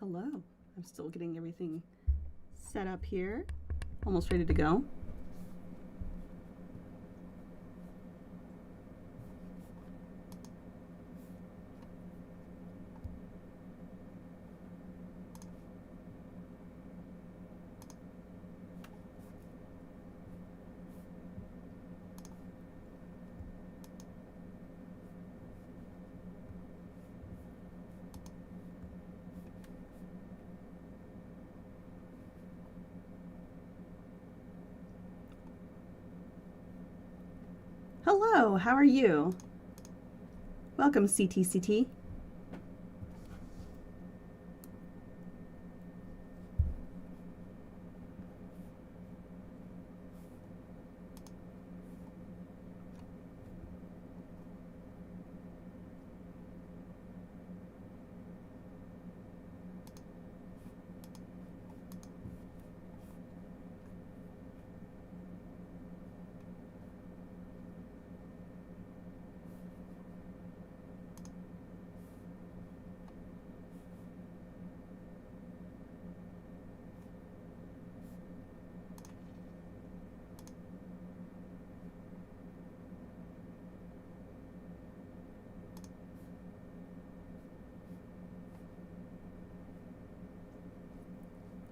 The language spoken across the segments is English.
Hello. I'm still getting everything set up here. Almost ready to go. Hello, how are you? Welcome, CTCT.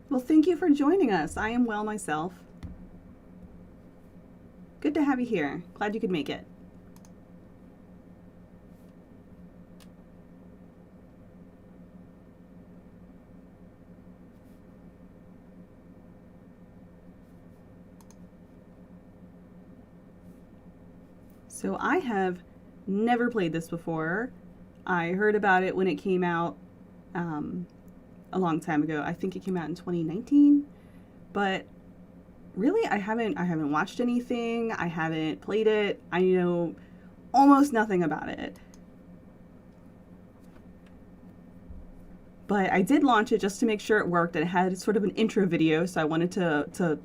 Well, thank you for joining us. I am well myself. Good to have you here. Glad you could make it. So I have never played this before. I heard about it when it came out a long time ago. I think it came out in 2019, but really I haven't watched anything. I haven't played it. I know almost nothing about it. But I did launch it just to make sure it worked, and it had sort of an intro video, so I wanted to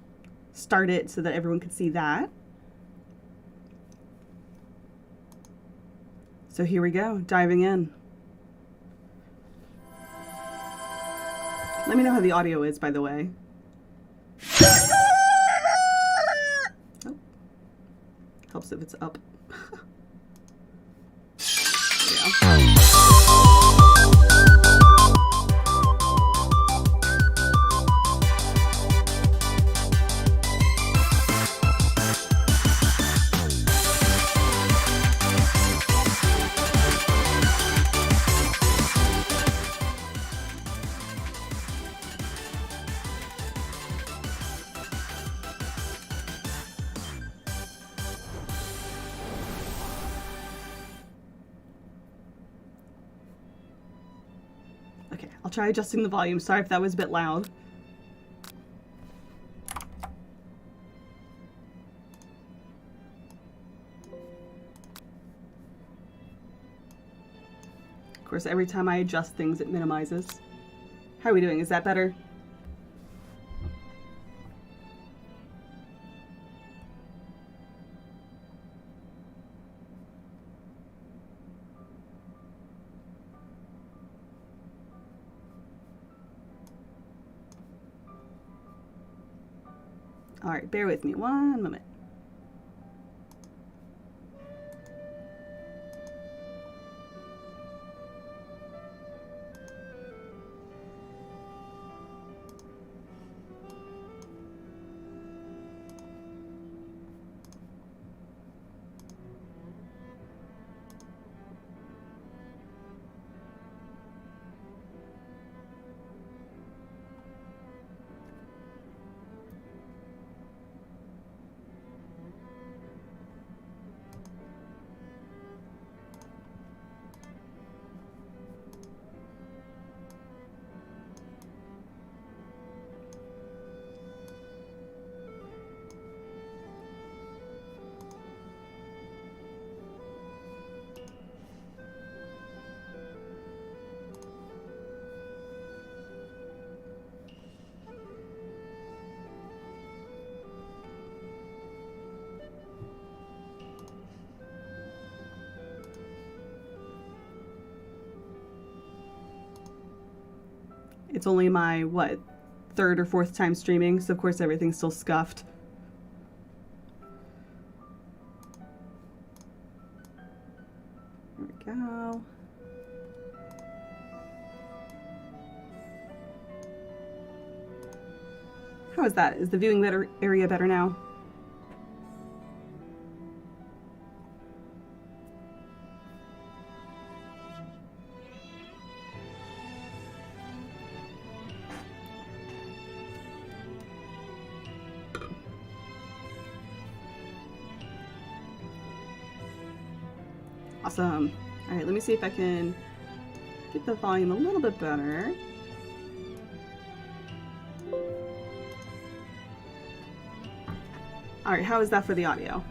start it so that everyone could see that. So here we go, diving in. Let me know how the audio is, by the way. Oh. Helps if it's up. There we go. Okay, I'll try adjusting the volume. Sorry if that was a bit loud. Of course, every time I adjust things, it minimizes. How are we doing? Is that better? All right, bear with me one moment. It's only my, what, third or fourth time streaming, so of course everything's still scuffed. There we go. How is that? Is the viewing area better now? Awesome. All right, let me see if I can get the volume a little bit better. All right, how is that for the audio?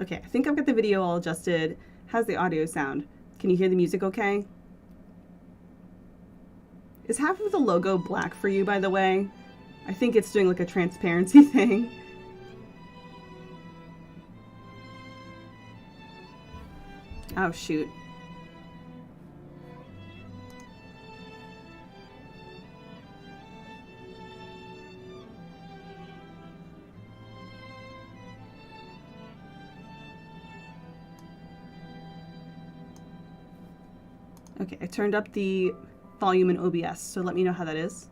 Okay, I think I've got the video all adjusted. How's the audio sound? Can you hear the music okay? Is half of the logo black for you, by the way? I think it's doing like a transparency thing. Oh, shoot. Okay, I turned up the volume in OBS, so let me know how that is.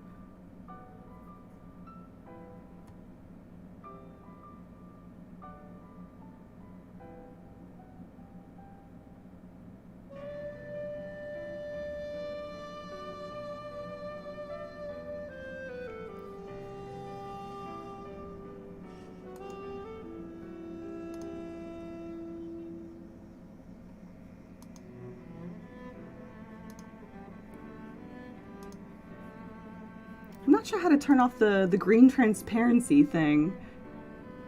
I'm not sure how to turn off the green transparency thing.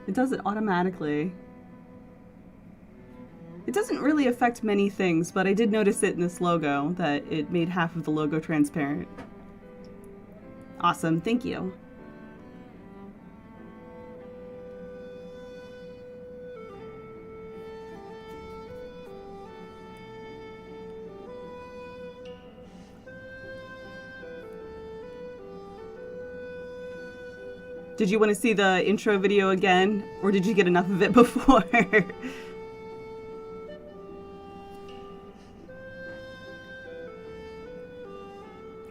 It does it automatically. It doesn't really affect many things, but I did notice it in this logo, that it made half of the logo transparent. Awesome, thank you. Did you want to see the intro video again, or did you get enough of it before? I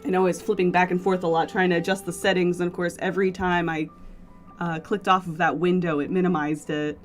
know I was flipping back and forth a lot trying to adjust the settings, and of course every time I clicked off of that window it minimized it.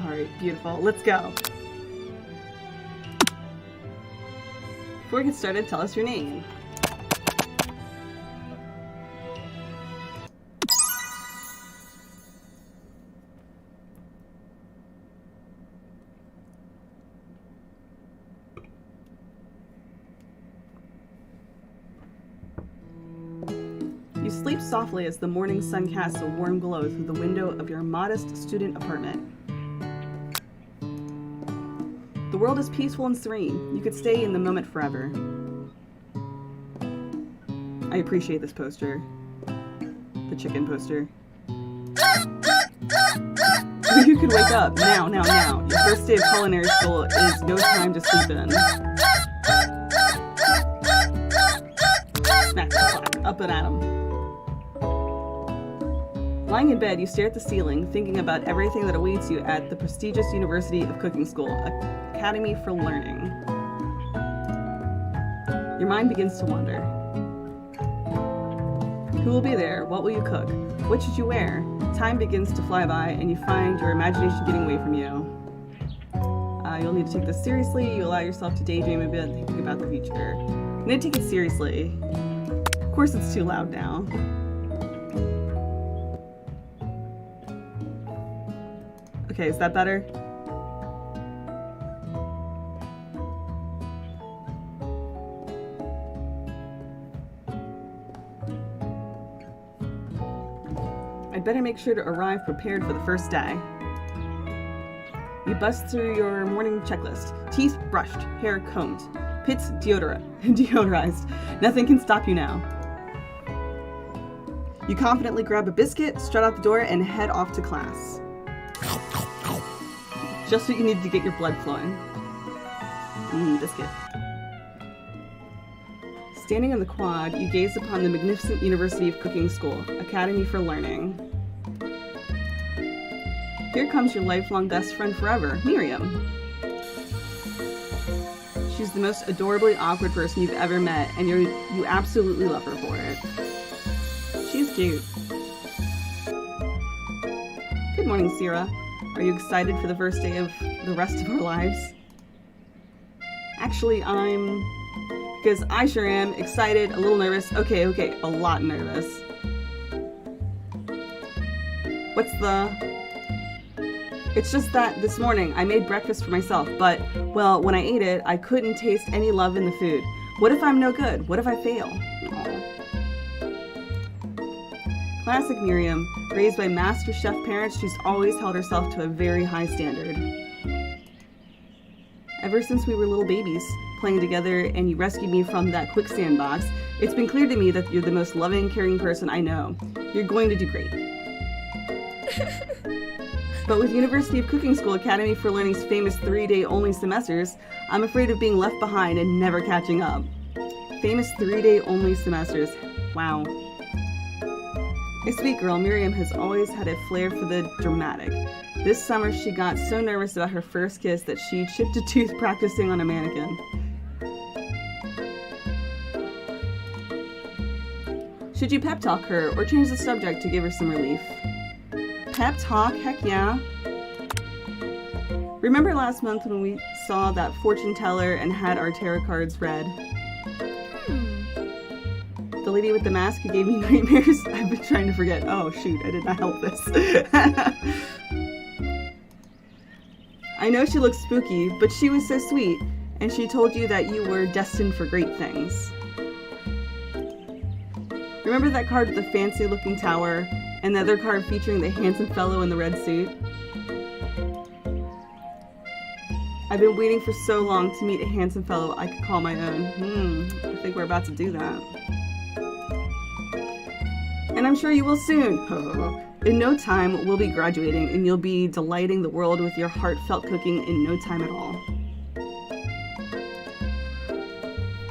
Alright, beautiful. Let's go. Before we get started, tell us your name. You sleep softly as the morning sun casts a warm glow through the window of your modest student apartment. The world is peaceful and serene. You could stay in the moment forever. I appreciate this poster. The chicken poster. You could wake up now. Your first day of culinary school is no time to sleep in. Up and at 'em. Lying in bed, you stare at the ceiling, thinking about everything that awaits you at the prestigious University of Cooking School, Academy for Learning. Your mind begins to wander. Who will be there? What will you cook? What should you wear? Time begins to fly by, and you find your imagination getting away from you. You'll need to take this seriously. You allow yourself to daydream a bit, thinking about the future. You need to take it seriously. Of course, it's too loud now. Okay, is that better? I'd better make sure to arrive prepared for the first day. You bust through your morning checklist. Teeth brushed, hair combed, pits deodorized. Nothing can stop you now. You confidently grab a biscuit, strut out the door, and head off to class. Just what you need to get your blood flowing. Biscuit. Standing on the quad, you gaze upon the magnificent University of Cooking School, Academy for Learning. Here comes your lifelong best friend forever, Miriam. She's the most adorably awkward person you've ever met, and you absolutely love her for it. She's cute. Good morning, Sierra. Are you excited for the first day of the rest of our lives? Actually, because I sure am excited, a little nervous. Okay, a lot nervous. It's just that this morning I made breakfast for myself, but, well, when I ate it, I couldn't taste any love in the food. What if I'm no good? What if I fail? Aww. Classic Miriam, raised by master chef parents, she's always held herself to a very high standard. Ever since we were little babies, playing together and you rescued me from that quicksand box, it's been clear to me that you're the most loving, caring person I know. You're going to do great. But with University of Cooking School Academy for Learning's famous 3-day only semesters, I'm afraid of being left behind and never catching up. Famous 3-day only semesters. Wow. A sweet girl, Miriam has always had a flair for the dramatic. This summer she got so nervous about her first kiss that she chipped a tooth practicing on a mannequin. Should you pep talk her or change the subject to give her some relief? Pep talk? Heck yeah. Remember last month when we saw that fortune teller and had our tarot cards read? The lady with the mask who gave me nightmares? I've been trying to forget. Oh shoot, I did not help this. I know she looks spooky, but she was so sweet, and she told you that you were destined for great things. Remember that card with the fancy looking tower, and the other card featuring the handsome fellow in the red suit? I've been waiting for so long to meet a handsome fellow I could call my own. I think we're about to do that. And I'm sure you will soon. In no time, we'll be graduating, and you'll be delighting the world with your heartfelt cooking in no time at all.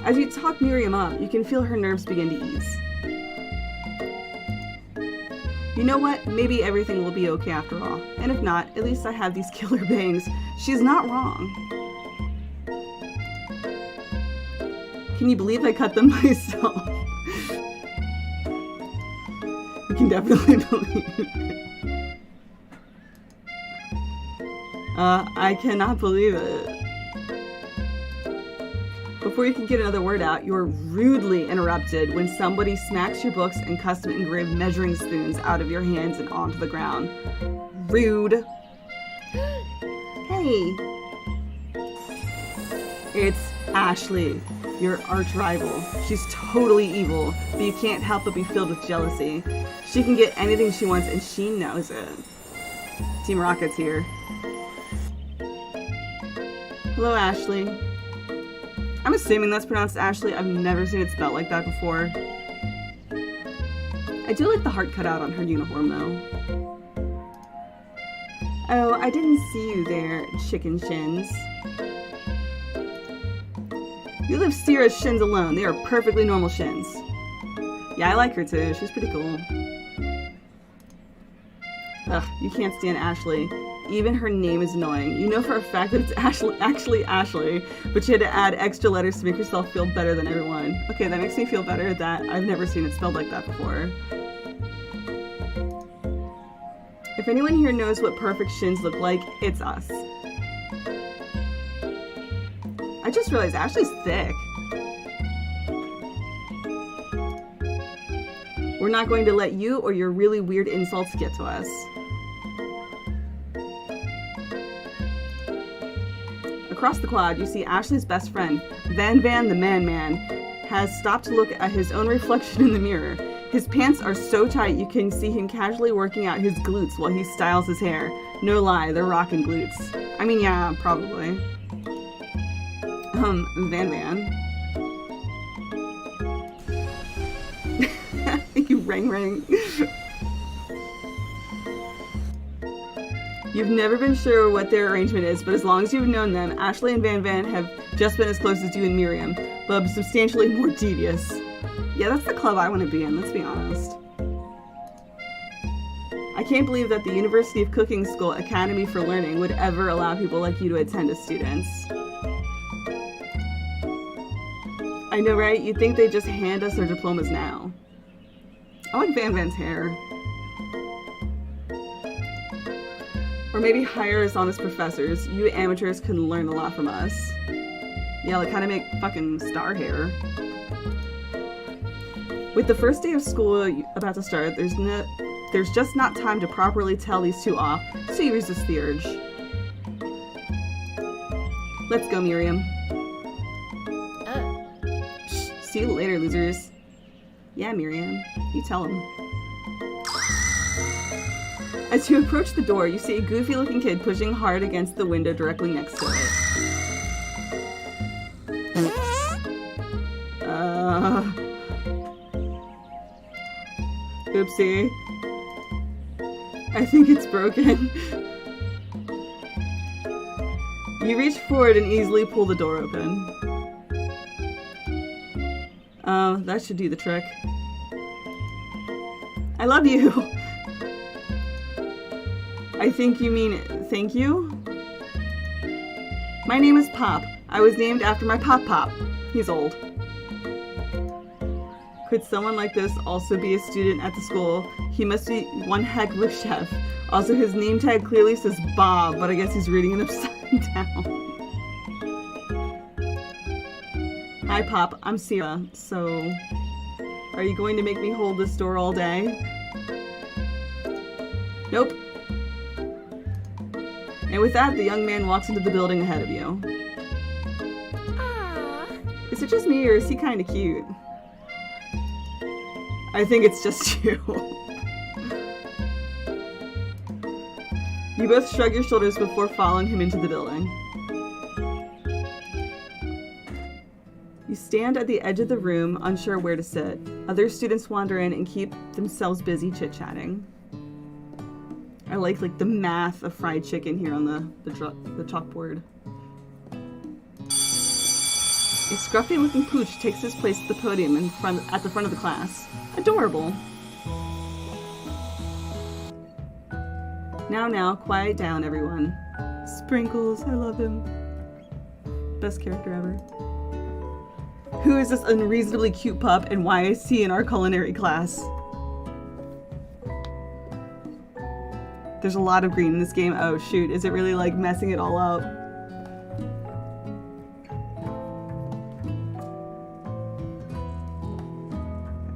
As you talk Miriam up, you can feel her nerves begin to ease. You know what? Maybe everything will be okay after all. And if not, at least I have these killer bangs. She's not wrong. Can you believe I cut them myself? You can definitely believe it. I cannot believe it. Before you can get another word out, you're rudely interrupted when somebody smacks your books and custom engraved measuring spoons out of your hands and onto the ground. Rude. Hey. It's Ashley, your arch rival. She's totally evil, but you can't help but be filled with jealousy. She can get anything she wants, and she knows it. Team Rocket's here. Hello, Ashley. I'm assuming that's pronounced Ashley. I've never seen it spelled like that before. I do like the heart cutout on her uniform, though. Oh, I didn't see you there, chicken shins. You leave Sierra's shins alone. They are perfectly normal shins. Yeah, I like her too. She's pretty cool. Ugh, you can't stand Ashley. Even her name is annoying. You know for a fact that it's actually Ashley, but she had to add extra letters to make herself feel better than everyone. Okay, that makes me feel better that I've never seen it spelled like that before. If anyone here knows what perfect shins look like, it's us. I just realized Ashley's thick. We're not going to let you or your really weird insults get to us. Across the quad, you see Ashley's best friend, Van the Man, has stopped to look at his own reflection in the mirror. His pants are so tight you can see him casually working out his glutes while he styles his hair. No lie, they're rockin' glutes. I mean, yeah, probably. Van. You ring. You've never been sure what their arrangement is, but as long as you've known them, Ashley and Van have just been as close as you and Miriam, but substantially more devious. Yeah, that's the club I want to be in, let's be honest. I can't believe that the University of Cooking School Academy for Learning would ever allow people like you to attend as students. I know, right? You'd think they'd just hand us our diplomas now. I like Van's hair. Or maybe hire us on as professors. You amateurs can learn a lot from us. Yeah, like kind of make fucking star hair. With the first day of school about to start, there's just not time to properly tell these two off, so you resist the urge. Let's go, Miriam. See you later, losers. Yeah, Miriam. You tell him. As you approach the door, you see a goofy-looking kid pushing hard against the window directly next to it. Oopsie. I think it's broken. You reach forward and easily pull the door open. That should do the trick. I love you! I think you mean thank you? My name is Pop. I was named after my Pop. He's old. Could someone like this also be a student at the school? He must be one heck of a chef. Also, his name tag clearly says Bob, but I guess he's reading it upside down. Hi, Pop. I'm Sierra. So, are you going to make me hold this door all day? Nope. And with that, the young man walks into the building ahead of you. Aww. Is it just me, or is he kind of cute? I think it's just you. You both shrug your shoulders before following him into the building. You stand at the edge of the room, unsure where to sit. Other students wander in and keep themselves busy chit-chatting. I like the math of fried chicken here on the chalkboard. A scruffy-looking pooch takes his place at the podium at the front of the class. Adorable. Now, quiet down, everyone. Sprinkles, I love him. Best character ever. Who is this unreasonably cute pup, and why is he in our culinary class? There's a lot of green in this game. Oh shoot, is it really messing it all up?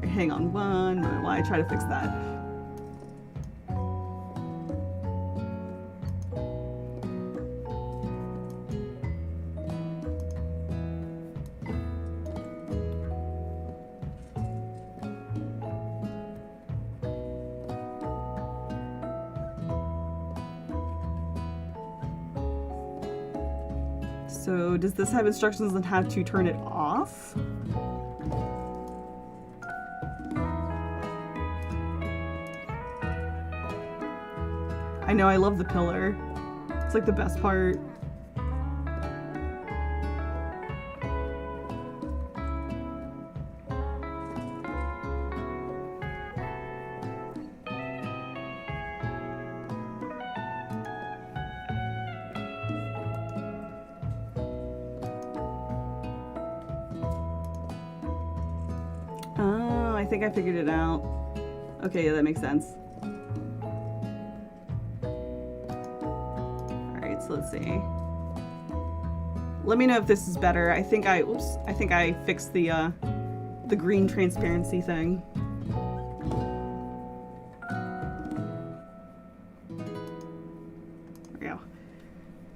Hang on one moment while I try to fix that. So, does this have instructions on how to turn it off? I know, I love the pillar. It's the best part. I think I figured it out. Okay, yeah, that makes sense. Alright, so let's see. Let me know if this is better. I think I fixed the green transparency thing. There we go.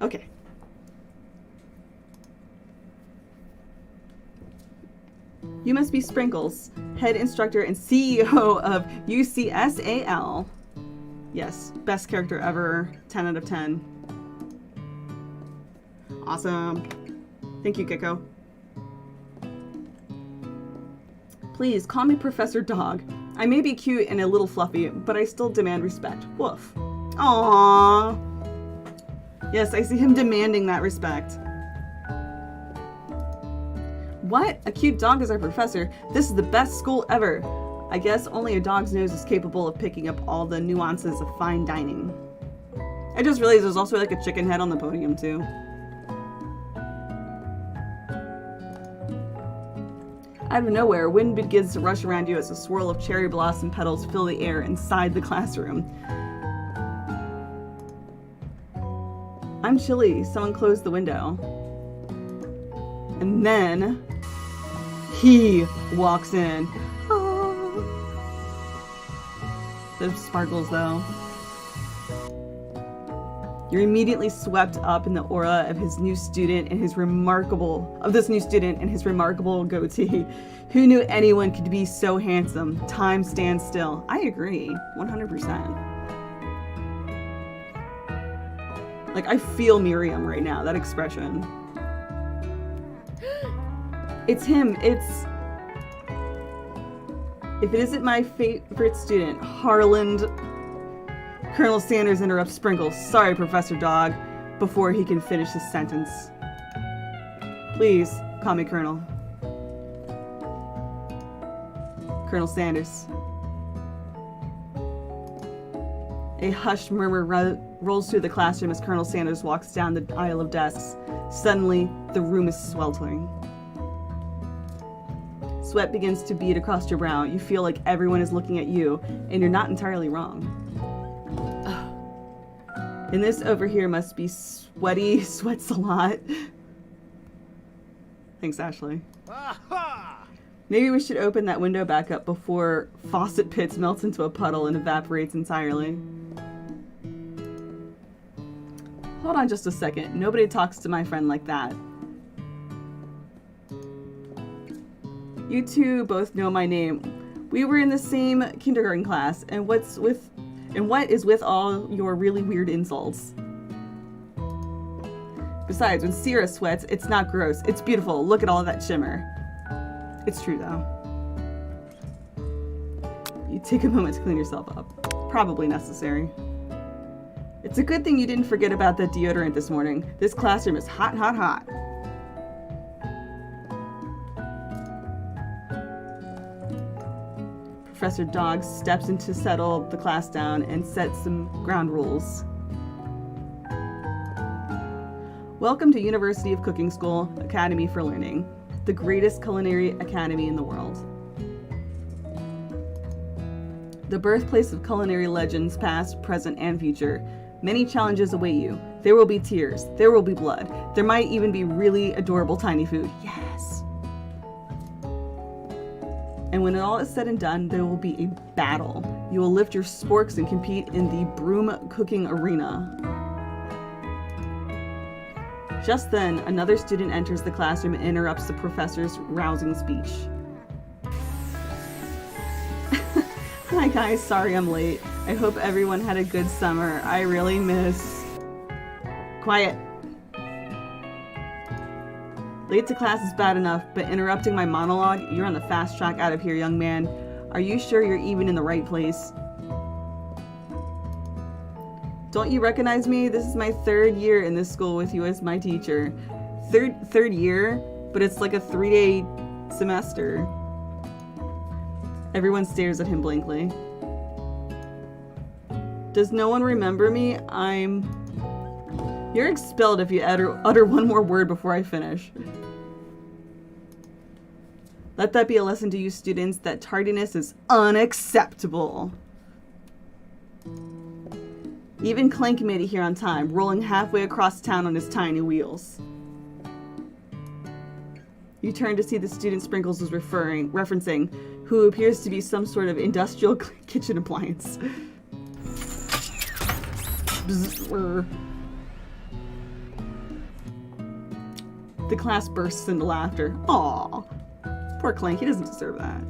Okay. You must be Sprinkles, head instructor and CEO of UCSAL. Yes, best character ever, 10 out of 10. Awesome. Thank you, Gecko. Please, call me Professor Dog. I may be cute and a little fluffy, but I still demand respect. Woof. Aww. Yes, I see him demanding that respect. What? A cute dog is our professor? This is the best school ever. I guess only a dog's nose is capable of picking up all the nuances of fine dining. I just realized there's also like a chicken head on the podium too. Out of nowhere, wind begins to rush around you as a swirl of cherry blossom petals fill the air inside the classroom. I'm chilly. Someone closed the window. And then he walks in. Oh. Those sparkles though. You're immediately swept up in the aura of this new student and his remarkable goatee. Who knew anyone could be so handsome? Time stands still. I agree, 100%. Like, I feel Miriam right now, that expression. It's him, if it isn't my favorite student, Harland. Colonel Sanders interrupts Sprinkles. Sorry, Professor Dog, before he can finish his sentence. Please, call me Colonel. Colonel Sanders. A hushed murmur rolls through the classroom as Colonel Sanders walks down the aisle of desks. Suddenly, the room is sweltering. Sweat begins to bead across your brow. You feel like everyone is looking at you, and you're not entirely wrong. And this over here must be sweaty, sweats a lot. Thanks, Ashley. Maybe we should open that window back up before Faucet Pits melts into a puddle and evaporates entirely. Hold on just a second. Nobody talks to my friend like that. You two both know my name. We were in the same kindergarten class, and what is with all your really weird insults? Besides, when Sierra sweats, it's not gross. It's beautiful. Look at all of that shimmer. It's true, though. You take a moment to clean yourself up. Probably necessary. It's a good thing you didn't forget about the deodorant this morning. This classroom is hot, hot, hot. Professor Dog steps in to settle the class down and set some ground rules. Welcome to University of Cooking School, Academy for Learning, the greatest culinary academy in the world. The birthplace of culinary legends past, present, and future. Many challenges await you. There will be tears. There will be blood. There might even be really adorable tiny food. Yes! And when it all is said and done, there will be a battle. You will lift your sporks and compete in the broom cooking arena. Just then, another student enters the classroom and interrupts the professor's rousing speech. Hi guys, sorry I'm late. I hope everyone had a good summer. I really miss... Quiet. Late to class is bad enough, but interrupting my monologue, you're on the fast track out of here, young man. Are you sure you're even in the right place? Don't you recognize me? This is my 3rd year in this school with you as my teacher. Third year, but it's like a 3-day semester. Everyone stares at him blankly. Does no one remember me? You're expelled if you utter one more word before I finish. Let that be a lesson to you students that tardiness is unacceptable. Even Clank made it here on time, rolling halfway across town on his tiny wheels. You turn to see the student Sprinkles was referencing, who appears to be some sort of industrial kitchen appliance. The class bursts into laughter. Aw, poor Clank, he doesn't deserve that.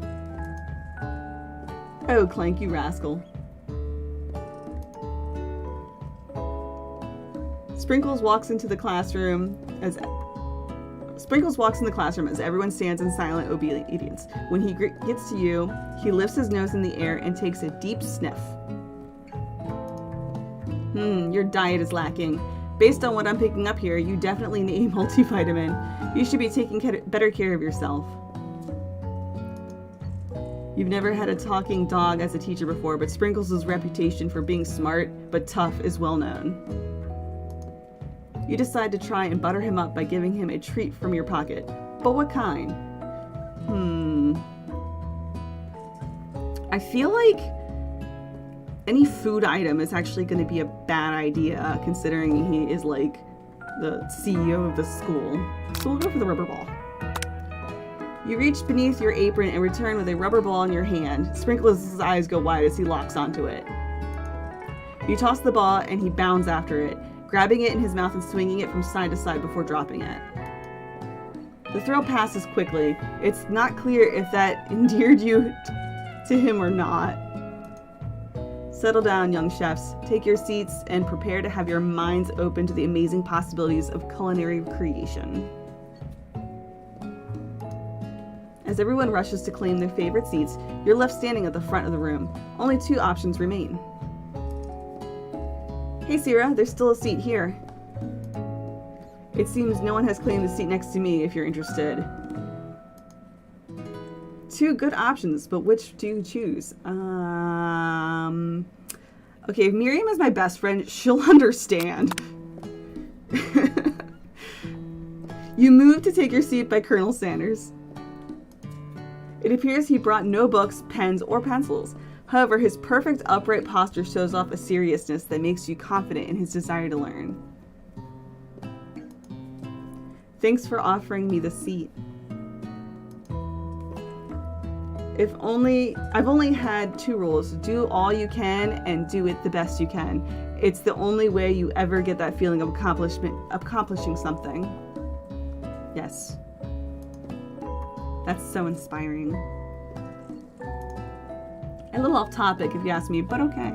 Oh, Clank, you rascal. Sprinkles walks in the classroom as everyone stands in silent obedience. When he gets to you, he lifts his nose in the air and takes a deep sniff. Your diet is lacking. Based on what I'm picking up here, you definitely need a multivitamin. You should be taking better care of yourself. You've never had a talking dog as a teacher before, but Sprinkles' reputation for being smart but tough is well known. You decide to try and butter him up by giving him a treat from your pocket. But what kind? I feel like any food item is actually going to be a bad idea, considering he is like the CEO of the school. So we'll go for the rubber ball. You reach beneath your apron and return with a rubber ball in your hand. Sprinkles' eyes go wide as he locks onto it. You toss the ball and he bounds after it, grabbing it in his mouth and swinging it from side to side before dropping it. The thrill passes quickly. It's not clear if that endeared you to him or not. Settle down, young chefs. Take your seats and prepare to have your minds open to the amazing possibilities of culinary creation. As everyone rushes to claim their favorite seats, you're left standing at the front of the room. Only 2 options remain. Hey Sierra, there's still a seat here. It seems no one has claimed the seat next to me if you're interested. 2 good options, but which do you choose? Okay, if Miriam is my best friend, she'll understand. You move to take your seat by Colonel Sanders. It appears he brought no books, pens, or pencils. However, his perfect upright posture shows off a seriousness that makes you confident in his desire to learn. Thanks for offering me the seat. I've only had 2 rules. Do all you can and do it the best you can. It's the only way you ever get that feeling of accomplishing something. Yes. That's so inspiring. A little off topic if you ask me, but okay.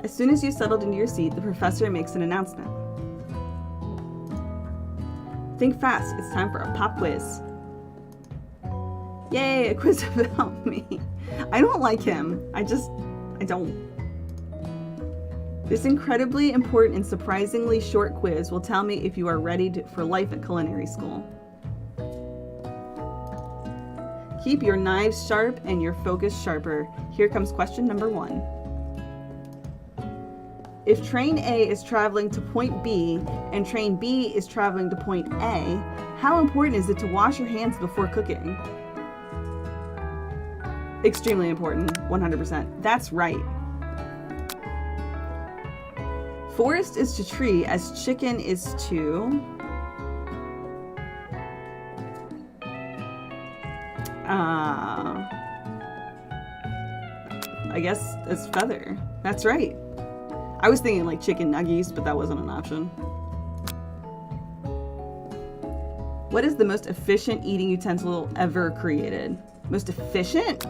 As soon as you settled into your seat, the professor makes an announcement. Think fast, it's time for a pop quiz. Yay, a quiz about me. I don't like him. I don't. This incredibly important and surprisingly short quiz will tell me if you are ready for life at culinary school. Keep your knives sharp and your focus sharper. Here comes question number 1. If train A is traveling to point B and train B is traveling to point A, how important is it to wash your hands before cooking? Extremely important, 100%. That's right. Forest is to tree as chicken is to... I guess it's feather. That's right. I was thinking like chicken nuggies, but that wasn't an option. What is the most efficient eating utensil ever created? Most efficient?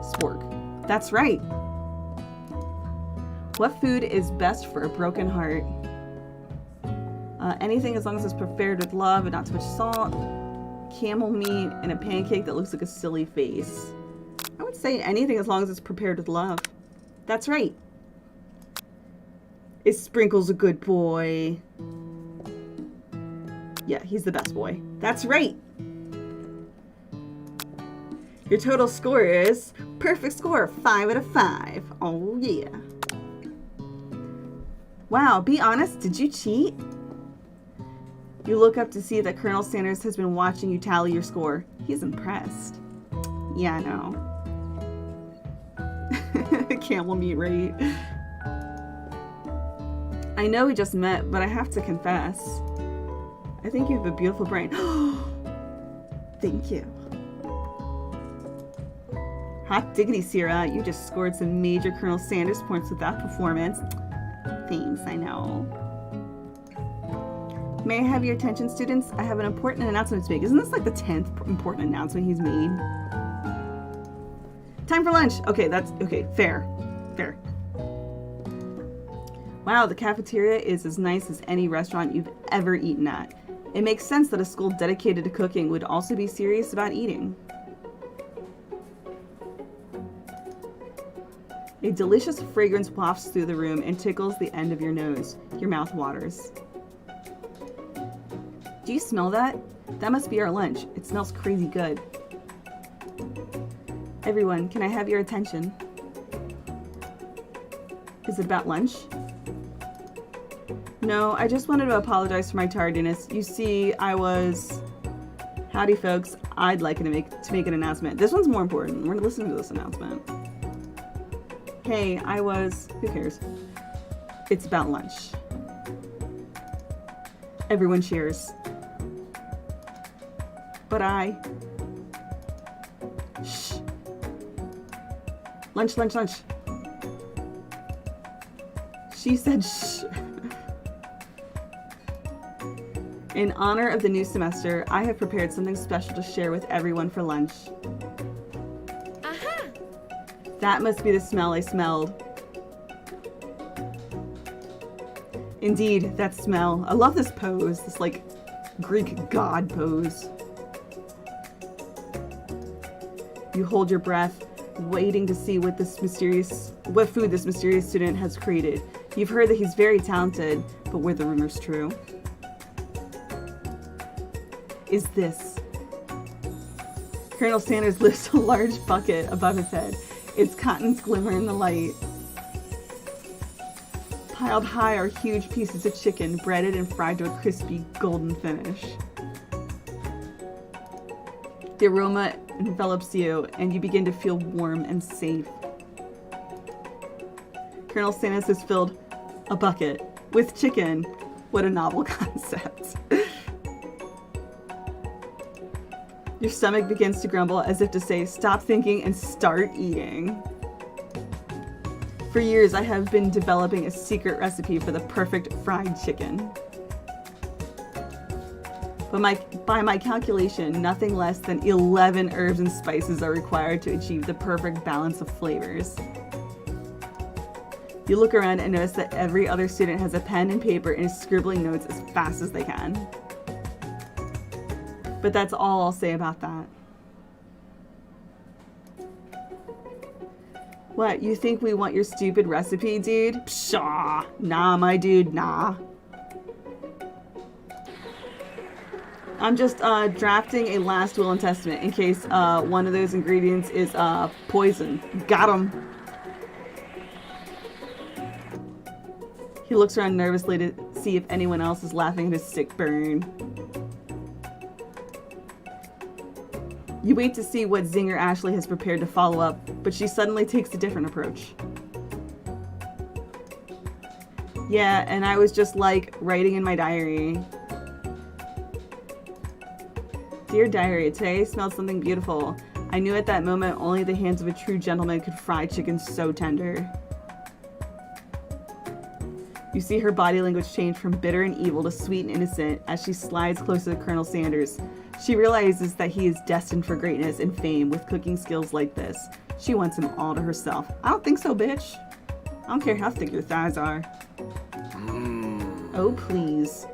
Spork. That's right. What food is best for a broken heart? Anything as long as it's prepared with love and not too much salt. Camel meat and a pancake that looks like a silly face. I would say anything as long as it's prepared with love. That's right. Is Sprinkles a good boy? Yeah, he's the best boy. That's right. Your total score is perfect score, 5 out of 5. Oh yeah. Wow, be honest, did you cheat? You look up to see that Colonel Sanders has been watching you tally your score. He's impressed. Yeah, I know. Camel meat rate. I know we just met, but I have to confess. I think you have a beautiful brain. Thank you. Hot diggity, Sierra. You just scored some major Colonel Sanders points with that performance. Thanks, I know. May I have your attention, students? I have an important announcement to make. Isn't this like the 10th important announcement he's made? Time for lunch. Okay, that's okay. Fair. Fair. Wow, the cafeteria is as nice as any restaurant you've ever eaten at. It makes sense that a school dedicated to cooking would also be serious about eating. A delicious fragrance wafts through the room and tickles the end of your nose. Your mouth waters. Do you smell that? That must be our lunch. It smells crazy good. Everyone, can I have your attention? Is it about lunch? No, I just wanted to apologize for my tardiness. You see, I was... Howdy, folks. I'd like to make an announcement. This one's more important. We're listening to this announcement. Hey, I was... Who cares? It's about lunch. Everyone cheers. But I... Shh. Lunch, lunch, lunch. She said shh. In honor of the new semester, I have prepared something special to share with everyone for lunch. Aha! That must be the smell I smelled. Indeed, that smell. I love this pose, this like Greek god pose. You hold your breath, waiting to see what food this mysterious student has created. You've heard that he's very talented, but were the rumors true? Is this? Colonel Sanders lifts a large bucket above his head. Its contents glimmer in the light. Piled high are huge pieces of chicken, breaded and fried to a crispy golden finish. The aroma envelops you, and you begin to feel warm and safe. Colonel Sanders has filled a bucket with chicken. What a novel concept. Your stomach begins to grumble as if to say, stop thinking and start eating. For years, I have been developing a secret recipe for the perfect fried chicken. But by my calculation, nothing less than 11 herbs and spices are required to achieve the perfect balance of flavors. You look around and notice that every other student has a pen and paper and is scribbling notes as fast as they can. But that's all I'll say about that. What, you think we want your stupid recipe, dude? Pshaw! Nah, my dude, nah. I'm just drafting a last will and testament in case one of those ingredients is poison. Got him. He looks around nervously to see if anyone else is laughing at his sick burn. You wait to see what zinger Ashley has prepared to follow up, but she suddenly takes a different approach. Yeah, and I was just like writing in my diary. Dear diary, today I smelled something beautiful. I knew at that moment only the hands of a true gentleman could fry chicken so tender. You see her body language change from bitter and evil to sweet and innocent as she slides closer to Colonel Sanders. She realizes that he is destined for greatness and fame with cooking skills like this. She wants him all to herself. I don't think so, bitch. I don't care how thick your thighs are. Oh, please.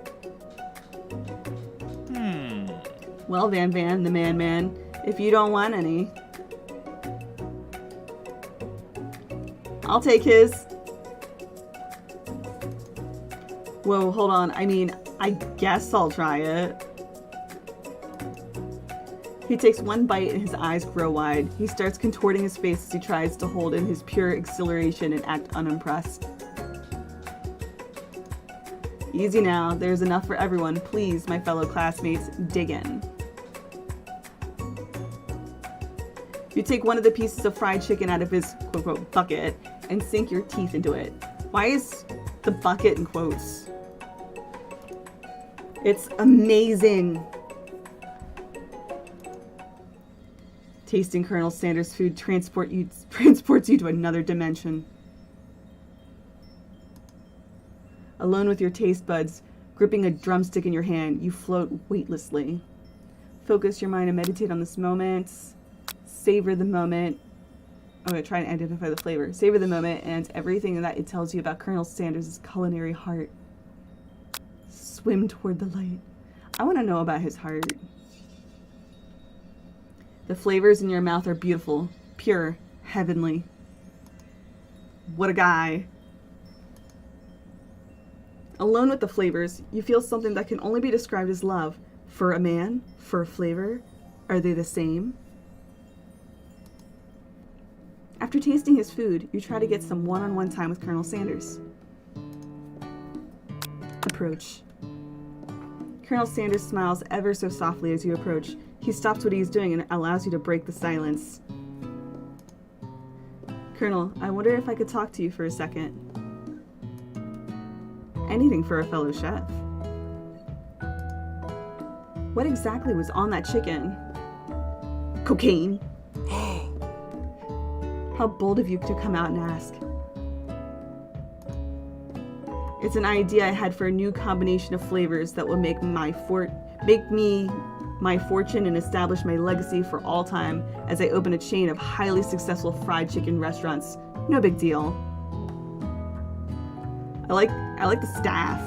Well, Van Van, the man, if you don't want any, I'll take his. Whoa, hold on. I mean, I guess I'll try it. He takes one bite and his eyes grow wide. He starts contorting his face as he tries to hold in his pure exhilaration and act unimpressed. Easy now, there's enough for everyone. Please, my fellow classmates, dig in. You take one of the pieces of fried chicken out of his quote-unquote bucket and sink your teeth into it. Why is the bucket in quotes? It's amazing. Tasting Colonel Sanders' food transports you to another dimension. Alone with your taste buds, gripping a drumstick in your hand, you float weightlessly. Focus your mind and meditate on this moment. Savor the moment. I'm going to try and identify the flavor. Savor the moment and everything that it tells you about Colonel Sanders' culinary heart. Swim toward the light. I want to know about his heart. The flavors in your mouth are beautiful, pure, heavenly. What a guy. Alone with the flavors, you feel something that can only be described as love. For a man, for a flavor, are they the same? After tasting his food, you try to get some one-on-one time with Colonel Sanders. Approach. Colonel Sanders smiles ever so softly as you approach. He stops what he's doing and allows you to break the silence. Colonel, I wonder if I could talk to you for a second. Anything for a fellow chef. What exactly was on that chicken? Cocaine. How bold of you to come out and ask. It's an idea I had for a new combination of flavors that will make me my fortune and establish my legacy for all time as I open a chain of highly successful fried chicken restaurants. No big deal. I like the staff.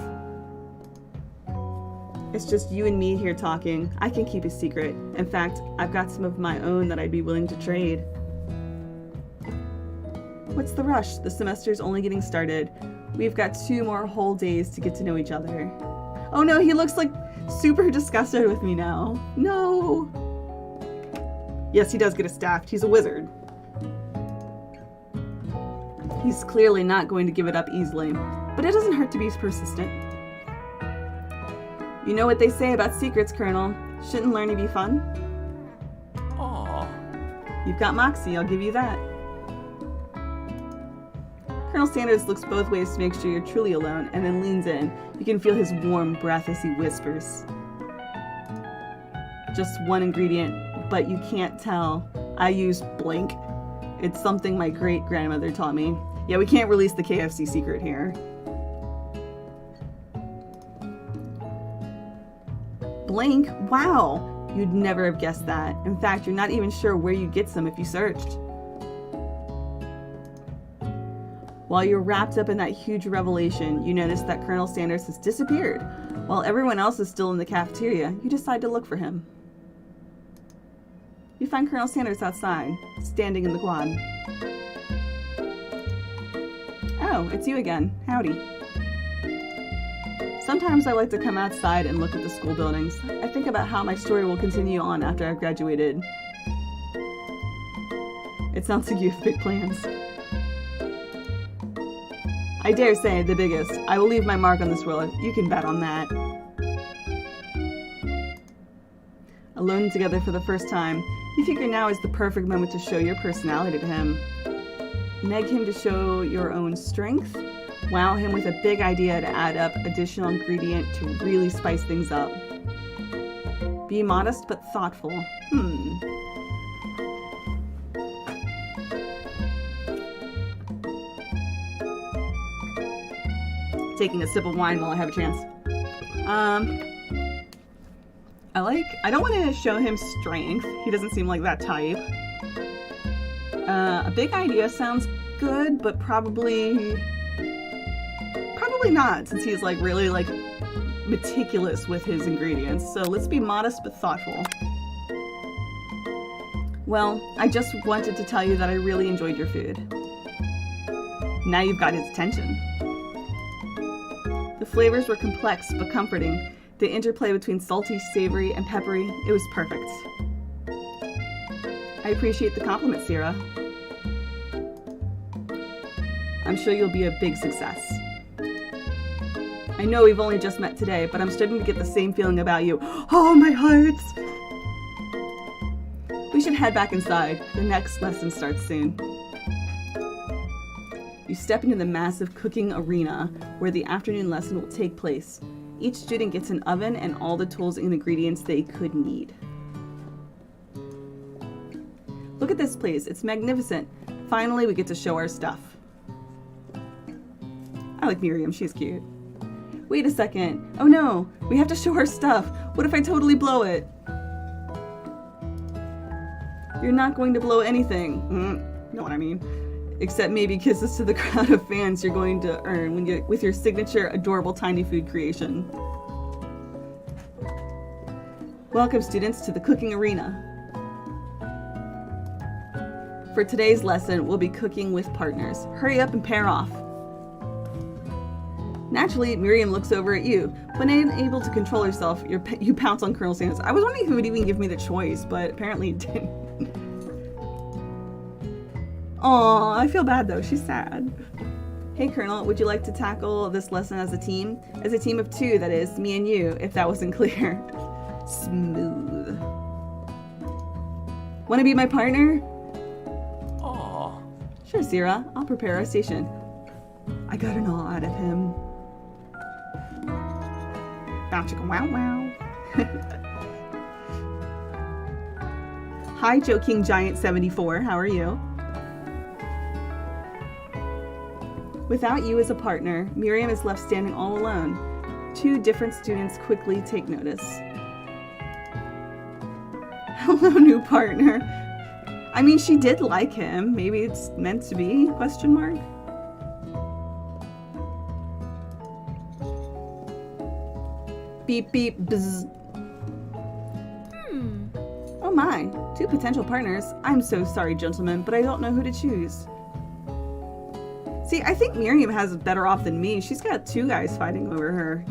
It's just you and me here talking. I can keep a secret. In fact, I've got some of my own that I'd be willing to trade. What's the rush? The semester's only getting started. We've got 2 more whole days to get to know each other. Oh no, he looks like super disgusted with me now. No. Yes, he does get a staff. He's a wizard. He's clearly not going to give it up easily, but it doesn't hurt to be persistent. You know what they say about secrets, Colonel. Shouldn't learning be fun? Aww. You've got moxie, I'll give you that. Colonel Sanders looks both ways to make sure you're truly alone, and then leans in. You can feel his warm breath as he whispers. Just one ingredient, but you can't tell. I use blank. It's something my great-grandmother taught me. Yeah, we can't release the KFC secret here. Blank? Wow! You'd never have guessed that. In fact, you're not even sure where you'd get some if you searched. While you're wrapped up in that huge revelation, you notice that Colonel Sanders has disappeared. While everyone else is still in the cafeteria, you decide to look for him. You find Colonel Sanders outside, standing in the quad. Oh, it's you again. Howdy. Sometimes I like to come outside and look at the school buildings. I think about how my story will continue on after I've graduated. It sounds like you have big plans. I dare say the biggest. I will leave my mark on this world. You can bet on that. Alone together for the first time, you figure now is the perfect moment to show your personality to him. Neg him to show your own strength. Wow him with a big idea to add up additional ingredient to really spice things up. Be modest but thoughtful. Taking a sip of wine while I have a chance. I don't want to show him strength. He doesn't seem like that type. A big idea sounds good, but probably not, since he's like really like meticulous with his ingredients. So let's be modest but thoughtful. Well, I just wanted to tell you that I really enjoyed your food. Now you've got his attention. The flavors were complex but comforting. The interplay between salty, savory, and peppery, it was perfect. I appreciate the compliment, Sierra. I'm sure you'll be a big success. I know we've only just met today, but I'm starting to get the same feeling about you. Oh, my heart! We should head back inside. The next lesson starts soon. You step into the massive cooking arena where the afternoon lesson will take place. Each student gets an oven and all the tools and ingredients they could need. Look at this place. It's magnificent. Finally, we get to show our stuff. I like Miriam. She's cute. Wait a second. Oh no, we have to show our stuff. What if I totally blow it? You're not going to blow anything. Know what I mean? Except maybe kisses to the crowd of fans you're going to earn with your signature adorable tiny food creation. Welcome, students, to the cooking arena. For today's lesson, we'll be cooking with partners. Hurry up and pair off. Naturally, Miriam looks over at you, but unable to control herself, you pounce on Colonel Sanders. I was wondering if he would even give me the choice, but apparently he didn't. Aw, I feel bad though. She's sad. Hey, Colonel, would you like to tackle this lesson as a team? As a team of two, that is, me and you, if that wasn't clear. Smooth. Want to be my partner? Aw. Sure, Sierra. I'll prepare our station. I got an awe out of him. Bow chicka wow wow. Hi, Joe King Giant 74. How are you? Without you as a partner, Miriam is left standing all alone. Two different students quickly take notice. Hello, new partner. I mean, she did like him. Maybe it's meant to be? Question mark. Beep beep bzz. Oh my, two potential partners. I'm so sorry, gentlemen, but I don't know who to choose. See, I think Miriam has it better off than me. She's got two guys fighting over her.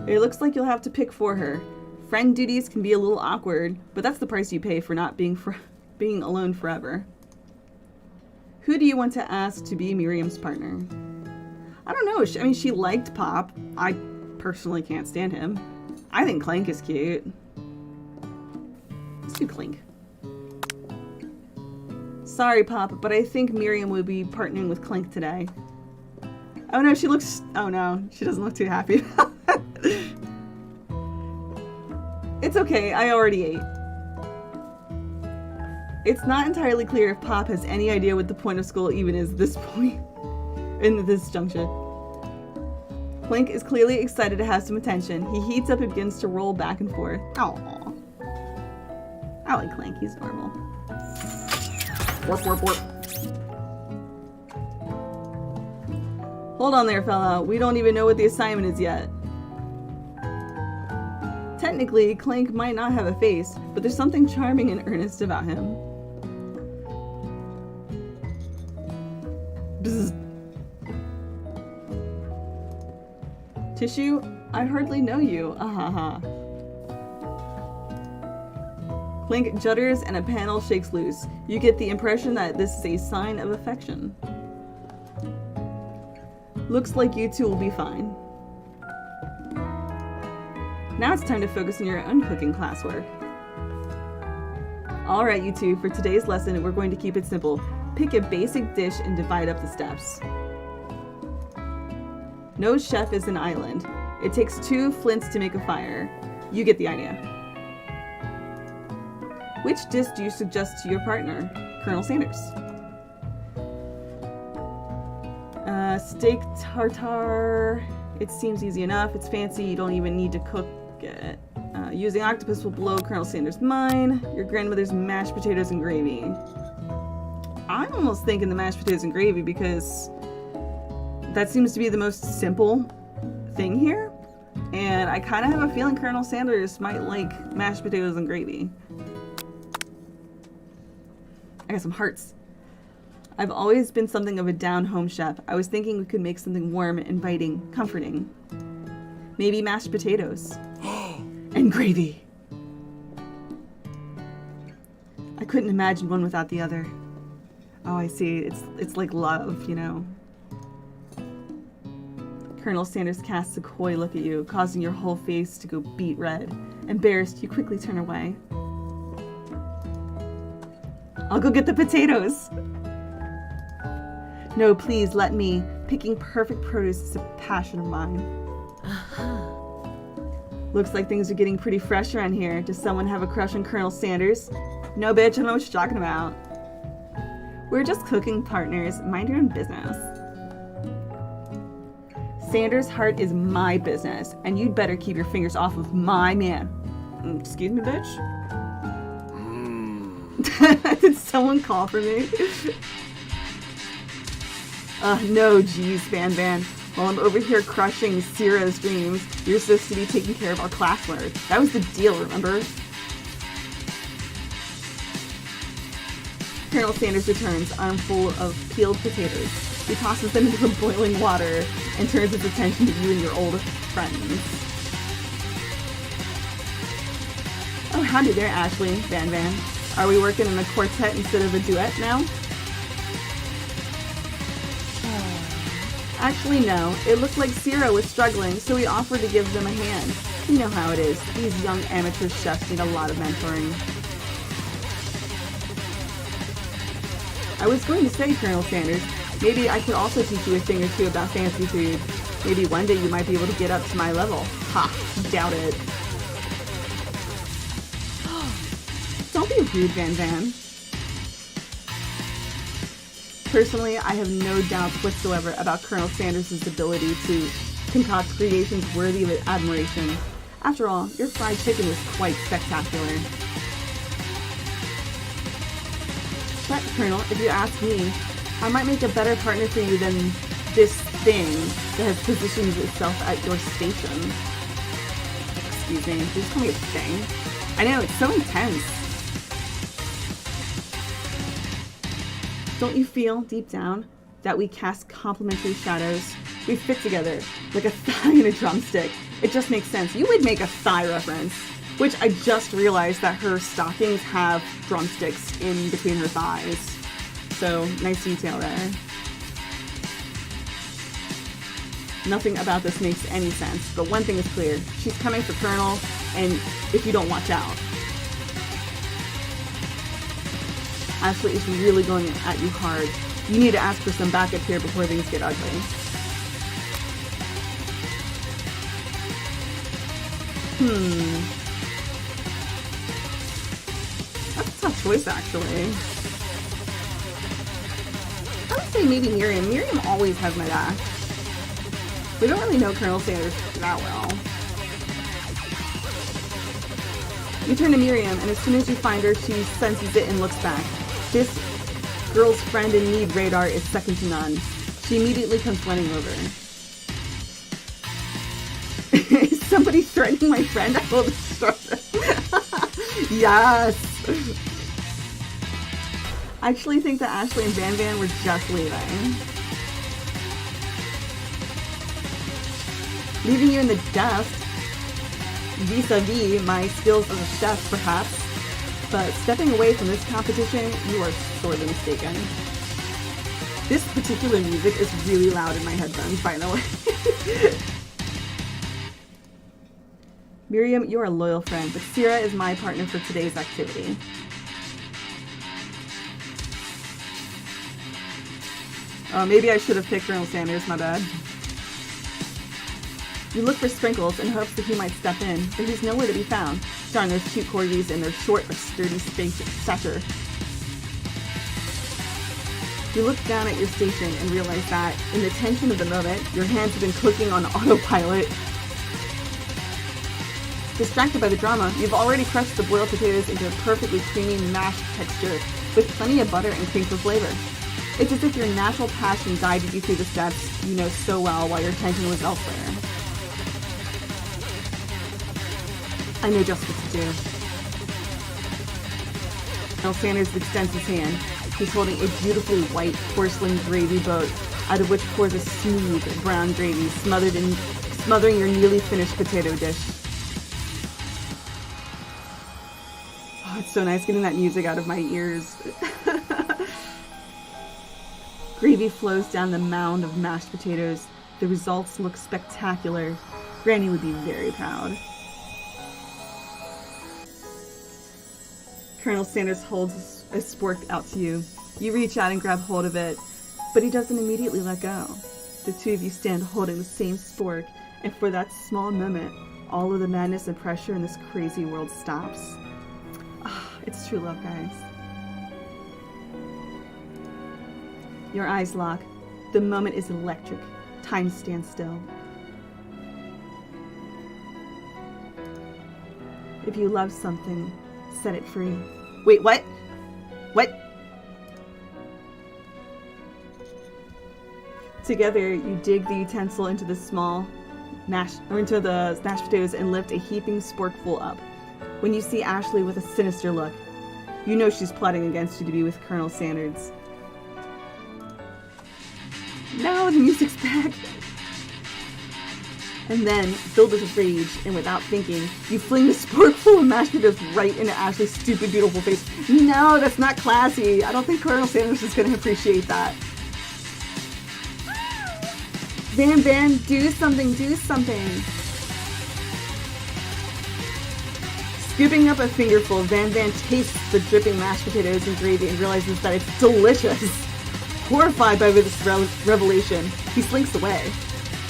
It looks like you'll have to pick for her. Friend duties can be a little awkward, but that's the price you pay for not being alone forever. Who do you want to ask to be Miriam's partner? I don't know. I mean, she liked Pop. I personally can't stand him. I think Clank is cute. Let's do Clank. Sorry, Pop, but I think Miriam will be partnering with Clank today. Oh no, she looks... Oh no, she doesn't look too happy. It's okay, I already ate. It's not entirely clear if Pop has any idea what the point of school even is at this point. In this junction. Clank is clearly excited to have some attention. He heats up and begins to roll back and forth. Aww. I like Clank, he's adorable. Warp, warp, warp. Hold on there, fella. We don't even know what the assignment is yet. Technically, Clank might not have a face, but there's something charming and earnest about him. Bzz. Tissue? I hardly know you. Ahaha. Clank judders and a panel shakes loose. You get the impression that this is a sign of affection. Looks like you two will be fine. Now it's time to focus on your own cooking classwork. Alright, you two, for today's lesson, we're going to keep it simple. Pick a basic dish and divide up the steps. No chef is an island. It takes 2 flints to make a fire. You get the idea. Which dish do you suggest to your partner, Colonel Sanders? Steak tartare. It seems easy enough. It's fancy. You don't even need to cook it. Using octopus will blow Colonel Sanders' mind. Your grandmother's mashed potatoes and gravy. I'm almost thinking the mashed potatoes and gravy because that seems to be the most simple thing here. And I kind of have a feeling Colonel Sanders might like mashed potatoes and gravy. I got some hearts. I've always been something of a down-home chef. I was thinking we could make something warm, inviting, comforting. Maybe mashed potatoes. And gravy. I couldn't imagine one without the other. Oh, I see. It's like love, you know. Colonel Sanders casts a coy look at you, causing your whole face to go beet red. Embarrassed, you quickly turn away. I'll go get the potatoes. No, please, let me. Picking perfect produce is a passion of mine. Looks like things are getting pretty fresh around here. Does someone have a crush on Colonel Sanders? No, bitch, I don't know what you're talking about. We're just cooking partners. Mind your own business. Sanders' heart is my business, and you'd better keep your fingers off of my man. Excuse me, bitch? Did someone call for me? No, geez, Van. While I'm over here crushing Sierra's dreams, you're supposed to be taking care of our classwork. That was the deal, remember? Colonel Sanders returns, armful of peeled potatoes. He tosses them into the boiling water and turns his attention to you and your old friends. Oh, howdy there, Ashley, Van. Are we working in a quartet instead of a duet now? Actually, no. It looked like Sierra was struggling, so we offered to give them a hand. You know how it is. These young amateur chefs need a lot of mentoring. I was going to say, Colonel Sanders, maybe I could also teach you a thing or two about fancy food. Maybe one day you might be able to get up to my level. Ha! Doubt it. Don't be rude, Van. Personally, I have no doubts whatsoever about Colonel Sanders' ability to concoct creations worthy of admiration. After all, your fried chicken is quite spectacular. But, Colonel, if you ask me, I might make a better partner for you than this thing that has positioned itself at your station. Excuse me, did you call me a thing? I know, it's so intense. Don't you feel, deep down, that we cast complementary shadows? We fit together, like a thigh and a drumstick. It just makes sense. You would make a thigh reference, which I just realized that her stockings have drumsticks in between her thighs. So, nice detail there. Nothing about this makes any sense, but one thing is clear. She's coming for Colonel, and if you don't watch out. Ashley is really going at you hard. You need to ask for some backup here before things get ugly. That's a tough choice, actually. I would say maybe Miriam. Miriam always has my back. We don't really know Colonel Sanders that well. You turn to Miriam, and as soon as you find her, she senses it and looks back. This girl's friend in need radar is second to none. She immediately comes running over. Is somebody threatening my friend? I will destroy them. Yes! I actually think that Ashley and Van were just leaving. Leaving you in the dust, vis-a-vis my skills as a chef, perhaps. But stepping away from this competition, you are sorely mistaken. This particular music is really loud in my headphones, by the way. Miriam, you're a loyal friend, but Sierra is my partner for today's activity. Oh, maybe I should have picked Colonel Sanders, my bad. You look for Sprinkles in hopes that he might step in, but he's nowhere to be found. Darn those cute corgis and their short but sturdy stature. You look down at your station and realize that, in the tension of the moment, your hands have been clicking on autopilot. Distracted by the drama, you've already crushed the boiled potatoes into a perfectly creamy mashed texture with plenty of butter and cream for flavor. It's as if your natural passion guided you through the steps you know so well while your attention was elsewhere. I know just what to do. Colonel Sanders extends his hand. He's holding a beautifully white porcelain gravy boat, out of which pours a smooth brown gravy smothering your newly finished potato dish. Oh, it's so nice getting that music out of my ears. Gravy flows down the mound of mashed potatoes, The results look spectacular. Granny would be very proud. Colonel Sanders holds a spork out to you. You reach out and grab hold of it, but he doesn't immediately let go. The two of you stand holding the same spork, and for that small moment, all of the madness and pressure in this crazy world stops. Ah, it's true love, guys. Your eyes lock. The moment is electric. Time stands still. If you love something, set it free. Wait, what? What? Together, you dig the utensil into the mashed potatoes and lift a heaping sporkful up. When you see Ashley with a sinister look, you know she's plotting against you to be with Colonel Sanders. Now the music's back. And then, filled with rage and without thinking, you fling the sporkful of mashed potatoes right into Ashley's stupid, beautiful face. No, that's not classy. I don't think Colonel Sanders is going to appreciate that. Van, do something, do something. Scooping up a fingerful, Van tastes the dripping mashed potatoes and gravy and realizes that it's delicious. Horrified by this revelation, he slinks away.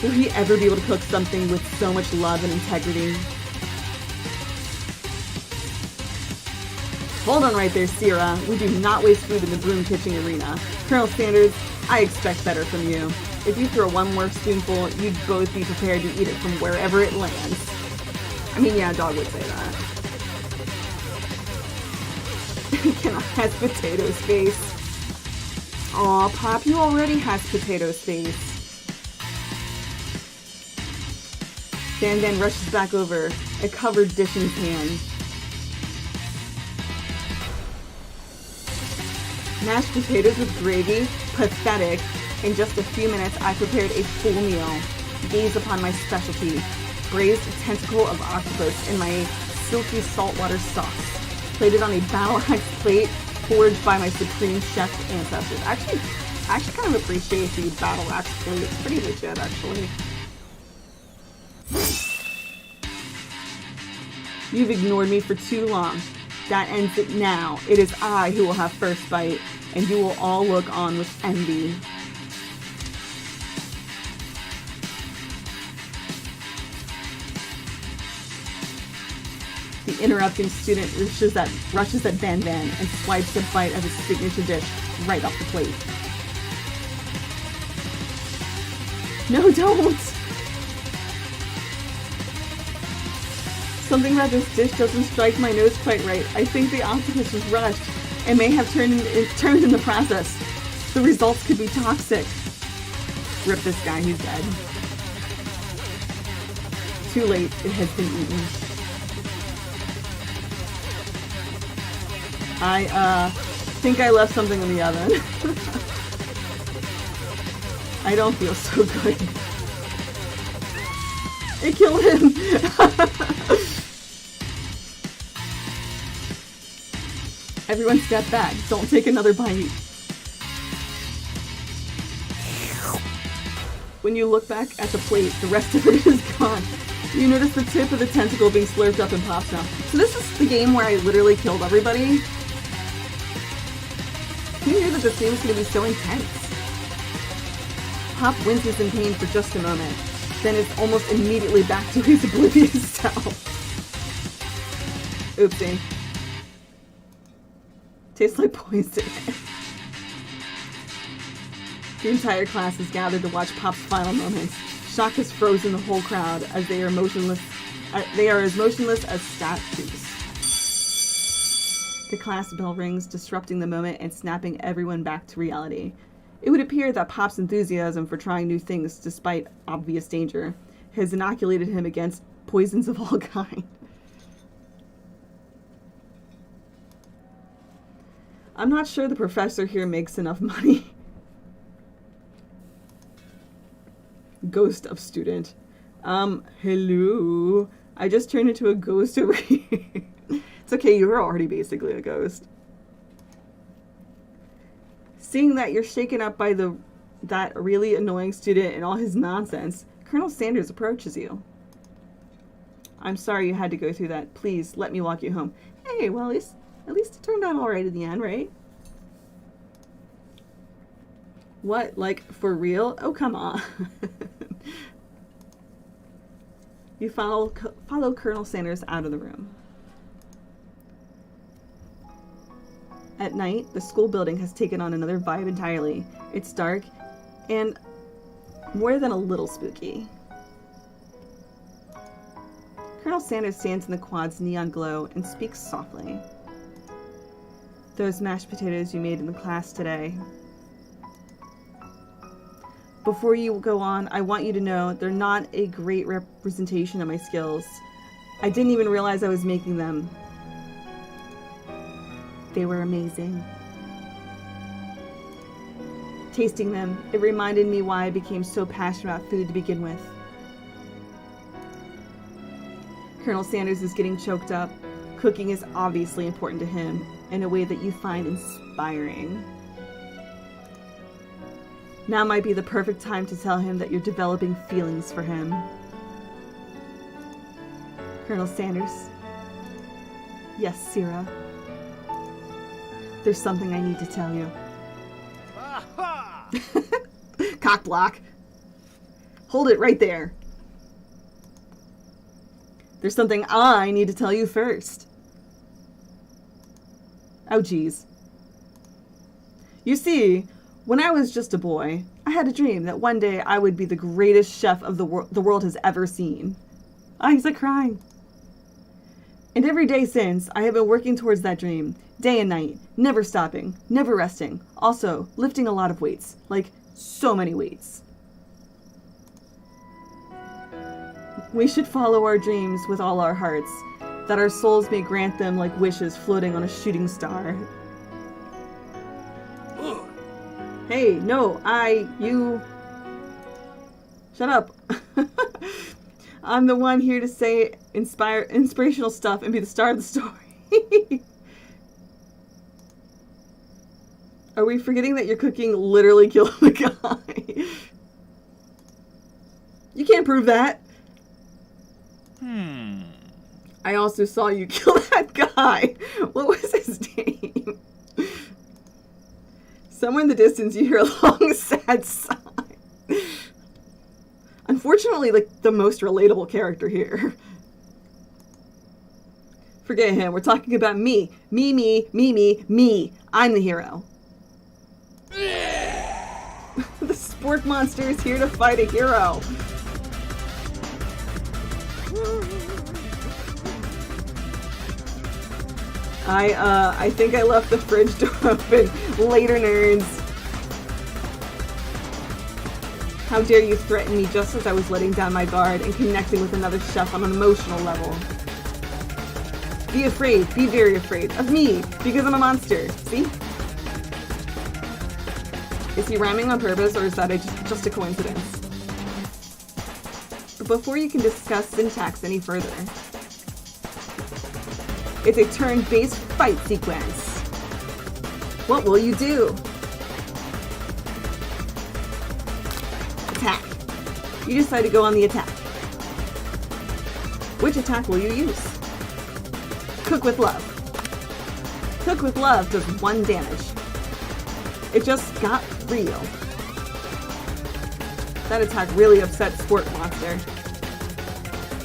Will he ever be able to cook something with so much love and integrity? Hold on right there, Sierra. We do not waste food in the broom pitching arena. Colonel Sanders, I expect better from you. If you throw one more spoonful, you'd both be prepared to eat it from wherever it lands. I mean, yeah, a dog would say that. Can I has potatoes face? Aw, Pop, you already has potatoes face. Van rushes back over, a covered dish in his hand. Mashed potatoes with gravy? Pathetic. In just a few minutes, I prepared a full meal. Gaze upon my specialty, braised tentacle of octopus in my silky saltwater sauce, plated on a battle axe plate forged by my supreme chef ancestors. I actually kind of appreciate the battle axe plate. It's pretty legit, actually. You've ignored me for too long. That ends it now. It is I who will have first bite, and you will all look on with envy. The interrupting student rushes at Van and swipes a bite of his signature dish right off the plate. No, don't! Something about this dish doesn't strike my nose quite right. I think the octopus was rushed and may have turned in the process. The results could be toxic. Rip this guy, he's dead. Too late, it has been eaten. I think I left something in the oven. I don't feel so good. It killed him! Everyone step back. Don't take another bite. When you look back at the plate, the rest of it is gone. You notice the tip of the tentacle being slurped up in Pop's mouth. So this is the game where I literally killed everybody. Who knew that this game was going to be so intense? Pop winces in pain for just a moment, then is almost immediately back to his oblivious self. Oopsie. Tastes like poison. The entire class is gathered to watch Pop's final moments. Shock has frozen the whole crowd as they are motionless. They are as motionless as statues. The class bell rings, disrupting the moment and snapping everyone back to reality. It would appear that Pop's enthusiasm for trying new things, despite obvious danger, has inoculated him against poisons of all kinds. I'm not sure the professor here makes enough money. Ghost of student. Hello. I just turned into a ghost over here. It's okay, you were already basically a ghost. Seeing that you're shaken up by the that really annoying student and all his nonsense, Colonel Sanders approaches you. I'm sorry you had to go through that. Please, let me walk you home. Hey, well, at least it turned out alright in the end, right? What? Like, for real? Oh, come on. You follow Colonel Sanders out of the room. At night, the school building has taken on another vibe entirely. It's dark and more than a little spooky. Colonel Sanders stands in the quad's neon glow and speaks softly. Those mashed potatoes you made in the class today. Before you go on, I want you to know they're not a great representation of my skills. I didn't even realize I was making them. They were amazing. Tasting them, it reminded me why I became so passionate about food to begin with. Colonel Sanders is getting choked up. Cooking is obviously important to him in a way that you find inspiring. Now might be the perfect time to tell him that you're developing feelings for him. Colonel Sanders. Yes, Sierra. There's something I need to tell you. Cock block. Hold it right there. There's something I need to tell you first. Oh, geez. You see, when I was just a boy, I had a dream that one day I would be the greatest chef of the world has ever seen. He's like crying. And every day since, I have been working towards that dream, day and night, never stopping, never resting. Also, lifting a lot of weights, like so many weights. We should follow our dreams with all our hearts, that our souls may grant them like wishes floating on a shooting star. Hey, no, you... Shut up. I'm the one here to say inspirational stuff and be the star of the story. Are we forgetting that your cooking literally killed the guy? You can't prove that. I also saw you kill that guy. What was his name? Somewhere in the distance you hear a long, sad sigh. Unfortunately, like, the most relatable character here. Forget him. We're talking about me. Me. I'm the hero. The sport monster is here to fight a hero. I think I left the fridge door open. Later, nerds. How dare you threaten me just as I was letting down my guard and connecting with another chef on an emotional level. Be afraid, be very afraid of me, because I'm a monster. See? Is he rhyming on purpose, or is that just a coincidence? But before you can discuss syntax any further, it's a turn-based fight sequence. What will you do? Attack. You decide to go on the attack. Which attack will you use? Cook with Love. Cook with Love does 1 damage. It just got real. That attack really upset Sport Monster.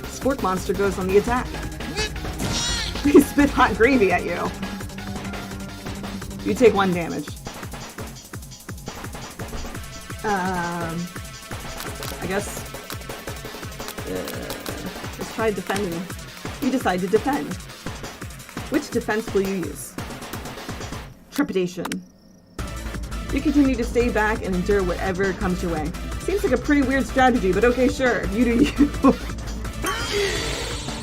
Sport Monster goes on the attack. He spit hot gravy at you. You take 1 damage. I guess... let's try defending. You decide to defend. Which defense will you use? Trepidation. You continue to stay back and endure whatever comes your way. Seems like a pretty weird strategy, but okay, sure. You do you.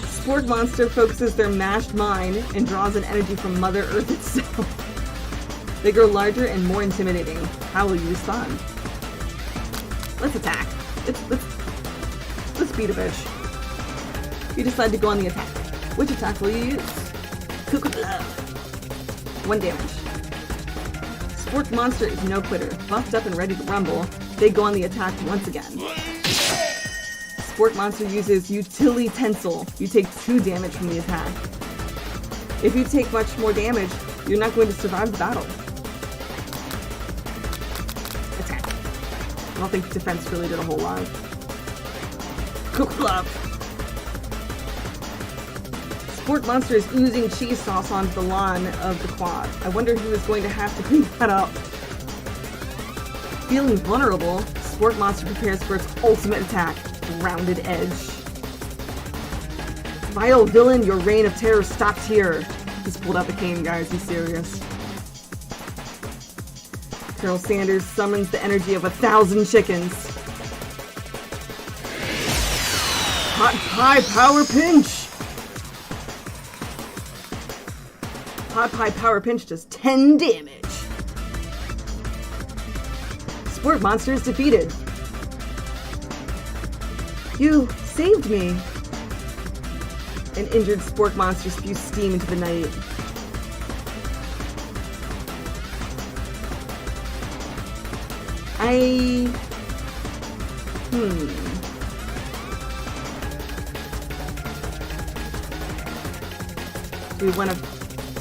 Sport Monster focuses their mashed mind and draws an energy from Mother Earth itself. They grow larger and more intimidating. How will you respond? Let's attack. Let's beat a bitch. You decide to go on the attack. Which attack will you use? Cook with Love. 1 damage. Spork Monster is no quitter. Buffed up and ready to rumble, they go on the attack once again. Spork Monster uses Utensil. You take 2 damage from the attack. If you take much more damage, you're not going to survive the battle. Attack. I don't think defense really did a whole lot. Cook-flop. Spork Monster is oozing cheese sauce onto the lawn of the quad. I wonder who is going to have to clean that up. Feeling vulnerable, Spork Monster prepares for its ultimate attack, Rounded Edge. Vile villain, your reign of terror stopped here. He's pulled out the cane, guys. He's serious. Colonel Sanders summons the energy of 1,000 chickens. Hot Pie Power Pinch! Hot Pie Power Pinch does 10 damage. Spork Monster is defeated. You saved me. An injured Spork Monster spews steam into the night. Do we want to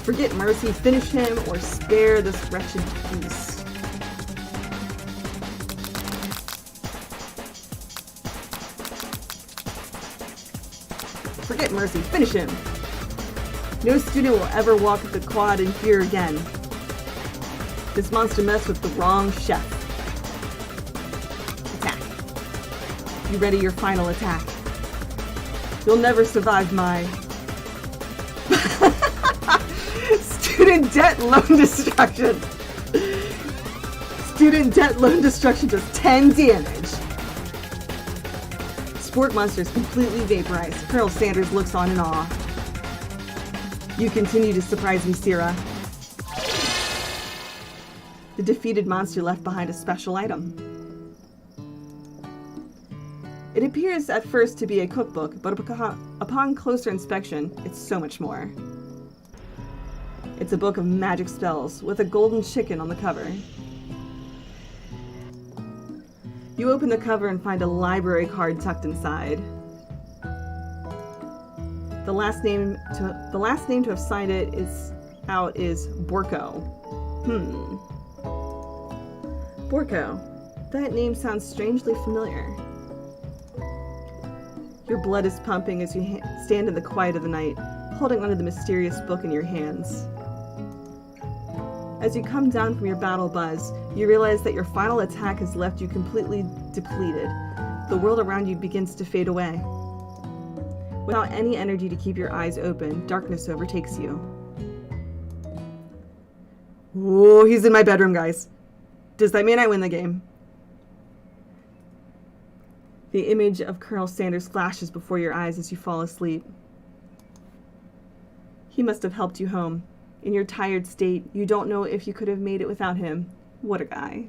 forget mercy, finish him, or spare this wretched beast? Forget mercy, finish him! No student will ever walk the quad in fear again. This monster messed with the wrong chef. Attack. You ready your final attack? You'll never survive my student debt loan destruction. Student debt loan destruction does 10 damage. Spork Monster is completely vaporized. Colonel Sanders looks on in awe. You continue to surprise me, Sierra. The defeated monster left behind a special item. It appears at first to be a cookbook, but upon closer inspection, it's so much more. It's a book of magic spells with a golden chicken on the cover. You open the cover and find a library card tucked inside. The last name to have signed it is Borko. Borko. That name sounds strangely familiar. Your blood is pumping as you stand in the quiet of the night, holding onto the mysterious book in your hands. As you come down from your battle buzz, you realize that your final attack has left you completely depleted. The world around you begins to fade away. Without any energy to keep your eyes open, darkness overtakes you. Whoa, he's in my bedroom, guys. Does that mean I win the game? The image of Colonel Sanders flashes before your eyes as you fall asleep. He must have helped you home. In your tired state, you don't know if you could have made it without him. What a guy.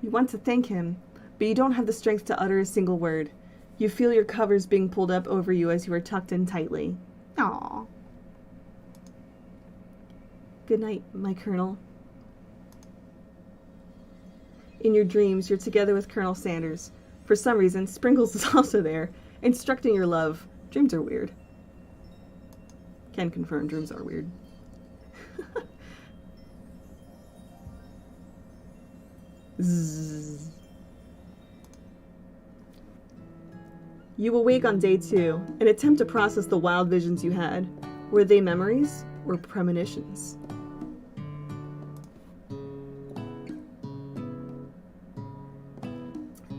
You want to thank him, but you don't have the strength to utter a single word. You feel your covers being pulled up over you as you are tucked in tightly. Aww. Good night, my Colonel. In your dreams, you're together with Colonel Sanders. For some reason, Sprinkles is also there, instructing your love. Dreams are weird. Can confirm dreams are weird. Zzz. You awake on day 2 and attempt to process the wild visions you had. Were they memories or premonitions?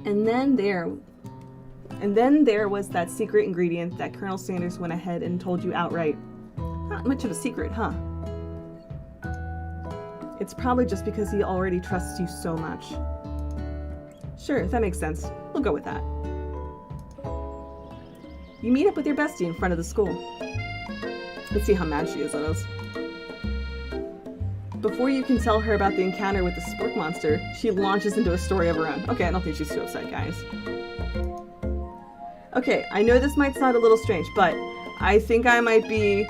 And then there was that secret ingredient that Colonel Sanders went ahead and told you outright. Not much of a secret, huh? It's probably just because he already trusts you so much. Sure, that makes sense. We'll go with that. You meet up with your bestie in front of the school. Let's see how mad she is at us. Before you can tell her about the encounter with the Spork Monster, she launches into a story of her own. Okay, I don't think she's too upset, guys. Okay, I know this might sound a little strange, but I think I might be,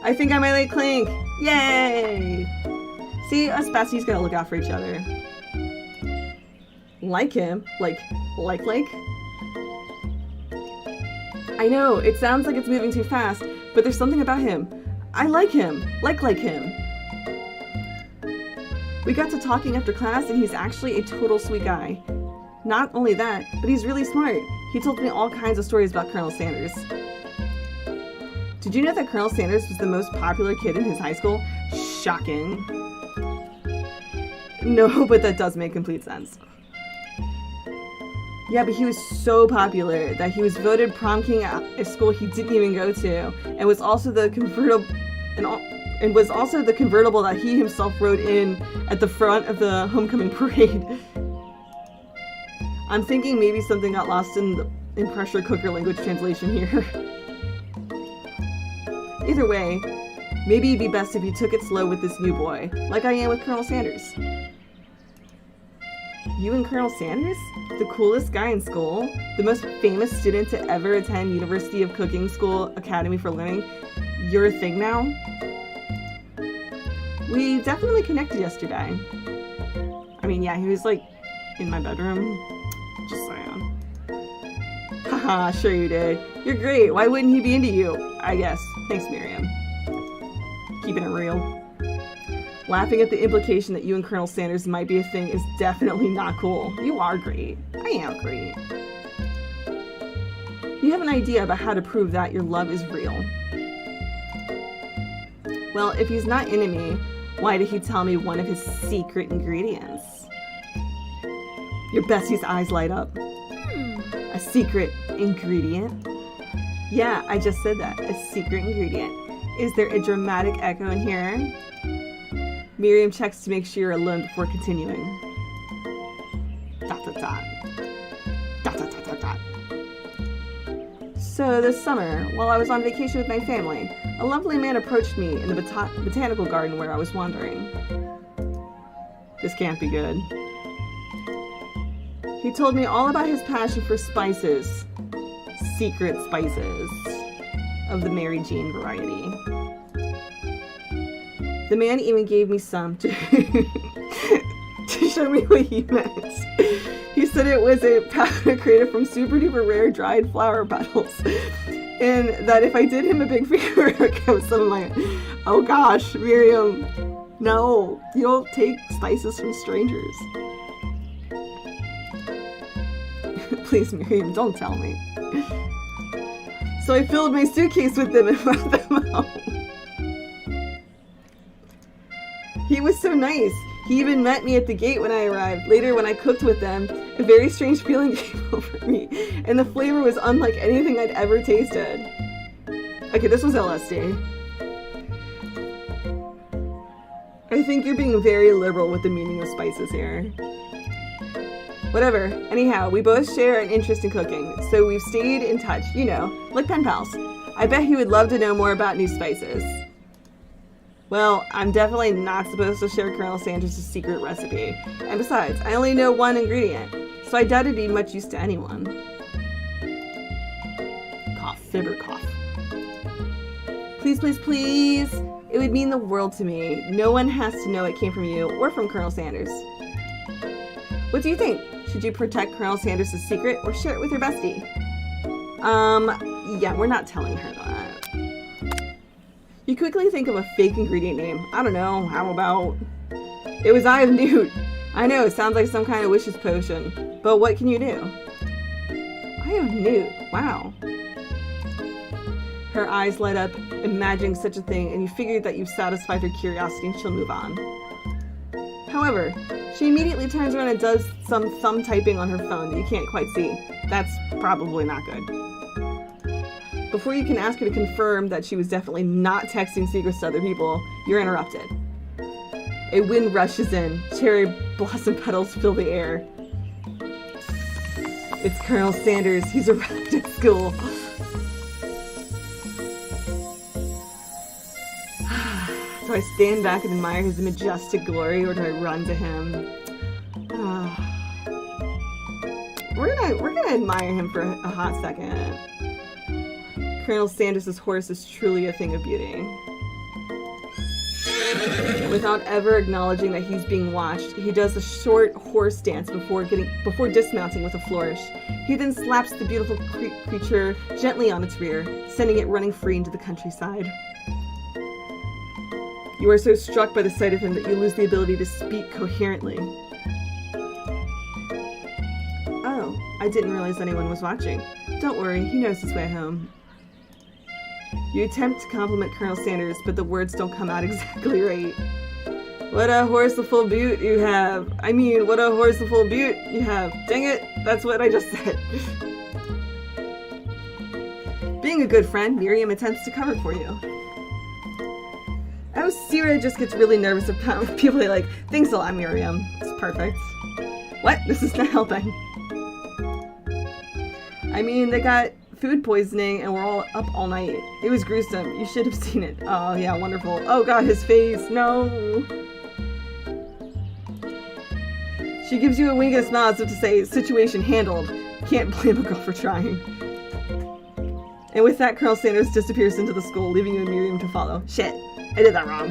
I think I might like Clink. Yay! See, us besties gotta look out for each other. Like him? Like? I know, it sounds like it's moving too fast, but there's something about him. I like him. Like him. We got to talking after class, and he's actually a total sweet guy. Not only that, but he's really smart. He told me all kinds of stories about Colonel Sanders. Did you know that Colonel Sanders was the most popular kid in his high school? Shocking. No, but that does make complete sense. Yeah, but he was so popular that he was voted prom king at a school he didn't even go to, and was also the convertible that he himself rode in at the front of the homecoming parade. I'm thinking maybe something got lost in pressure cooker language translation here. Either way, maybe it'd be best if you took it slow with this new boy, like I am with Colonel Sanders. You and Colonel Sanders? The coolest guy in school? The most famous student to ever attend University of Cooking School Academy for Learning? You're a thing now? We definitely connected yesterday. I mean, yeah, he was like in my bedroom. Just saying. Haha, sure you did. You're great. Why wouldn't he be into you? I guess. Thanks, Miriam. Keeping it real. Laughing at the implication that you and Colonel Sanders might be a thing is definitely not cool. You are great. I am great. You have an idea about how to prove that your love is real. Well, if he's not into me, why did he tell me one of his secret ingredients? Your bestie's eyes light up. A secret ingredient? Yeah, I just said that. A secret ingredient. Is there a dramatic echo in here? Miriam checks to make sure you're alone before continuing. ... So this summer, while I was on vacation with my family, a lovely man approached me in the botanical garden where I was wandering. This can't be good. He told me all about his passion for spices. Secret spices. Of the Mary Jane variety. The man even gave me some to show me what he meant. He said it was a powder created from super duper rare dried flower petals. And that if I did him a big favor, it would give some of my... Oh gosh, Miriam. No, you don't take spices from strangers. Please, Miriam, don't tell me. So I filled my suitcase with them and brought them home. He was so nice. He even met me at the gate when I arrived. Later, when I cooked with them, a very strange feeling came over me, and the flavor was unlike anything I'd ever tasted. Okay, this was LSD. I think you're being very liberal with the meaning of spices here. Whatever. Anyhow, we both share an interest in cooking, so we've stayed in touch, you know, like pen pals. I bet he would love to know more about new spices. Well, I'm definitely not supposed to share Colonel Sanders' secret recipe. And besides, I only know one ingredient, so I doubt it'd be much use to anyone. Cough, fibber cough. Please, please, please. It would mean the world to me. No one has to know it came from you or from Colonel Sanders. What do you think? Should you protect Colonel Sanders' secret or share it with your bestie? Yeah, we're not telling her that. You quickly think of a fake ingredient name. I don't know, how about... It was Eye of Newt. I know, it sounds like some kind of wishes potion. But what can you do? Eye of Newt, wow. Her eyes light up, imagining such a thing, and you figured that you've satisfied her curiosity and she'll move on. However, she immediately turns around and does some thumb typing on her phone that you can't quite see. That's probably not good. Before you can ask her to confirm that she was definitely not texting secrets to other people, you're interrupted. A wind rushes in. Cherry blossom petals fill the air. It's Colonel Sanders. He's arrived at school. Do I stand back and admire his majestic glory, or do I run to him? We're gonna admire him for a hot second. Colonel Sanders' horse is truly a thing of beauty. Without ever acknowledging that he's being watched, he does a short horse dance before dismounting with a flourish. He then slaps the beautiful creature gently on its rear, sending it running free into the countryside. You are so struck by the sight of him that you lose the ability to speak coherently. Oh, I didn't realize anyone was watching. Don't worry, he knows his way home. You attempt to compliment Colonel Sanders, but the words don't come out exactly right. What a horseful beaut you have. What a horseful beaut you have. Dang it, that's what I just said. Being a good friend, Miriam attempts to cover for you. Oh, Sierra just gets really nervous about people like, thanks a lot, Miriam. It's perfect. What? This is not helping. They got food poisoning and we're all up all night. It was gruesome. You should have seen it. Oh, yeah, wonderful. Oh, God, his face. No. She gives you a wink and a nod as if to say, situation handled. Can't blame a girl for trying. And with that, Colonel Sanders disappears into the school, leaving you and Miriam to follow. Shit. I did that wrong.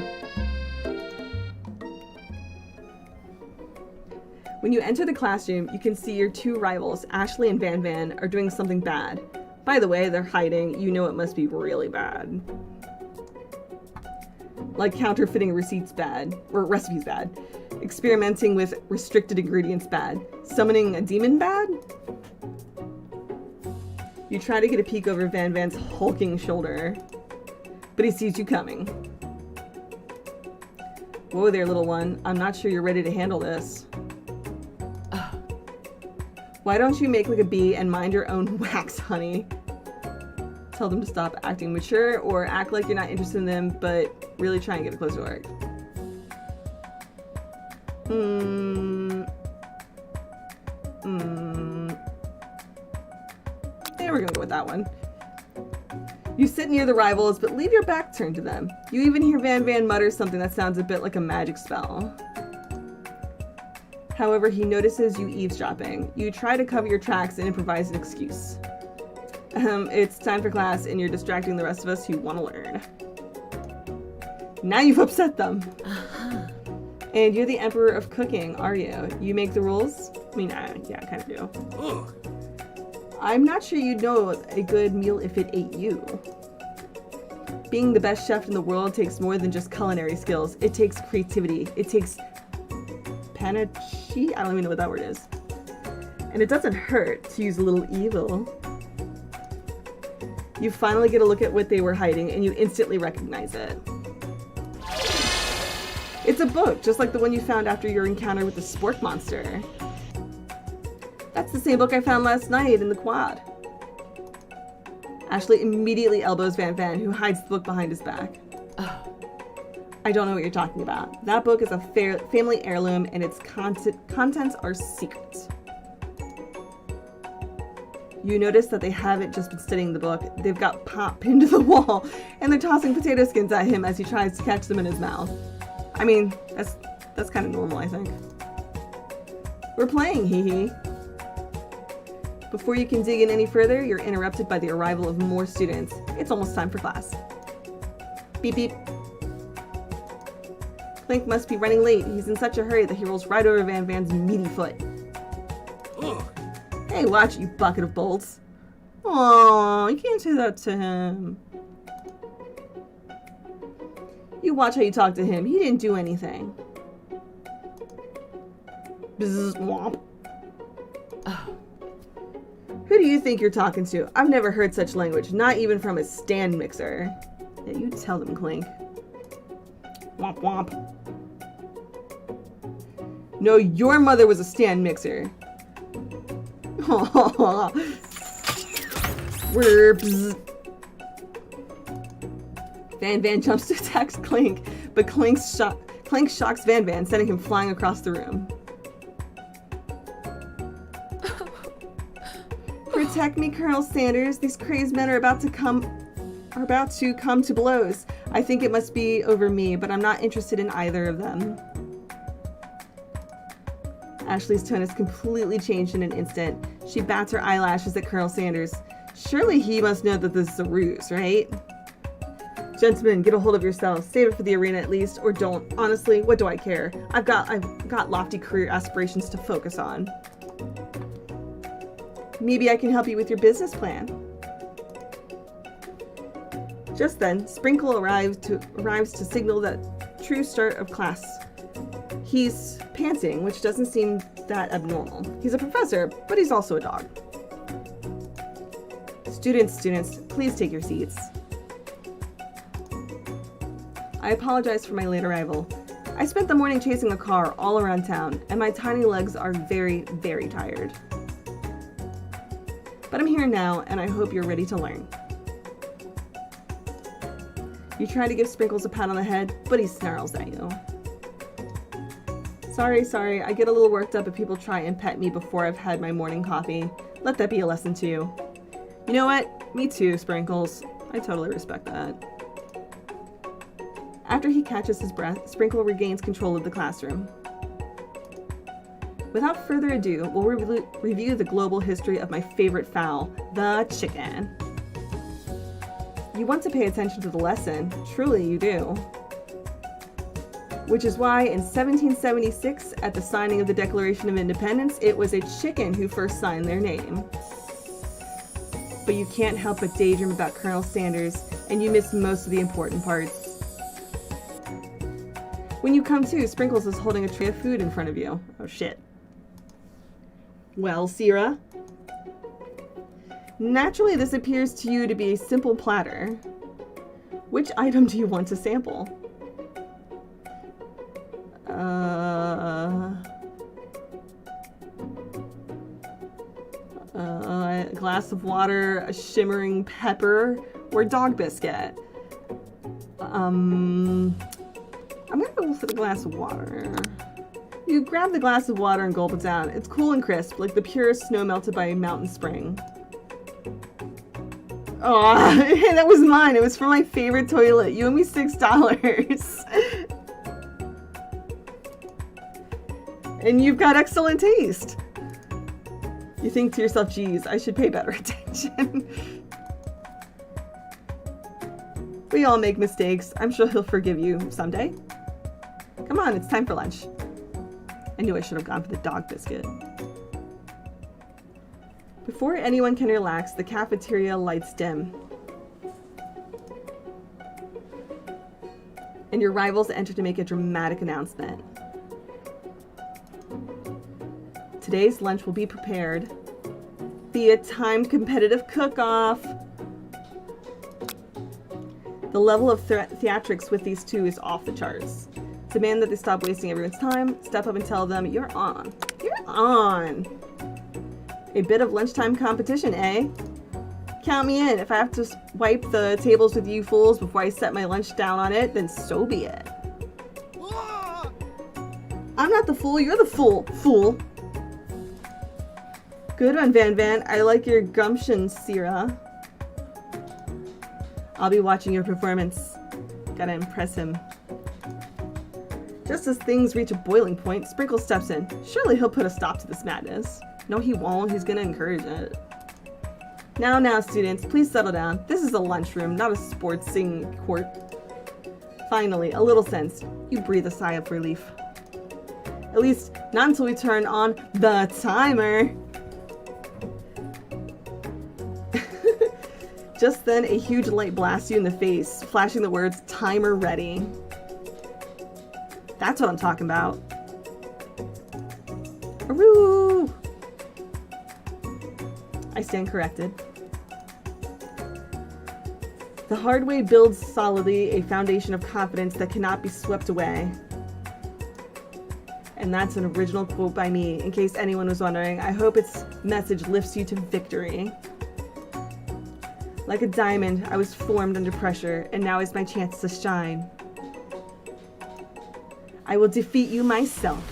When you enter the classroom, you can see your two rivals, Ashley and Van Van, are doing something bad. By the way, they're hiding. You know it must be really bad. Like counterfeiting receipts bad, or recipes bad. Experimenting with restricted ingredients bad. Summoning a demon bad? You try to get a peek over Van Van's hulking shoulder, but he sees you coming. Whoa there, little one. I'm not sure you're ready to handle this. Why don't you make like a bee and mind your own wax, honey? Tell them to stop acting mature or act like you're not interested in them, but really try and get a closer look. Yeah, we're gonna go with that one. You sit near the rivals, but leave your back turned to them. You even hear Van Van mutter something that sounds a bit like a magic spell. However, he notices you eavesdropping. You try to cover your tracks and improvise an excuse. It's time for class and you're distracting the rest of us who want to learn. Now you've upset them. And you're the emperor of cooking, are you? You make the rules? Yeah, I kind of do. Ugh. I'm not sure you'd know a good meal if it ate you. Being the best chef in the world takes more than just culinary skills. It takes creativity. It takes panache? I don't even know what that word is. And it doesn't hurt to use a little evil. You finally get a look at what they were hiding and you instantly recognize it. It's a book, just like the one you found after your encounter with the spork monster. That's the same book I found last night in the quad. Ashley immediately elbows Van Van, who hides the book behind his back. I don't know what you're talking about. That book is a family heirloom and its contents are secrets. You notice that they haven't just been studying the book, they've got Pop pinned to the wall and they're tossing potato skins at him as he tries to catch them in his mouth. That's kind of normal, I think. We're playing, hee hee. Before you can dig in any further, you're interrupted by the arrival of more students. It's almost time for class. Beep beep. Clink must be running late. He's in such a hurry that he rolls right over Van Van's meaty foot. Ugh. Hey, watch it, you bucket of bolts. Aww, you can't say that to him. You watch how you talk to him. He didn't do anything. Bzz, womp. Who do you think you're talking to? I've never heard such language, not even from a stand mixer. Yeah, you tell them, Clink. Womp womp. No, your mother was a stand mixer. Van Van jumps to attack Clink, but Clink shocks Van Van, sending him flying across the room. Protect me, Colonel Sanders. These crazed men are about to come to blows. I think it must be over me, but I'm not interested in either of them. Ashley's tone has completely changed in an instant. She bats her eyelashes at Colonel Sanders. Surely he must know that this is a ruse, right? Gentlemen, get a hold of yourselves. Save it for the arena at least, or don't. Honestly, what do I care? I've got lofty career aspirations to focus on. Maybe I can help you with your business plan. Just then, Sprinkle arrives to signal the true start of class. He's panting, which doesn't seem that abnormal. He's a professor, but he's also a dog. Students, please take your seats. I apologize for my late arrival. I spent the morning chasing a car all around town, and my tiny legs are very, very tired. But I'm here now, and I hope you're ready to learn. You try to give Sprinkles a pat on the head, but he snarls at you. Sorry, I get a little worked up if people try and pet me before I've had my morning coffee. Let that be a lesson to you. You know what? Me too, Sprinkles. I totally respect that. After he catches his breath, Sprinkle regains control of the classroom. Without further ado, we'll review the global history of my favorite fowl, the chicken. You want to pay attention to the lesson, truly you do. Which is why in 1776, at the signing of the Declaration of Independence, it was a chicken who first signed their name. But you can't help but daydream about Colonel Sanders, and you miss most of the important parts. When you come to, Sprinkles is holding a tray of food in front of you. Oh shit. Well, Sierra? Naturally, this appears to you to be a simple platter. Which item do you want to sample? A glass of water, a shimmering pepper, or dog biscuit? I'm gonna go for the glass of water. You grab the glass of water and gulp it down. It's cool and crisp, like the purest snow melted by a mountain spring. Oh, that was mine. It was from my favorite toilet. You owe me $6. And you've got excellent taste. You think to yourself, geez, I should pay better attention. We all make mistakes. I'm sure he'll forgive you someday. Come on, it's time for lunch. I knew I should have gone for the dog biscuit. Before anyone can relax, the cafeteria lights dim. And your rivals enter to make a dramatic announcement. Today's lunch will be prepared via timed competitive cook-off. The level of theatrics with these two is off the charts. Demand that they stop wasting everyone's time, step up and tell them, you're on. You're on. A bit of lunchtime competition, eh? Count me in. If I have to wipe the tables with you fools before I set my lunch down on it, then so be it. I'm not the fool, you're the fool. Good one, Van. I like your gumption, Sierra. I'll be watching your performance. Gotta impress him. Just as things reach a boiling point, Sprinkle steps in. Surely he'll put a stop to this madness. No, he won't. He's gonna encourage it. Now, students, please settle down. This is a lunchroom, not a sports singing court. Finally, a little sense. You breathe a sigh of relief. At least, not until we turn on the timer. Just then, a huge light blasts you in the face, flashing the words, timer ready. That's what I'm talking about. Aroo! I stand corrected. The hard way builds solidly a foundation of confidence that cannot be swept away. And that's an original quote by me, in case anyone was wondering. I hope its message lifts you to victory. Like a diamond, I was formed under pressure, and now is my chance to shine. I will defeat you myself.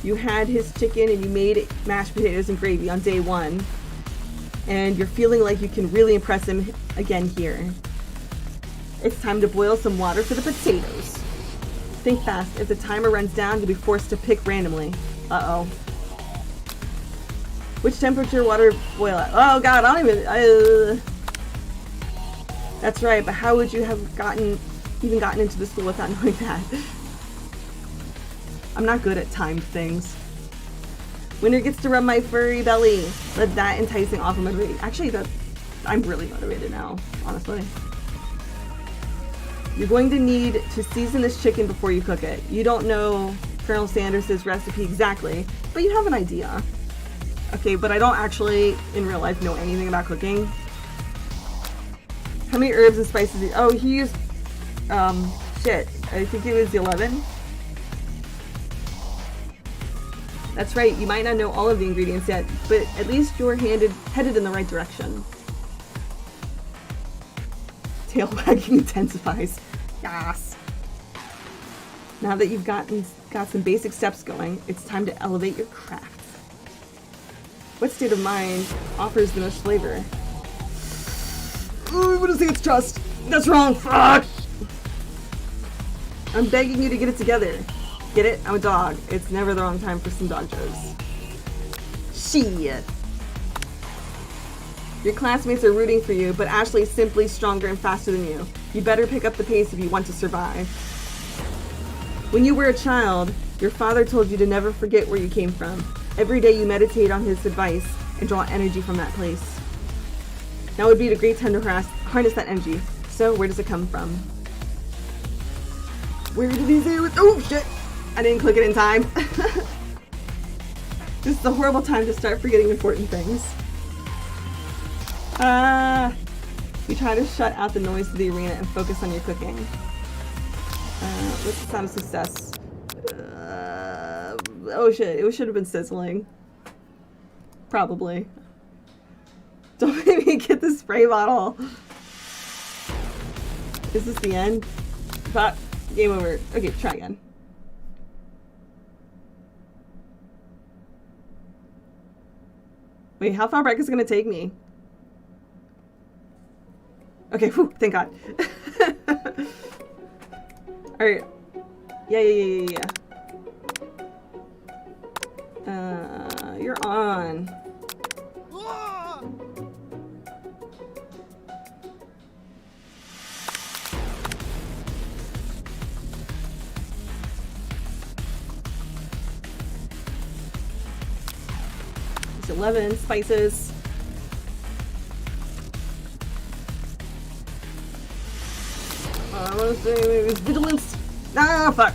You had his chicken and you made mashed potatoes and gravy on day one. And you're feeling like you can really impress him again here. It's time to boil some water for the potatoes. Think fast. If the timer runs down, you'll be forced to pick randomly. Uh-oh. Which temperature water boil at? Oh god, I don't even... That's right, but how would you have even gotten into the school without knowing that? I'm not good at timed things. Winter gets to rub my furry belly. Let that enticing offer motivate. Actually, I'm really motivated now, honestly. You're going to need to season this chicken before you cook it. You don't know Colonel Sanders' recipe exactly, but you have an idea. Okay, but I don't actually, in real life, know anything about cooking. How many herbs and spices? Oh, he used, shit. I think it was 11. That's right, you might not know all of the ingredients yet, but at least you're headed in the right direction. Tail wagging intensifies. Yes. Now that you've got some basic steps going, it's time to elevate your craft. What state of mind offers the most flavor? Ooh, what does it's trust? That's wrong. Fuck. I'm begging you to get it together. Get it? I'm a dog. It's never the wrong time for some dog jokes. Shit. Your classmates are rooting for you, but Ashley's simply stronger and faster than you. You better pick up the pace if you want to survive. When you were a child, your father told you to never forget where you came from. Every day you meditate on his advice and draw energy from that place. Now would be a great time to harness that energy. So, where does it come from? Where did he say it was? Oh, shit! I didn't click it in time. This is a horrible time to start forgetting important things. You try to shut out the noise of the arena and focus on your cooking. What's the sound of success? Oh shit, it should have been sizzling. Probably. Don't make me get the spray bottle. Is this the end? Fuck. Game over. Okay, try again. Wait, how far back is it gonna take me? Okay, whew, thank God. Alright. Yeah. You're on. It's 11 spices. I want to say maybe it's vigilance. Ah, fuck.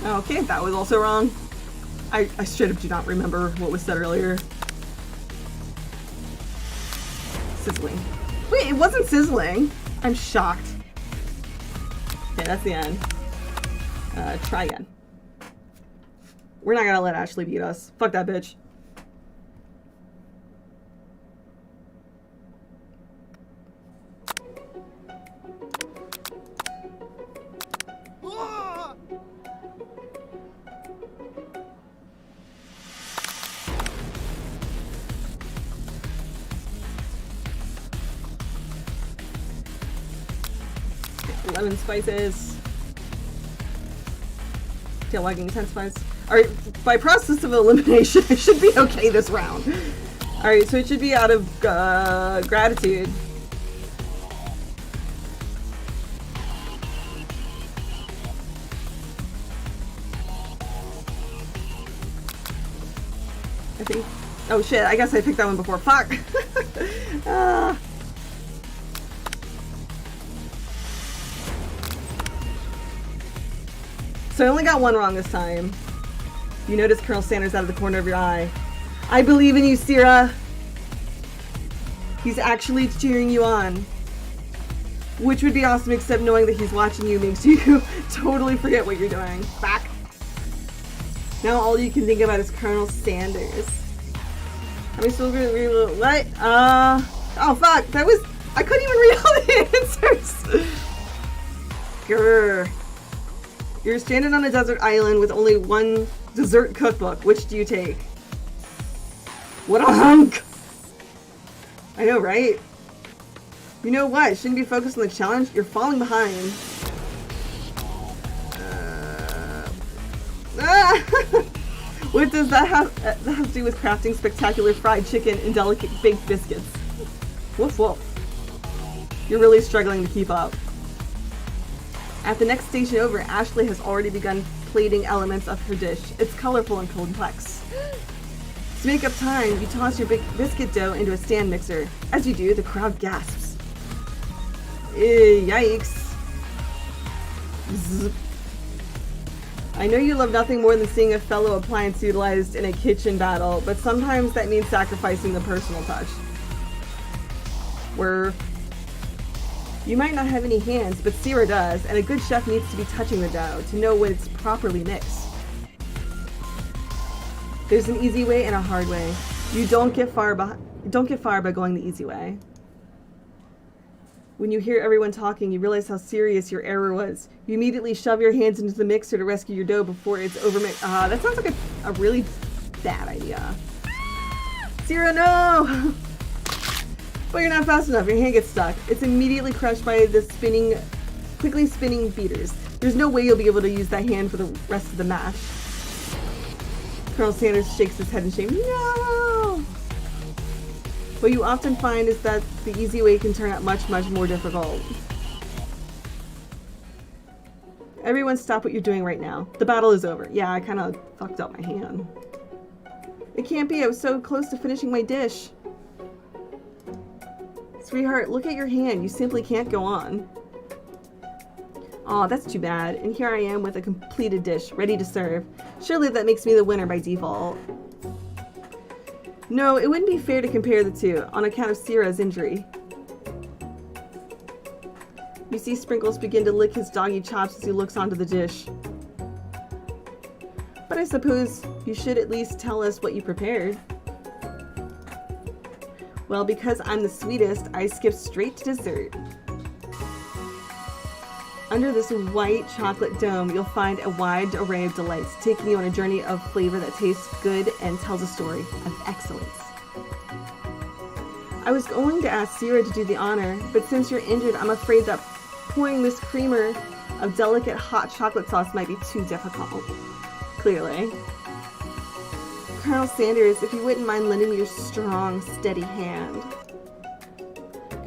Okay, that was also wrong. I straight up do not remember what was said earlier. Sizzling. Wait, it wasn't sizzling. I'm shocked. Okay, that's the end. Try again. We're not gonna let Ashley beat us. Fuck that bitch. Lemon spices. Tail wagging intensifies. Alright, by process of elimination, I should be okay this round. Alright, so it should be out of gratitude. I think. Oh shit, I guess I picked that one before. Fuck! So I only got one wrong this time. You notice Colonel Sanders out of the corner of your eye. I believe in you, Sierra. He's actually cheering you on. Which would be awesome, except knowing that he's watching you makes you totally forget what you're doing. Back. Now all you can think about is Colonel Sanders. Am I still gonna read what? Oh fuck, that was, I couldn't even read all the answers. Grr. You're stranded on a desert island with only one dessert cookbook. Which do you take? What a hunk! I know, right? You know what? Shouldn't be focused on the challenge. You're falling behind. What does that have to do with crafting spectacular fried chicken and delicate baked biscuits? Woof woof. You're really struggling to keep up. At the next station over, Ashley has already begun plating elements of her dish. It's colorful and complex. To make up time, you toss your biscuit dough into a stand mixer. As you do, the crowd gasps. Yikes. Zzz. I know you love nothing more than seeing a fellow appliance utilized in a kitchen battle, but sometimes that means sacrificing the personal touch. You might not have any hands, but Sierra does, and a good chef needs to be touching the dough to know when it's properly mixed. There's an easy way and a hard way. You don't get far by going the easy way. When you hear everyone talking, you realize how serious your error was. You immediately shove your hands into the mixer to rescue your dough before it's overmixed. That sounds like a really bad idea. Sierra, no! But you're not fast enough. Your hand gets stuck. It's immediately crushed by the quickly spinning beaters. There's no way you'll be able to use that hand for the rest of the match. Colonel Sanders shakes his head in shame. No! What you often find is that the easy way can turn out much, much more difficult. Everyone stop what you're doing right now. The battle is over. Yeah, I kind of fucked up my hand. It can't be. I was so close to finishing my dish. Sweetheart, look at your hand. You simply can't go on. Aw, that's too bad. And here I am with a completed dish, ready to serve. Surely that makes me the winner by default. No, it wouldn't be fair to compare the two, on account of Sierra's injury. You see Sprinkles begin to lick his doggy chops as he looks onto the dish. But I suppose you should at least tell us what you prepared. Well, because I'm the sweetest, I skip straight to dessert. Under this white chocolate dome, you'll find a wide array of delights, taking you on a journey of flavor that tastes good and tells a story of excellence. I was going to ask Sierra to do the honor, but since you're injured, I'm afraid that pouring this creamer of delicate hot chocolate sauce might be too difficult. Clearly. Colonel Sanders, if you wouldn't mind lending me your strong, steady hand.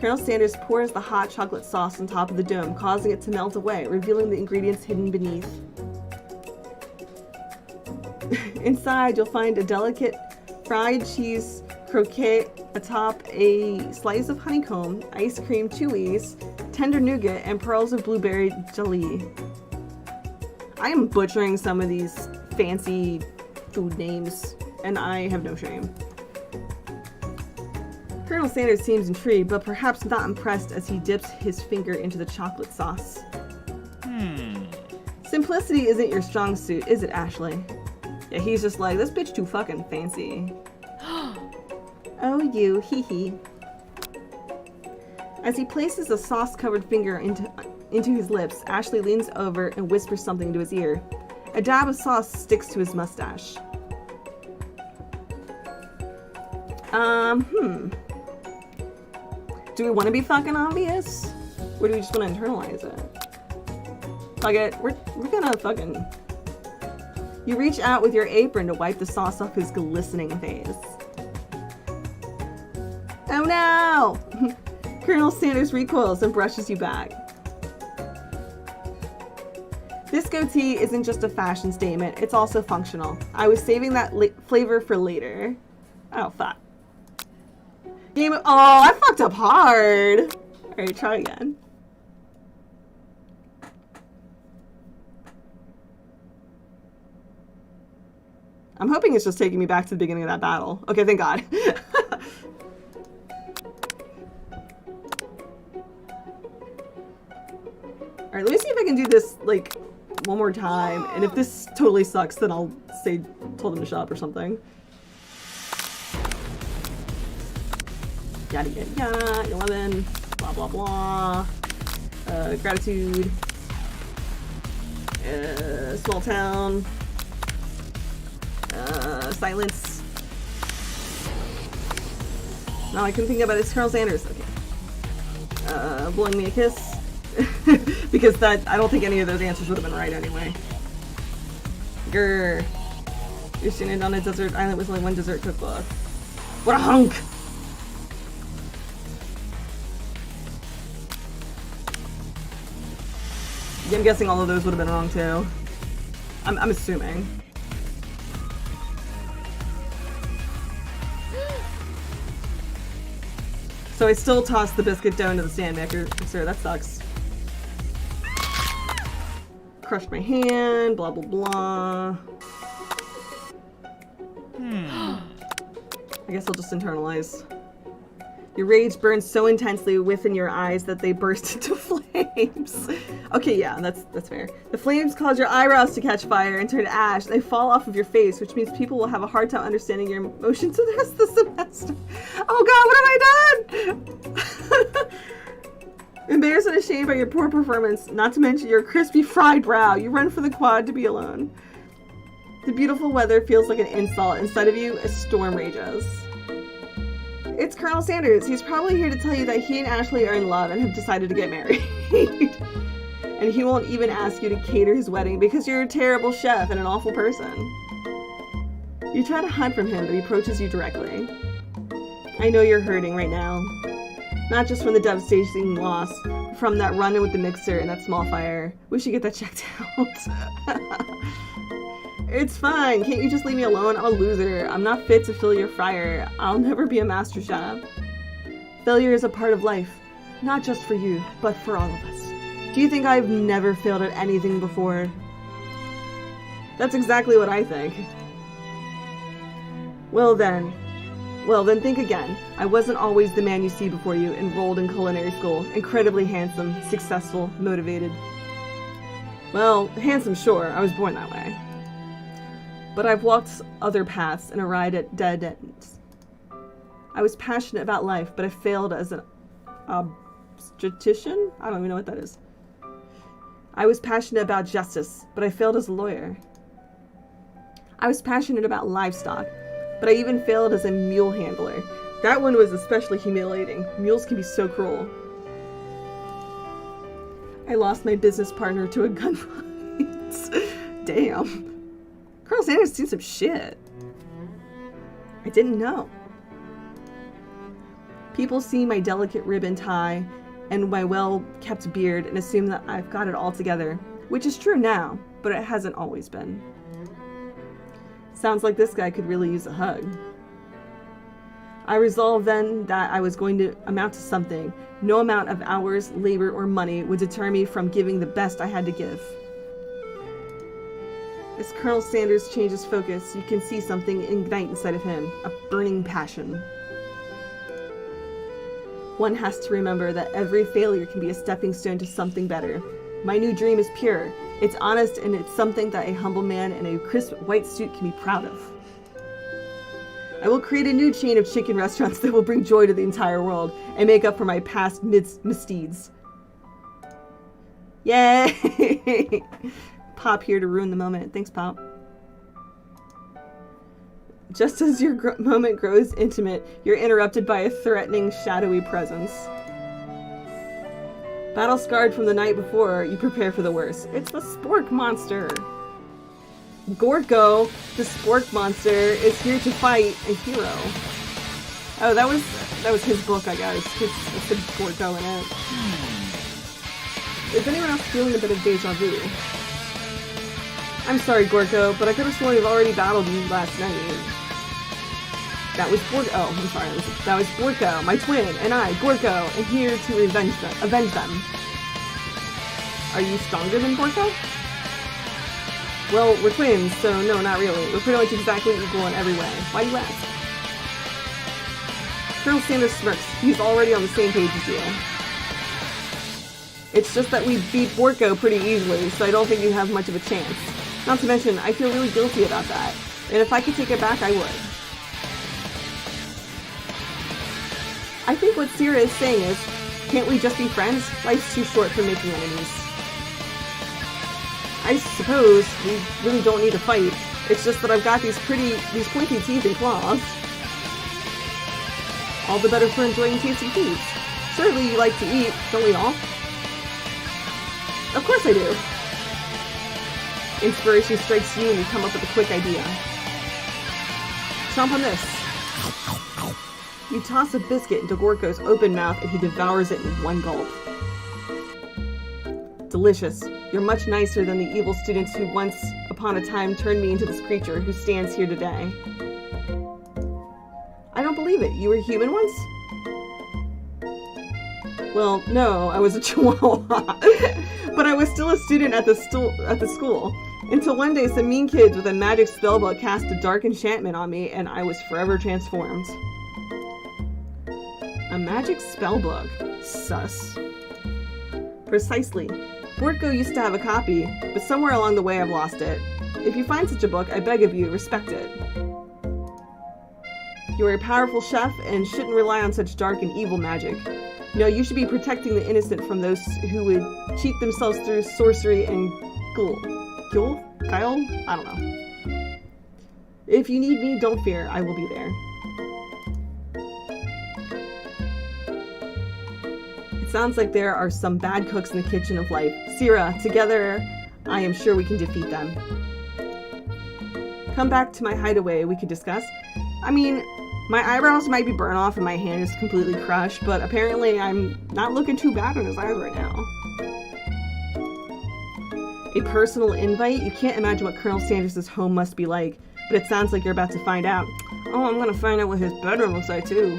Colonel Sanders pours the hot chocolate sauce on top of the dome, causing it to melt away, revealing the ingredients hidden beneath. Inside, you'll find a delicate fried cheese croquette atop a slice of honeycomb, ice cream chewies, tender nougat, and pearls of blueberry jelly. I am butchering some of these fancy food names, and I have no shame. Colonel Sanders seems intrigued, but perhaps not impressed as he dips his finger into the chocolate sauce. Simplicity isn't your strong suit, is it, Ashley? Yeah, he's just like, this bitch too fucking fancy. Oh, you, hee hee. As he places a sauce-covered finger into his lips, Ashley leans over and whispers something into his ear. A dab of sauce sticks to his mustache. Do we want to be fucking obvious? Or do we just want to internalize it? Fuck it, we're gonna fucking... You reach out with your apron to wipe the sauce off his glistening face. Oh no! Colonel Sanders recoils and brushes you back. This goatee isn't just a fashion statement, it's also functional. I was saving that flavor for later. Oh, fuck. Oh, I fucked up hard. Alright, try again. I'm hoping it's just taking me back to the beginning of that battle. Okay, thank God. Alright, let me see if I can do this, like, one more time. And if this totally sucks, then I'll say, told them to shut up or something. Yada yada yada, 11, blah blah blah. Gratitude. Small town. Silence. No, I couldn't think about it. It's Colonel Sanders. Okay. Blowing me a kiss. Because that, I don't think any of those answers would have been right anyway. Grr. You're stranded on a desert island with only one dessert cookbook. What a hunk! Yeah, I'm guessing all of those would have been wrong too. I'm assuming. So I still tossed the biscuit dough into the stand mixer. That sucks. Crushed my hand, blah blah blah. I guess I'll just internalize. Your rage burns so intensely within your eyes that they burst into flames. Okay, yeah, that's fair. The flames cause your eyebrows to catch fire and turn to ash. They fall off of your face, which means people will have a hard time understanding your emotions for the rest of the semester. Oh god, what have I done? Embarrassed and ashamed by your poor performance, not to mention your crispy fried brow, you run for the quad to be alone. The beautiful weather feels like an insult. Inside of you, a storm rages. It's Colonel Sanders. He's probably here to tell you that he and Ashley are in love and have decided to get married. And he won't even ask you to cater his wedding because you're a terrible chef and an awful person. You try to hide from him, but he approaches you directly. I know you're hurting right now. Not just from the devastating loss, but from that run-in with the mixer and that small fire. We should get that checked out. It's fine. Can't you just leave me alone? I'm a loser. I'm not fit to fill your fryer. I'll never be a master chef. Failure is a part of life. Not just for you, but for all of us. Do you think I've never failed at anything before? That's exactly what I think. Well then think again. I wasn't always the man you see before you, enrolled in culinary school, incredibly handsome, successful, motivated. Well, handsome, sure. I was born that way. But I've walked other paths and arrived at dead ends. I was passionate about life, but I failed as an obstetrician? I don't even know what that is. I was passionate about justice, but I failed as a lawyer. I was passionate about livestock, but I even failed as a mule handler. That one was especially humiliating. Mules can be so cruel. I lost my business partner to a gunfight. Damn. Colonel Sanders seen some shit. I didn't know. People see my delicate ribbon tie and my well-kept beard and assume that I've got it all together, which is true now, but it hasn't always been. Sounds like this guy could really use a hug. I resolved then that I was going to amount to something. No amount of hours, labor, or money would deter me from giving the best I had to give. As Colonel Sanders changes focus, you can see something ignite inside of him, a burning passion. One has to remember that every failure can be a stepping stone to something better. My new dream is pure. It's honest, and it's something that a humble man in a crisp white suit can be proud of. I will create a new chain of chicken restaurants that will bring joy to the entire world and make up for my past misdeeds. Yay! Pop here to ruin the moment. Thanks, Pop. Just as your moment grows intimate, you're interrupted by a threatening, shadowy presence. Battle scarred from the night before, you prepare for the worst. It's the spork monster. Gorko, the spork monster, is here to fight a hero. Oh, that was his book, I guess. It said Gorko in it. Is anyone else feeling a bit of deja vu? I'm sorry, Gorko, but I could have sworn we've already battled you last night. That was Gorko. Oh, I'm sorry. That was Gorko, my twin, and I, Gorko, am here to avenge them. Are you stronger than Gorko? Well, we're twins, so no, not really. We're pretty much exactly equal in every way. Why do you ask? Colonel Sanders smirks. He's already on the same page as you. It's just that we beat Gorko pretty easily, so I don't think you have much of a chance. Not to mention, I feel really guilty about that. And if I could take it back, I would. I think what Sierra is saying is, can't we just be friends? Life's too short for making enemies. I suppose we really don't need to fight. It's just that I've got these pointy teeth and claws. All the better for enjoying tasty foods. Surely you like to eat, don't we all? Of course I do. Inspiration strikes you and you come up with a quick idea. Chomp on this. You toss a biscuit into Gorko's open mouth and he devours it in one gulp. Delicious. You're much nicer than the evil students who once upon a time turned me into this creature who stands here today. I don't believe it. You were human once? Well, no, I was a chihuahua. But I was still a student at the school. Until one day some mean kids with a magic spellbook cast a dark enchantment on me and I was forever transformed. A magic spellbook? Sus. Precisely. Bortko used to have a copy, but somewhere along the way I've lost it. If you find such a book, I beg of you, respect it. You are a powerful chef and shouldn't rely on such dark and evil magic. No, you should be protecting the innocent from those who would cheat themselves through sorcery and guile? I don't know. If you need me, don't fear, I will be there. It sounds like there are some bad cooks in the kitchen of life. Sira, together, I am sure we can defeat them. Come back to my hideaway, we can discuss. I mean, my eyebrows might be burnt off and my hand is completely crushed, but apparently I'm not looking too bad in his eyes right now. A personal invite? You can't imagine what Colonel Sanders' home must be like, but it sounds like you're about to find out. Oh, I'm gonna find out what his bedroom looks like too.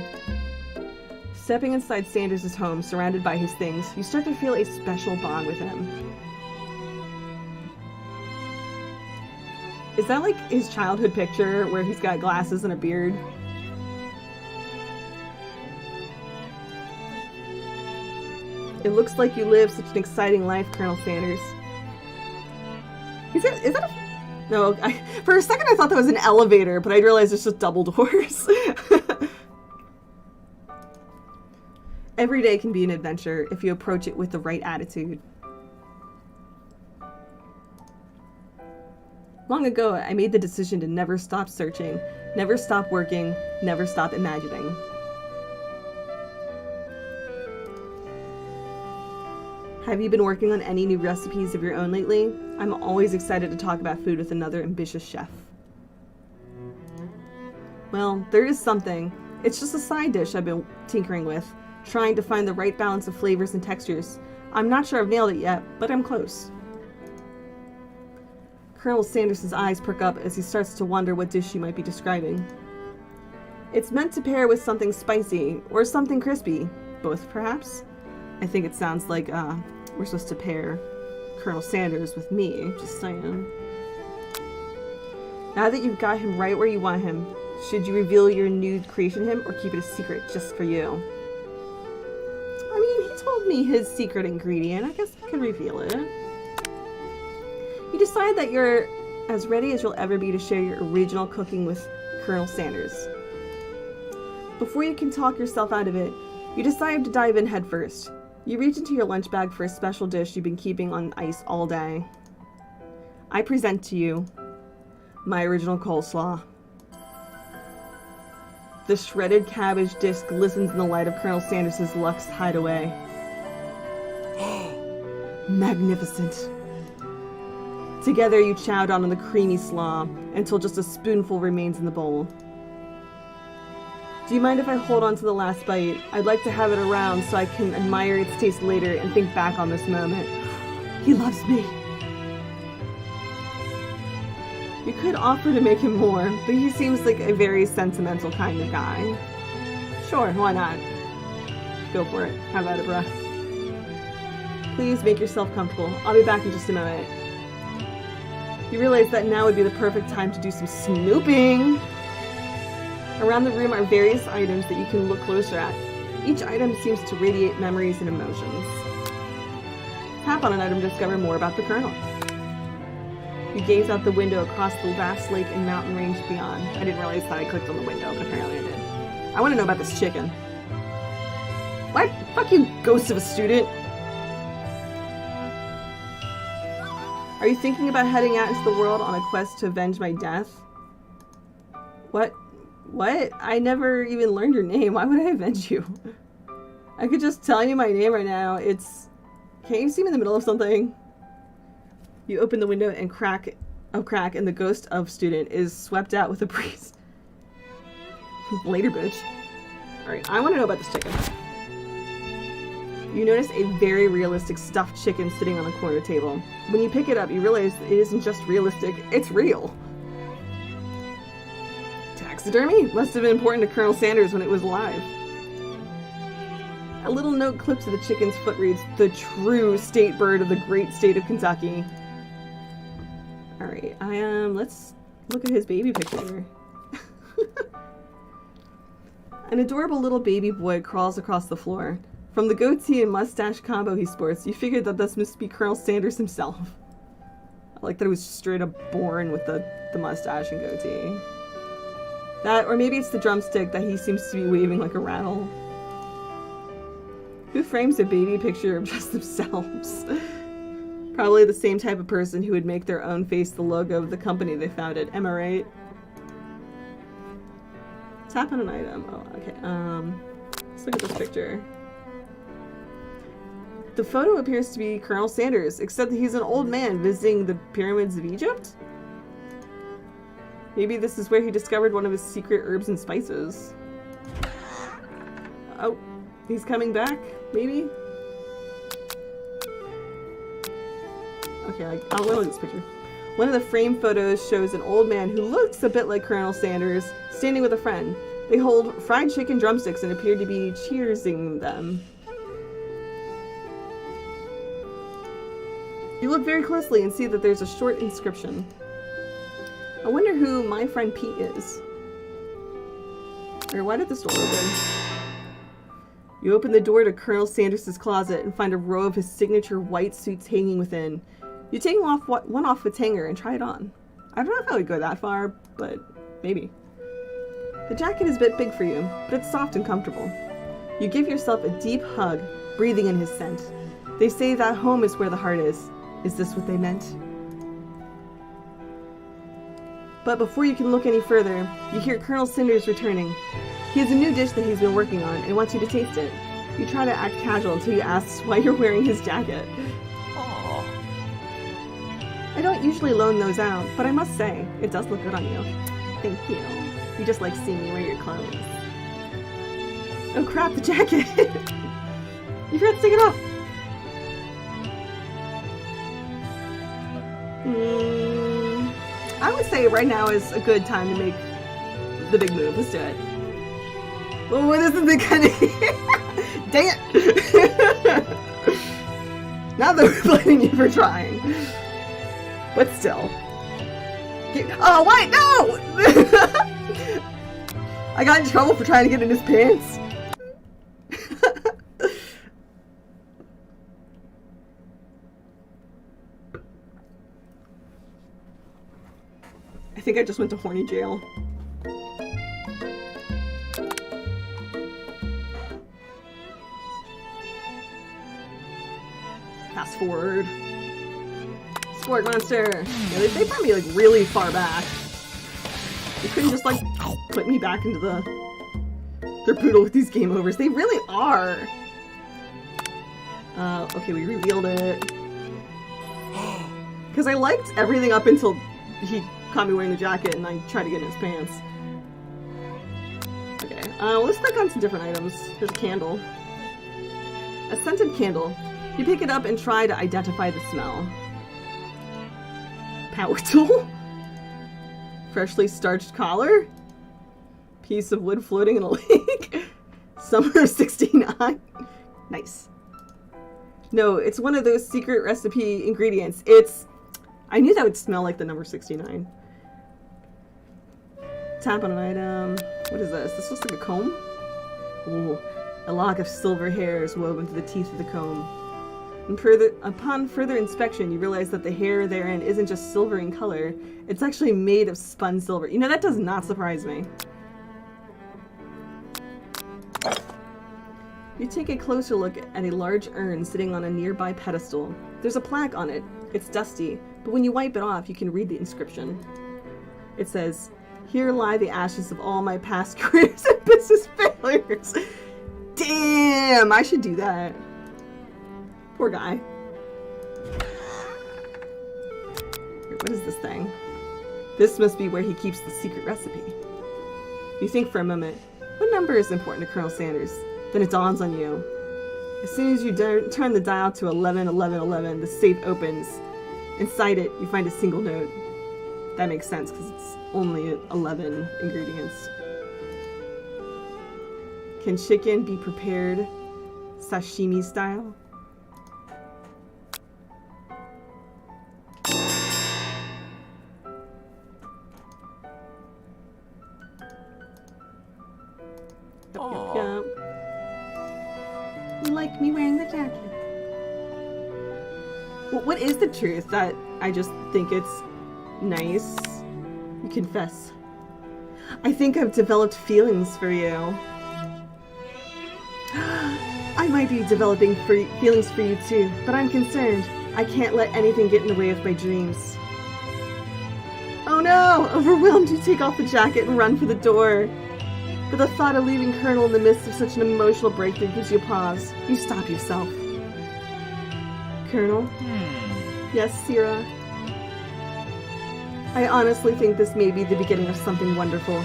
Stepping inside Sanders' home, surrounded by his things, you start to feel a special bond with him. Is that like his childhood picture where he's got glasses and a beard? It looks like you live such an exciting life, Colonel Sanders. Is that a... No, for a second I thought that was an elevator, but I realized it's just double doors. Every day can be an adventure if you approach it with the right attitude. Long ago, I made the decision to never stop searching, never stop working, never stop imagining. Have you been working on any new recipes of your own lately? I'm always excited to talk about food with another ambitious chef. Well, there is something. It's just a side dish I've been tinkering with, trying to find the right balance of flavors and textures. I'm not sure I've nailed it yet, but I'm close. Colonel Sanders' eyes perk up as he starts to wonder what dish you might be describing. It's meant to pair with something spicy, or something crispy. Both, perhaps? I think it sounds like, we're supposed to pair Colonel Sanders with me, just saying. Now that you've got him right where you want him, should you reveal your new creation to him, or keep it a secret just for you? I mean, he told me his secret ingredient. I guess I can reveal it. You decide that you're as ready as you'll ever be to share your original cooking with Colonel Sanders. Before you can talk yourself out of it, you decide to dive in head first. You reach into your lunch bag for a special dish you've been keeping on ice all day. I present to you my original coleslaw. The shredded cabbage dish glistens in the light of Colonel Sanders' luxe hideaway. Magnificent. Together you chow down on the creamy slaw until just a spoonful remains in the bowl. Do you mind if I hold on to the last bite? I'd like to have it around so I can admire its taste later and think back on this moment. He loves me. You could offer to make him more, but he seems like a very sentimental kind of guy. Sure, why not? Go for it. Have at it, bruh. Please make yourself comfortable. I'll be back in just a moment. You realize that now would be the perfect time to do some snooping. Around the room are various items that you can look closer at. Each item seems to radiate memories and emotions. Tap on an item to discover more about the Colonel. You gaze out the window across the vast lake and mountain range beyond. I didn't realize that I clicked on the window, but apparently I did. I want to know about this chicken. What? Fuck you, ghost of a student! Are you thinking about heading out into the world on a quest to avenge my death? What? What? I never even learned your name. Why would I avenge you? I could just tell you my name right now. It's... Can't you see me in the middle of something? You open the window and crack, and the ghost of student is swept out with a breeze. Later, bitch. Alright, I want to know about this chicken. You notice a very realistic stuffed chicken sitting on a corner table. When you pick it up, you realize it isn't just realistic, it's real. Taxidermy? Must have been important to Colonel Sanders when it was alive. A little note clipped to the chicken's foot reads, "The true state bird of the great state of Kentucky." Alright, let's look at his baby picture. An adorable little baby boy crawls across the floor. From the goatee and mustache combo he sports, you figured that this must be Colonel Sanders himself. I like that he was straight up born with the mustache and goatee. That, or maybe it's the drumstick that he seems to be waving like a rattle. Who frames a baby picture of just themselves? Probably the same type of person who would make their own face the logo of the company they founded. Am I right? Tap on an item. Oh, okay. Let's look at this picture. The photo appears to be Colonel Sanders, except that he's an old man visiting the pyramids of Egypt? Maybe this is where he discovered one of his secret herbs and spices. Oh, he's coming back, maybe? Okay, I'll look at this picture. One of the framed photos shows an old man who looks a bit like Colonel Sanders, standing with a friend. They hold fried chicken drumsticks and appear to be cheersing them. You look very closely and see that there's a short inscription. I wonder who my friend Pete is. Or why did this door open? You open the door to Colonel Sanders' closet and find a row of his signature white suits hanging within. You take one off its hanger and try it on. I don't know if I would go that far, but maybe. The jacket is a bit big for you, but it's soft and comfortable. You give yourself a deep hug, breathing in his scent. They say that home is where the heart is. Is this what they meant? But before you can look any further, you hear Colonel Sanders returning. He has a new dish that he's been working on and wants you to taste it. You try to act casual until he asks why you're wearing his jacket. Aww. I don't usually loan those out, but I must say, it does look good on you. Thank you. You just like seeing me wear your clothes. Oh crap, the jacket! You forgot to take it off! I would say right now is a good time to make the big move. Let's do it. Oh, this is the kind of... Dang it! Not that we're blaming you for trying. But still. Oh, wait, no! I got in trouble for trying to get in his pants. I think I just went to horny jail. Fast forward. Sport monster. Yeah, they found me like really far back. They couldn't just like put me back into their poodle with these game overs. They really are. Okay, we revealed it. Because I liked everything up until he caught me wearing the jacket and I tried to get in his pants. Okay, let's click on some different items. There's a candle. A scented candle. You pick it up and try to identify the smell. Power tool? Freshly starched collar? Piece of wood floating in a lake? Summer 69? Nice. No, it's one of those secret recipe ingredients. I knew that would smell like the number 69. Tap on an item. What is this? This looks like a comb? Ooh, a lock of silver hairs woven through the teeth of the comb. And upon further inspection, you realize that the hair therein isn't just silver in color. It's actually made of spun silver. You know, that does not surprise me. You take a closer look at a large urn sitting on a nearby pedestal. There's a plaque on it. It's dusty, but when you wipe it off, you can read the inscription. It says, "Here lie the ashes of all my past careers and business failures." Damn, I should do that. Poor guy. Here, what is this thing? This must be where he keeps the secret recipe. You think for a moment, what number is important to Colonel Sanders? Then it dawns on you. As soon as you turn the dial to 111111, the safe opens. Inside it, you find a single note. That makes sense because it's only 11 ingredients. Can chicken be prepared sashimi style? Yup. You like me wearing the jacket? Well, what is the truth? That I just think it's nice? You confess. I think I've developed feelings for you. I might be developing feelings for you too, but I'm concerned. I can't let anything get in the way of my dreams. Oh no! Overwhelmed, you take off the jacket and run for the door. But the thought of leaving Colonel in the midst of such an emotional breakthrough gives you a pause. You stop yourself. Colonel? Yes, Sierra? I honestly think this may be the beginning of something wonderful.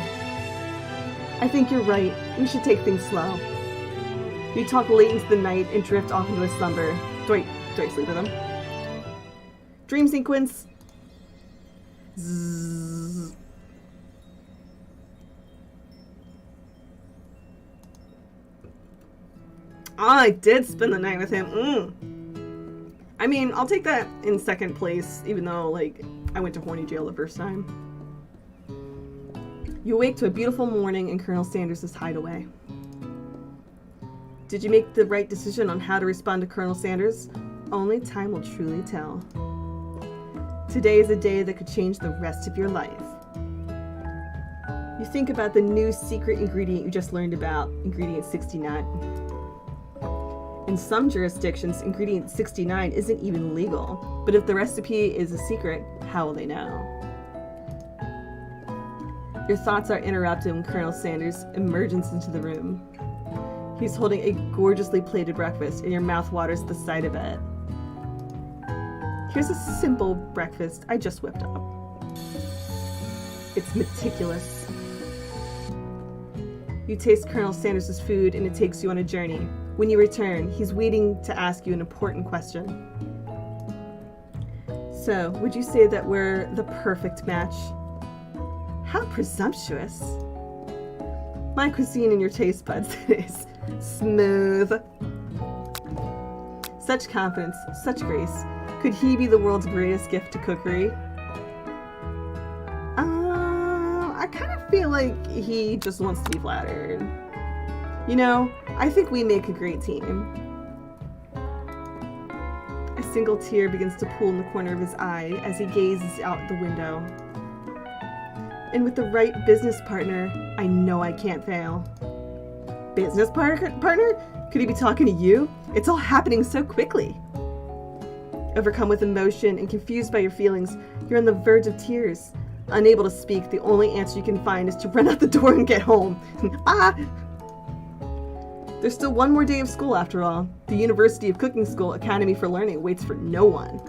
I think you're right. We should take things slow. You talk late into the night and drift off into a slumber. Do I sleep with him? Dream sequence. Zzz. Oh, I did spend the night with him. I mean, I'll take that in second place, even though, like, I went to horny jail the first time. You awake to a beautiful morning in Colonel Sanders' hideaway. Did you make the right decision on how to respond to Colonel Sanders? Only time will truly tell. Today is a day that could change the rest of your life. You think about the new secret ingredient you just learned about, ingredient 69. In some jurisdictions, ingredient 69 isn't even legal, but if the recipe is a secret, how will they know? Your thoughts are interrupted when Colonel Sanders emerges into the room. He's holding a gorgeously plated breakfast, and your mouth waters at the sight of it. Here's a simple breakfast I just whipped up. It's meticulous. You taste Colonel Sanders' food, and it takes you on a journey. When you return, he's waiting to ask you an important question. So, would you say that we're the perfect match? How presumptuous. My cuisine and your taste buds is smooth. Such confidence, such grace. Could he be the world's greatest gift to cookery? I kind of feel like he just wants to be flattered. You know, I think we make a great team. A single tear begins to pool in the corner of his eye as he gazes out the window. And with the right business partner, I know I can't fail. Business partner? Could he be talking to you? It's all happening so quickly. Overcome with emotion and confused by your feelings, you're on the verge of tears. Unable to speak, the only answer you can find is to run out the door and get home. There's still one more day of school after all. The University of Cooking School Academy for Learning waits for no one.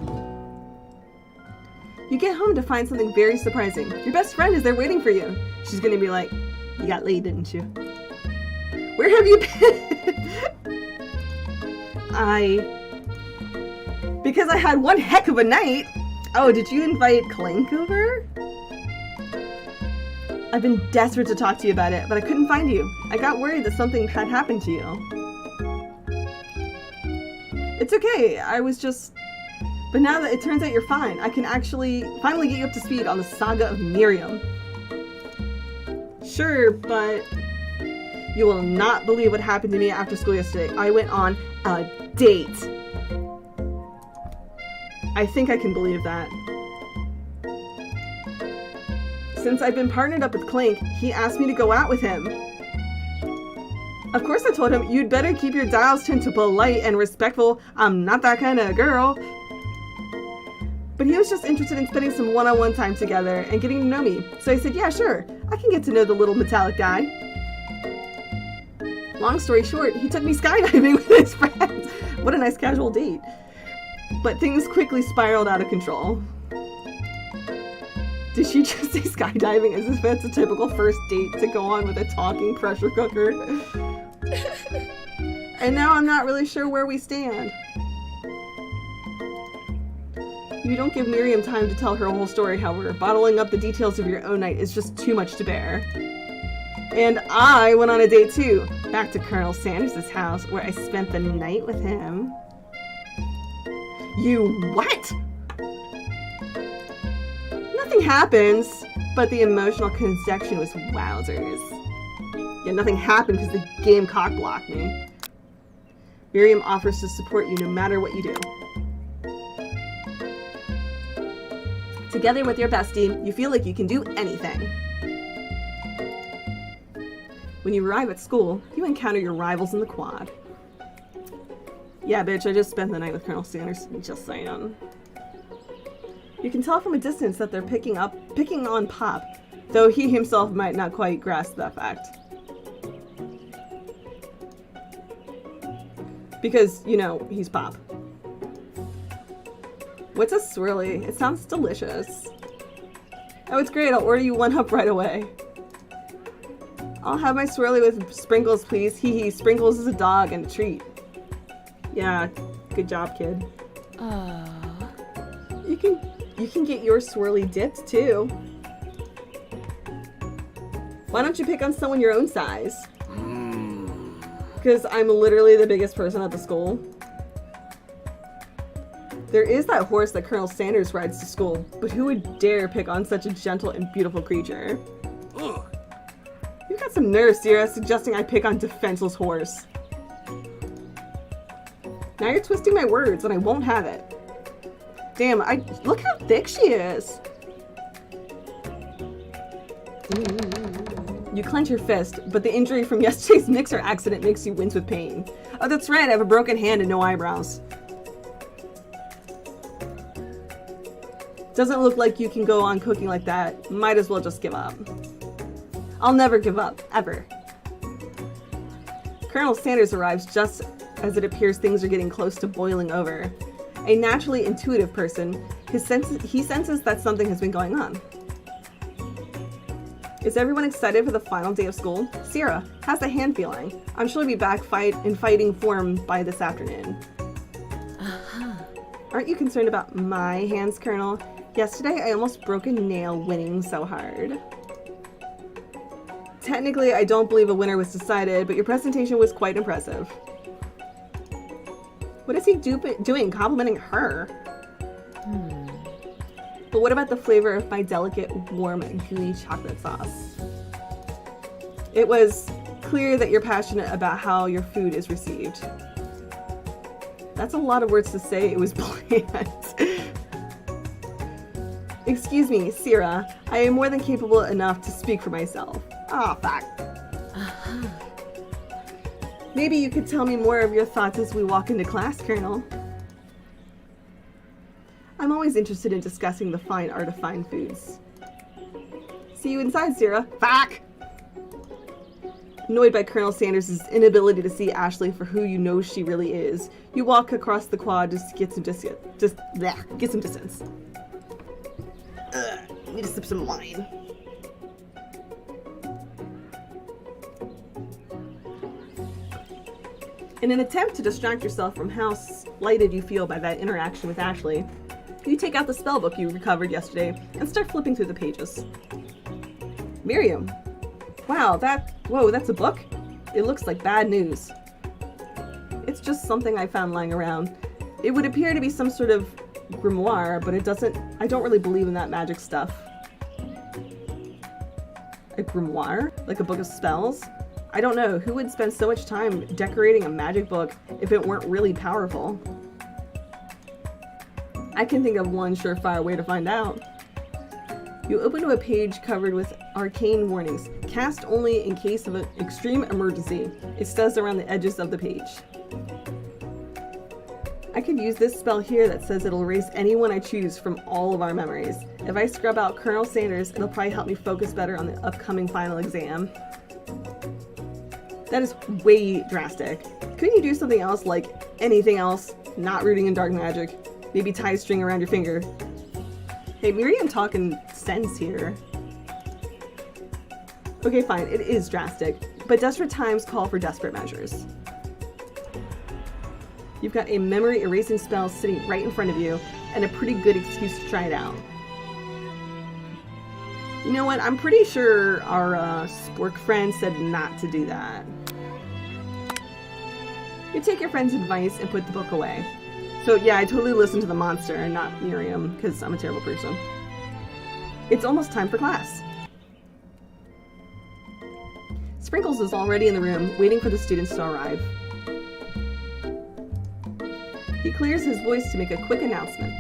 You get home to find something very surprising. Your best friend is there waiting for you. She's gonna be like, you got laid, didn't you? Where have you been? Because I had one heck of a night. Oh, did you invite Clank over? I've been desperate to talk to you about it, but I couldn't find you. I got worried that something had happened to you. It's okay, but now that it turns out you're fine, I can actually finally get you up to speed on the saga of Miriam. Sure, but you will not believe what happened to me after school yesterday. I went on a date. I think I can believe that. Since I've been partnered up with Clank, he asked me to go out with him. Of course I told him, you'd better keep your dials tuned to polite and respectful. I'm not that kind of girl. But he was just interested in spending some one-on-one time together and getting to know me. So I said, yeah, sure. I can get to know the little metallic guy. Long story short, he took me skydiving with his friends. What a nice casual date. But things quickly spiraled out of control. Did she just say skydiving as if that's a typical first date to go on with a talking pressure cooker? And now I'm not really sure where we stand. You don't give Miriam time to tell her whole story, however. Bottling up the details of your own night is just too much to bear. And I went on a date too. Back to Colonel Sanders' house, where I spent the night with him. You what? Nothing happens, but the emotional connection was wowzers. Yeah, nothing happened because the game cock-blocked me. Miriam offers to support you no matter what you do. Together with your bestie, you feel like you can do anything. When you arrive at school, you encounter your rivals in the quad. Yeah, bitch, I just spent the night with Colonel Sanders, just saying. You can tell from a distance that they're picking on Pop, though he himself might not quite grasp that fact. Because, you know, he's Pop. What's a swirly? It sounds delicious. Oh, it's great. I'll order you one up right away. I'll have my swirly with sprinkles, please. Hee hee. Sprinkles is a dog and a treat. Yeah, good job, kid. You can get your swirly dipped too. Why don't you pick on someone your own size? Because I'm literally the biggest person at the school. There is that horse that Colonel Sanders rides to school, but who would dare pick on such a gentle and beautiful creature? Ugh. You've got some nerve, Sierra, suggesting I pick on defenseless horse. Now you're twisting my words, and I won't have it. Damn, look how thick she is. You clench your fist, but the injury from yesterday's mixer accident makes you wince with pain. Oh, that's right, I have a broken hand and no eyebrows. Doesn't look like you can go on cooking like that. Might as well just give up. I'll never give up, ever. Colonel Sanders arrives just as it appears things are getting close to boiling over. A naturally intuitive person, he senses that something has been going on. Is everyone excited for the final day of school? Sierra, how's the hand feeling? I'm sure he'll be back in fighting form by this afternoon. Aren't you concerned about my hands, Colonel? Yesterday, I almost broke a nail winning so hard. Technically, I don't believe a winner was decided, but your presentation was quite impressive. What is he doing complimenting her? But what about the flavor of my delicate, warm, gooey chocolate sauce? It was clear that you're passionate about how your food is received. That's a lot of words to say. It was bland. Excuse me, Sierra. I am more than capable enough to speak for myself. Ah, fuck. Maybe you could tell me more of your thoughts as we walk into class, Colonel. I'm always interested in discussing the fine art of fine foods. See you inside, Sierra. Fuck! Annoyed by Colonel Sanders' inability to see Ashley for who you know she really is, you walk across the quad just to get some distance. Need to sip some wine. In an attempt to distract yourself from how slighted you feel by that interaction with Ashley, you take out the spellbook you recovered yesterday and start flipping through the pages. Miriam. Wow, that's a book? It looks like bad news. It's just something I found lying around. It would appear to be some sort of grimoire, but I don't really believe in that magic stuff. A grimoire? Like a book of spells? I don't know, who would spend so much time decorating a magic book if it weren't really powerful? I can think of one surefire way to find out. You open to a page covered with arcane warnings. Cast only in case of an extreme emergency. It says around the edges of the page. I could use this spell here that says it'll erase anyone I choose from all of our memories. If I scrub out Colonel Sanders, it'll probably help me focus better on the upcoming final exam. That is way drastic. Couldn't you do something else, like anything else, not rooting in dark magic? Maybe tie a string around your finger. Hey, Miriam talking sense here. Okay, fine, it is drastic, but desperate times call for desperate measures. You've got a memory erasing spell sitting right in front of you, and a pretty good excuse to try it out. You know what, I'm pretty sure our spork friend said not to do that. You take your friend's advice and put the book away. So yeah, I totally listened to the monster and not Miriam, because I'm a terrible person. It's almost time for class. Sprinkles is already in the room, waiting for the students to arrive. He clears his voice to make a quick announcement.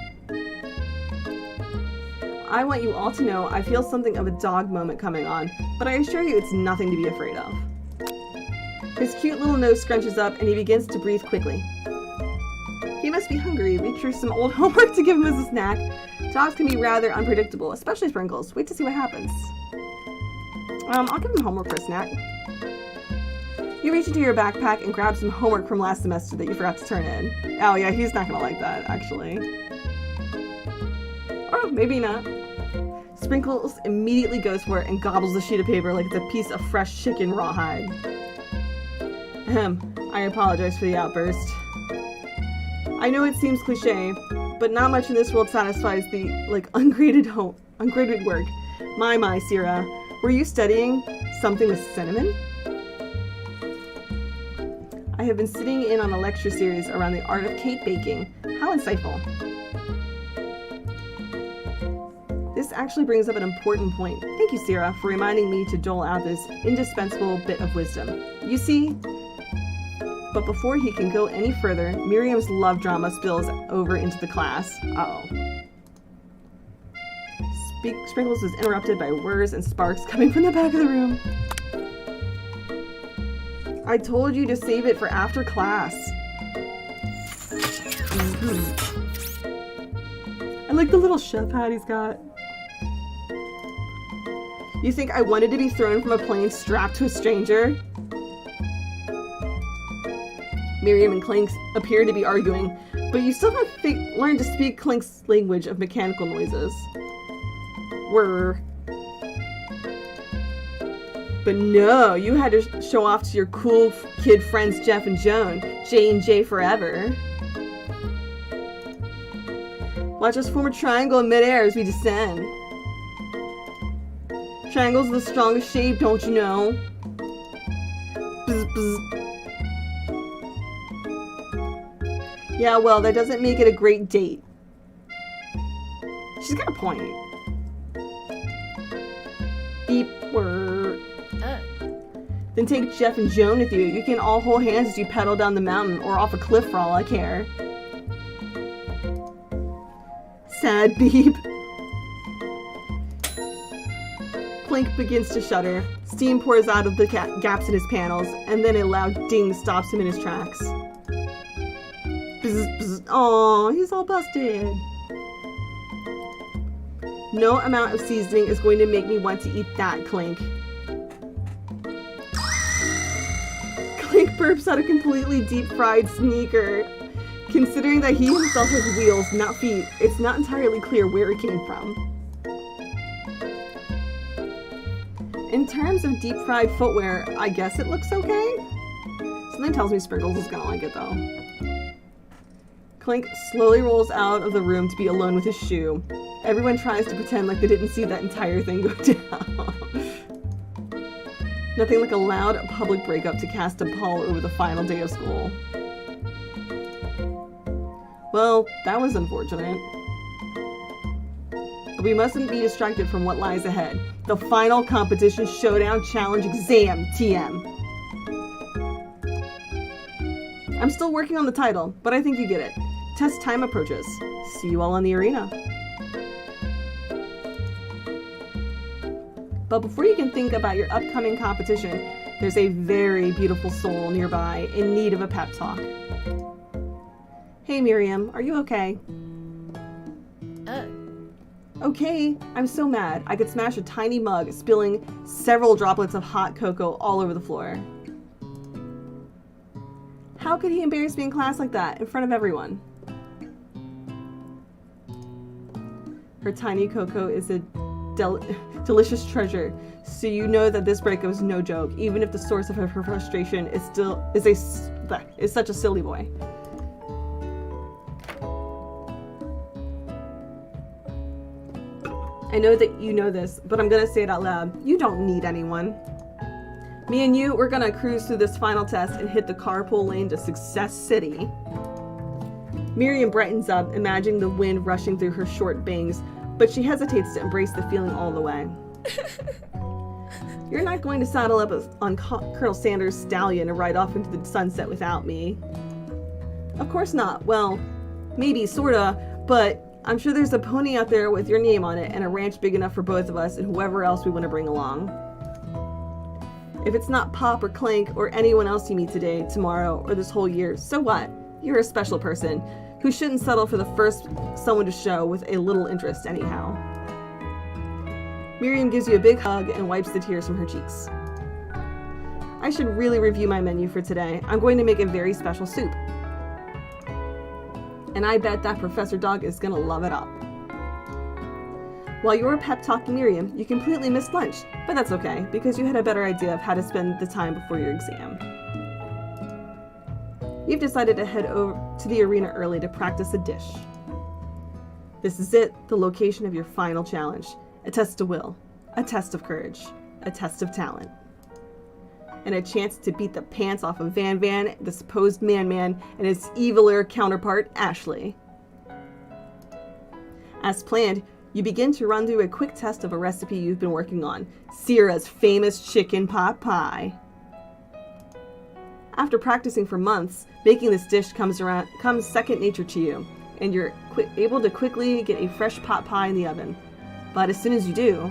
I want you all to know I feel something of a dog moment coming on, but I assure you it's nothing to be afraid of. His cute little nose scrunches up and he begins to breathe quickly. He must be hungry. Reach through some old homework to give him as a snack. Dogs can be rather unpredictable, especially Sprinkles. Wait to see what happens. I'll give him homework for a snack. You reach into your backpack and grab some homework from last semester that you forgot to turn in. Oh yeah, he's not gonna like that, actually. Or maybe not. Sprinkles immediately goes for it and gobbles the sheet of paper like it's a piece of fresh chicken rawhide. I apologize for the outburst. I know it seems cliche, but not much in this world satisfies the, ungraded work. My, Sierra. Were you studying something with cinnamon? I have been sitting in on a lecture series around the art of cake baking. How insightful. This actually brings up an important point. Thank you, Sierra, for reminding me to dole out this indispensable bit of wisdom. You see, but before he can go any further, Miriam's love drama spills over into the class. Uh-oh. Sprinkles is interrupted by whirs and sparks coming from the back of the room. I told you to save it for after class. I like the little chef hat he's got. You think I wanted to be thrown from a plane strapped to a stranger? Miriam and Clink appear to be arguing, but you still haven't learned to speak Clink's language of mechanical noises. Whir. But no, you had to show off to your cool kid friends Jeff and Joan. J&J forever. Watch us form a triangle in midair as we descend. Triangles are the strongest shape, don't you know? Bzz, bzz. Yeah, well, that doesn't make it a great date. She's got a point. Beep, whir. Then take Jeff and Joan with you. You can all hold hands as you pedal down the mountain or off a cliff for all I care. Sad beep. Clink begins to shudder. Steam pours out of the gaps in his panels, and then a loud ding stops him in his tracks. Bzz, bzz. Aw, he's all busted. No amount of seasoning is going to make me want to eat that, Clink. Clink burps out a completely deep-fried sneaker. Considering that he himself has wheels, not feet, it's not entirely clear where it came from. In terms of deep-fried footwear, I guess it looks okay. Something tells me Sprinkles is gonna like it, though. Clink slowly rolls out of the room to be alone with his shoe. Everyone tries to pretend like they didn't see that entire thing go down. Nothing like a loud public breakup to cast a pall over the final day of school. Well, that was unfortunate. But we mustn't be distracted from what lies ahead. The final competition showdown challenge exam, TM. I'm still working on the title, but I think you get it. Test time approaches. See you all in the arena. But before you can think about your upcoming competition, there's a very beautiful soul nearby in need of a pep talk. Hey Miriam, are you okay? Okay, I'm so mad. I could smash a tiny mug, spilling several droplets of hot cocoa all over the floor. How could he embarrass me in class like that, in front of everyone? Her tiny cocoa is a delicious treasure, so you know that this breakup is no joke, even if the source of her frustration is such a silly boy. I know that you know this, but I'm gonna say it out loud. You don't need anyone. Me and you, we're gonna cruise through this final test and hit the carpool lane to Success City. Miriam brightens up, imagining the wind rushing through her short bangs, but she hesitates to embrace the feeling all the way. You're not going to saddle up on Colonel Sanders' stallion and ride off into the sunset without me. Of course not. Well, maybe, sorta, but I'm sure there's a pony out there with your name on it and a ranch big enough for both of us and whoever else we want to bring along. If it's not Pop or Clank or anyone else you meet today, tomorrow, or this whole year, so what? You're a special person who shouldn't settle for the first someone to show with a little interest anyhow. Miriam gives you a big hug and wipes the tears from her cheeks. I should really review my menu for today. I'm going to make a very special soup. And I bet that Professor Dog is gonna love it up. While you were pep talking Miriam, you completely missed lunch, but that's okay, because you had a better idea of how to spend the time before your exam. You've decided to head over to the arena early to practice a dish. This is it, the location of your final challenge. A test of will, a test of courage, a test of talent. And a chance to beat the pants off of Van Van, the supposed Man-Man, and his eviler counterpart, Ashley. As planned, you begin to run through a quick test of a recipe you've been working on, Sierra's famous chicken pot pie. After practicing for months, making this dish comes second nature to you, and you're able to quickly get a fresh pot pie in the oven. But as soon as you do,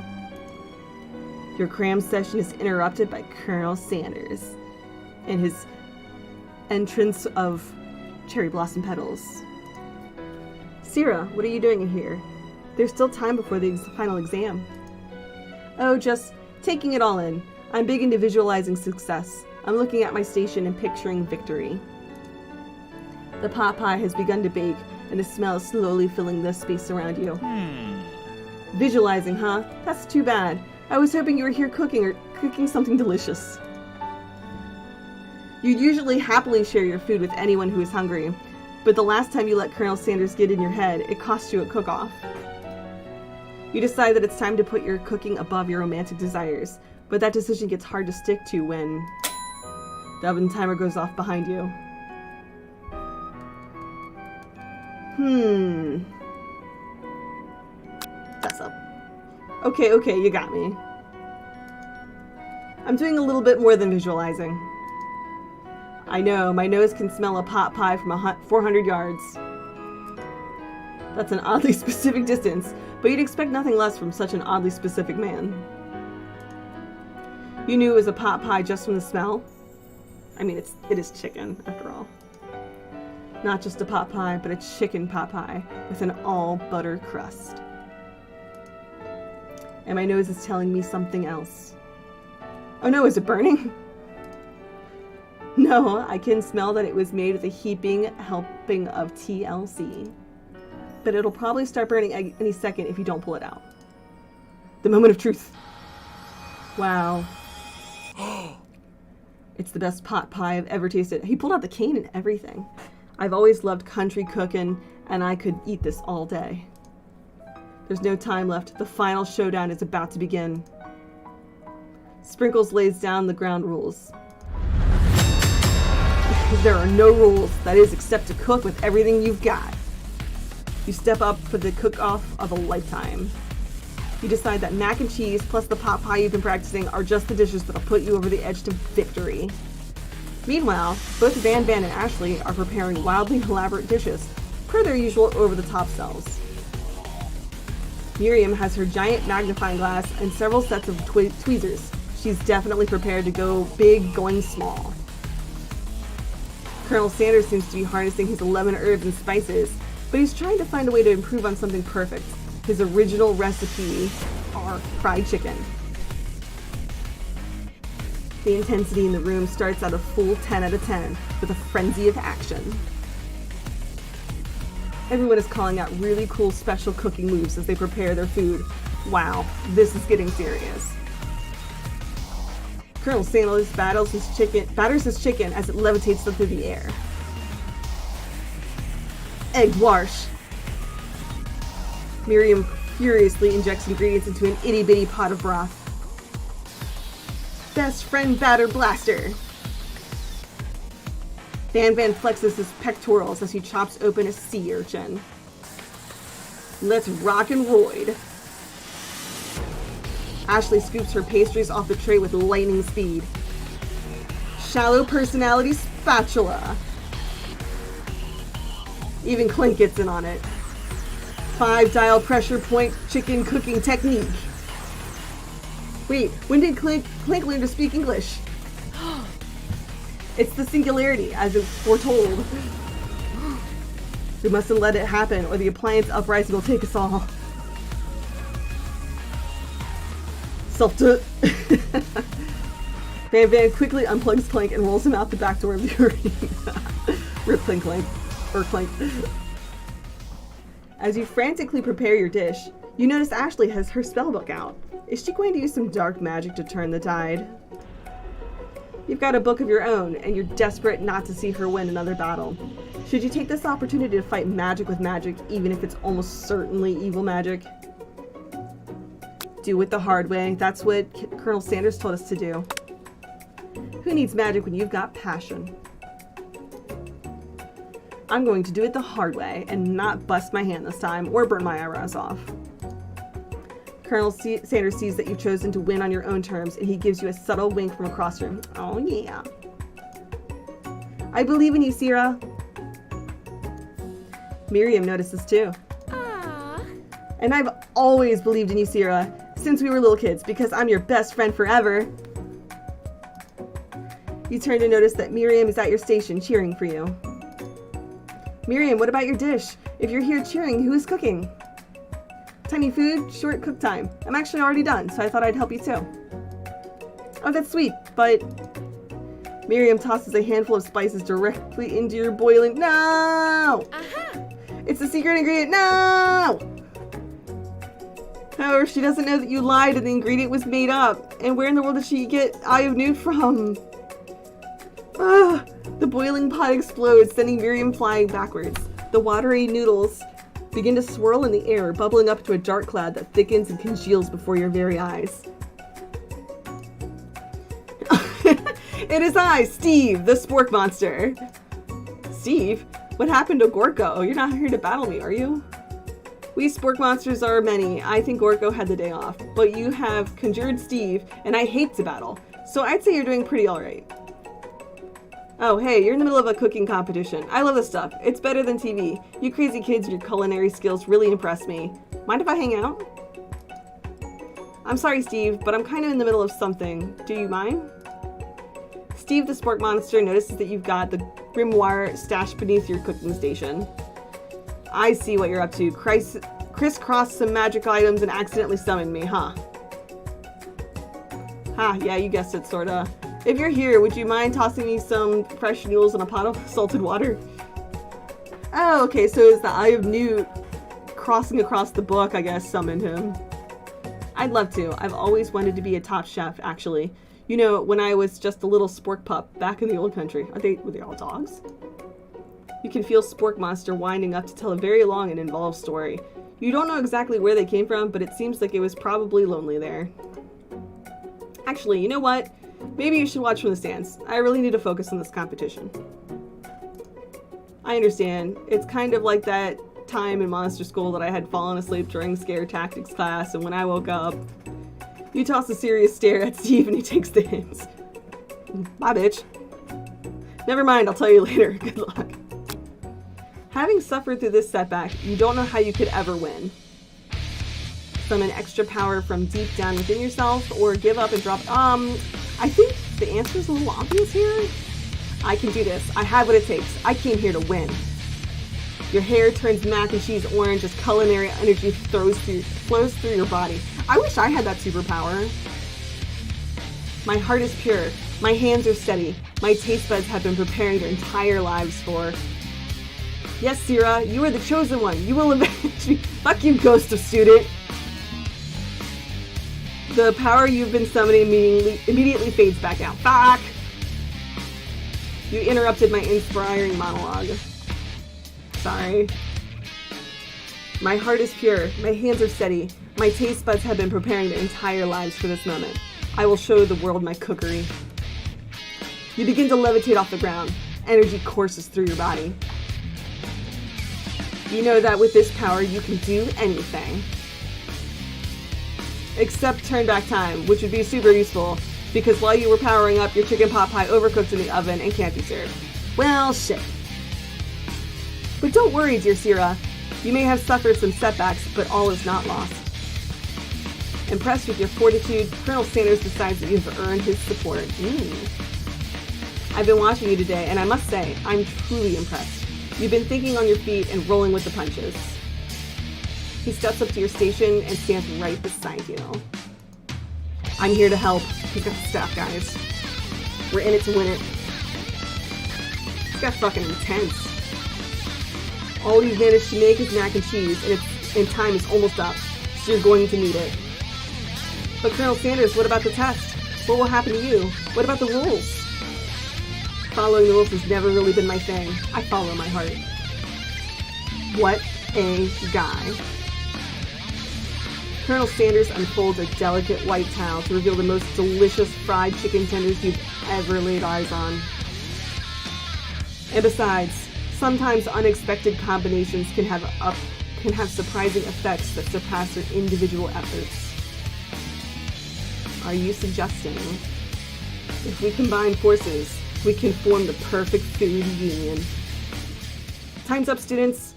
your cram session is interrupted by Colonel Sanders and his entrance of cherry blossom petals. Sierra, what are you doing in here? There's still time before the final exam. Oh, just taking it all in. I'm big into visualizing success. I'm looking at my station and picturing victory. The pot pie has begun to bake, and the smell is slowly filling the space around you. Visualizing, huh? That's too bad. I was hoping you were here cooking something delicious. You'd usually happily share your food with anyone who is hungry, but the last time you let Colonel Sanders get in your head, it cost you a cook-off. You decide that it's time to put your cooking above your romantic desires, but that decision gets hard to stick to when the oven timer goes off behind you. That's up. Okay, you got me. I'm doing a little bit more than visualizing. I know, my nose can smell a pot pie from 400 yards. That's an oddly specific distance, but you'd expect nothing less from such an oddly specific man. You knew it was a pot pie just from the smell? I mean, it is chicken, after all. Not just a pot pie, but a chicken pot pie with an all-butter crust. And my nose is telling me something else. Oh no, is it burning? No, I can smell that it was made with a heaping helping of TLC. But it'll probably start burning any second if you don't pull it out. The moment of truth. Wow. It's the best pot pie I've ever tasted. He pulled out the cane and everything. I've always loved country cooking, and I could eat this all day. There's no time left. The final showdown is about to begin. Sprinkles lays down the ground rules. There are no rules, that is, except to cook with everything you've got. You step up for the cook-off of a lifetime. You decide that mac and cheese plus the pot pie you've been practicing are just the dishes that'll put you over the edge to victory. Meanwhile, both Van Van and Ashley are preparing wildly elaborate dishes, per their usual over-the-top selves. Miriam has her giant magnifying glass and several sets of tweezers. She's definitely prepared to go big, going small. Colonel Sanders seems to be harnessing his 11 herbs and spices, but he's trying to find a way to improve on something perfect. His original recipe are fried chicken. The intensity in the room starts at a full 10 out of 10 with a frenzy of action. Everyone is calling out really cool special cooking moves as they prepare their food. Wow, this is getting serious. Colonel Sandals batters his chicken as it levitates through the air. Egg wash. Miriam furiously injects ingredients into an itty-bitty pot of broth. Best friend batter blaster. Van flexes his pectorals as he chops open a sea urchin. Let's rock and roid. Ashley scoops her pastries off the tray with lightning speed. Shallow personality spatula. Even Clink gets in on it. 5-dial pressure point chicken cooking technique. Wait, when did Clink learn to speak English? It's the singularity, as it's foretold. We mustn't let it happen, or the appliance uprising will take us all. Van quickly unplugs Clink and rolls him out the back door of the arena. Rip Clink. Or Clink. As you frantically prepare your dish, you notice Ashley has her spellbook out. Is she going to use some dark magic to turn the tide? You've got a book of your own, and you're desperate not to see her win another battle. Should you take this opportunity to fight magic with magic, even if it's almost certainly evil magic? Do it the hard way. That's what Colonel Sanders told us to do. Who needs magic when you've got passion? I'm going to do it the hard way and not bust my hand this time or burn my eyebrows off. Colonel Sanders sees that you've chosen to win on your own terms, and he gives you a subtle wink from across the room. Oh yeah. I believe in you, Sierra. Miriam notices too. Aww. And I've always believed in you, Sierra, since we were little kids, because I'm your best friend forever. You turn to notice that Miriam is at your station cheering for you. Miriam, what about your dish? If you're here cheering, who is cooking? Tiny food, short cook time. I'm actually already done, so I thought I'd help you too. Oh, that's sweet, but... Miriam tosses a handful of spices directly into your boiling... No! Aha! It's the secret ingredient. No! However, she doesn't know that you lied and the ingredient was made up. And where in the world did she get Eye of Newt from? Ah! The boiling pot explodes, sending Miriam flying backwards. The watery noodles begin to swirl in the air, bubbling up to a dark cloud that thickens and congeals before your very eyes. It is I, Steve, the spork monster. Steve? What happened to Gorko? You're not here to battle me, are you? We spork monsters are many. I think Gorko had the day off. But you have conjured Steve, and I hate to battle. So I'd say you're doing pretty alright. Oh, hey, you're in the middle of a cooking competition. I love this stuff. It's better than TV. You crazy kids, your culinary skills really impress me. Mind if I hang out? I'm sorry, Steve, but I'm kind of in the middle of something. Do you mind? Steve the Spork Monster notices that you've got the grimoire stashed beneath your cooking station. I see what you're up to. Crisscross some magic items and accidentally summoned me, huh? Ha, yeah, you guessed it, sorta. If you're here, would you mind tossing me some fresh noodles in a pot of salted water? Oh, okay, so it's the Eye of Newt crossing across the book, I guess, summoned him. I'd love to. I've always wanted to be a top chef, actually. You know, when I was just a little spork pup back in the old country. Were they all dogs? You can feel Spork Monster winding up to tell a very long and involved story. You don't know exactly where they came from, but it seems like it was probably lonely there. Actually, you know what? Maybe you should watch from the stands. I really need to focus on this competition. I understand. It's kind of like that time in monster school that I had fallen asleep during scare tactics class, and when I woke up, you toss a serious stare at Steve and he takes the hint. Bye, bitch. Never mind, I'll tell you later. Good luck. Having suffered through this setback, you don't know how you could ever win. Summon extra power from deep down within yourself, or give up and drop... I think the answer is a little obvious here. I can do this. I have what it takes. I came here to win. Your hair turns mac and cheese orange as culinary energy flows through your body. I wish I had that superpower. My heart is pure. My hands are steady. My taste buds have been preparing their entire lives for... Yes, Sierra, you are the chosen one. You will avenge me. Fuck you, ghost of student. The power you've been summoning immediately fades back out. Fuck! You interrupted my inspiring monologue. Sorry. My heart is pure. My hands are steady. My taste buds have been preparing their entire lives for this moment. I will show the world my cookery. You begin to levitate off the ground. Energy courses through your body. You know that with this power, you can do anything. Except turn back time, which would be super useful, because while you were powering up, your chicken pot pie overcooked in the oven and can't be served. Well, shit. But don't worry, dear Sierra. You may have suffered some setbacks, but all is not lost. Impressed with your fortitude, Colonel Sanders decides that you have earned his support. I've been watching you today, and I must say, I'm truly impressed. You've been thinking on your feet and rolling with the punches. He steps up to your station and stands right beside you. I'm here to help. He's got the staff, guys. We're in it to win it. This guy's fucking intense. All you've managed to make is mac and cheese, and time is almost up, so you're going to need it. But Colonel Sanders, what about the test? What will happen to you? What about the rules? Following the rules has never really been my thing. I follow my heart. What a guy. Colonel Sanders unfolds a delicate white towel to reveal the most delicious fried chicken tenders you've ever laid eyes on. And besides, sometimes unexpected combinations can have surprising effects that surpass their individual efforts. Are you suggesting if we combine forces, we can form the perfect food union? Time's up, students.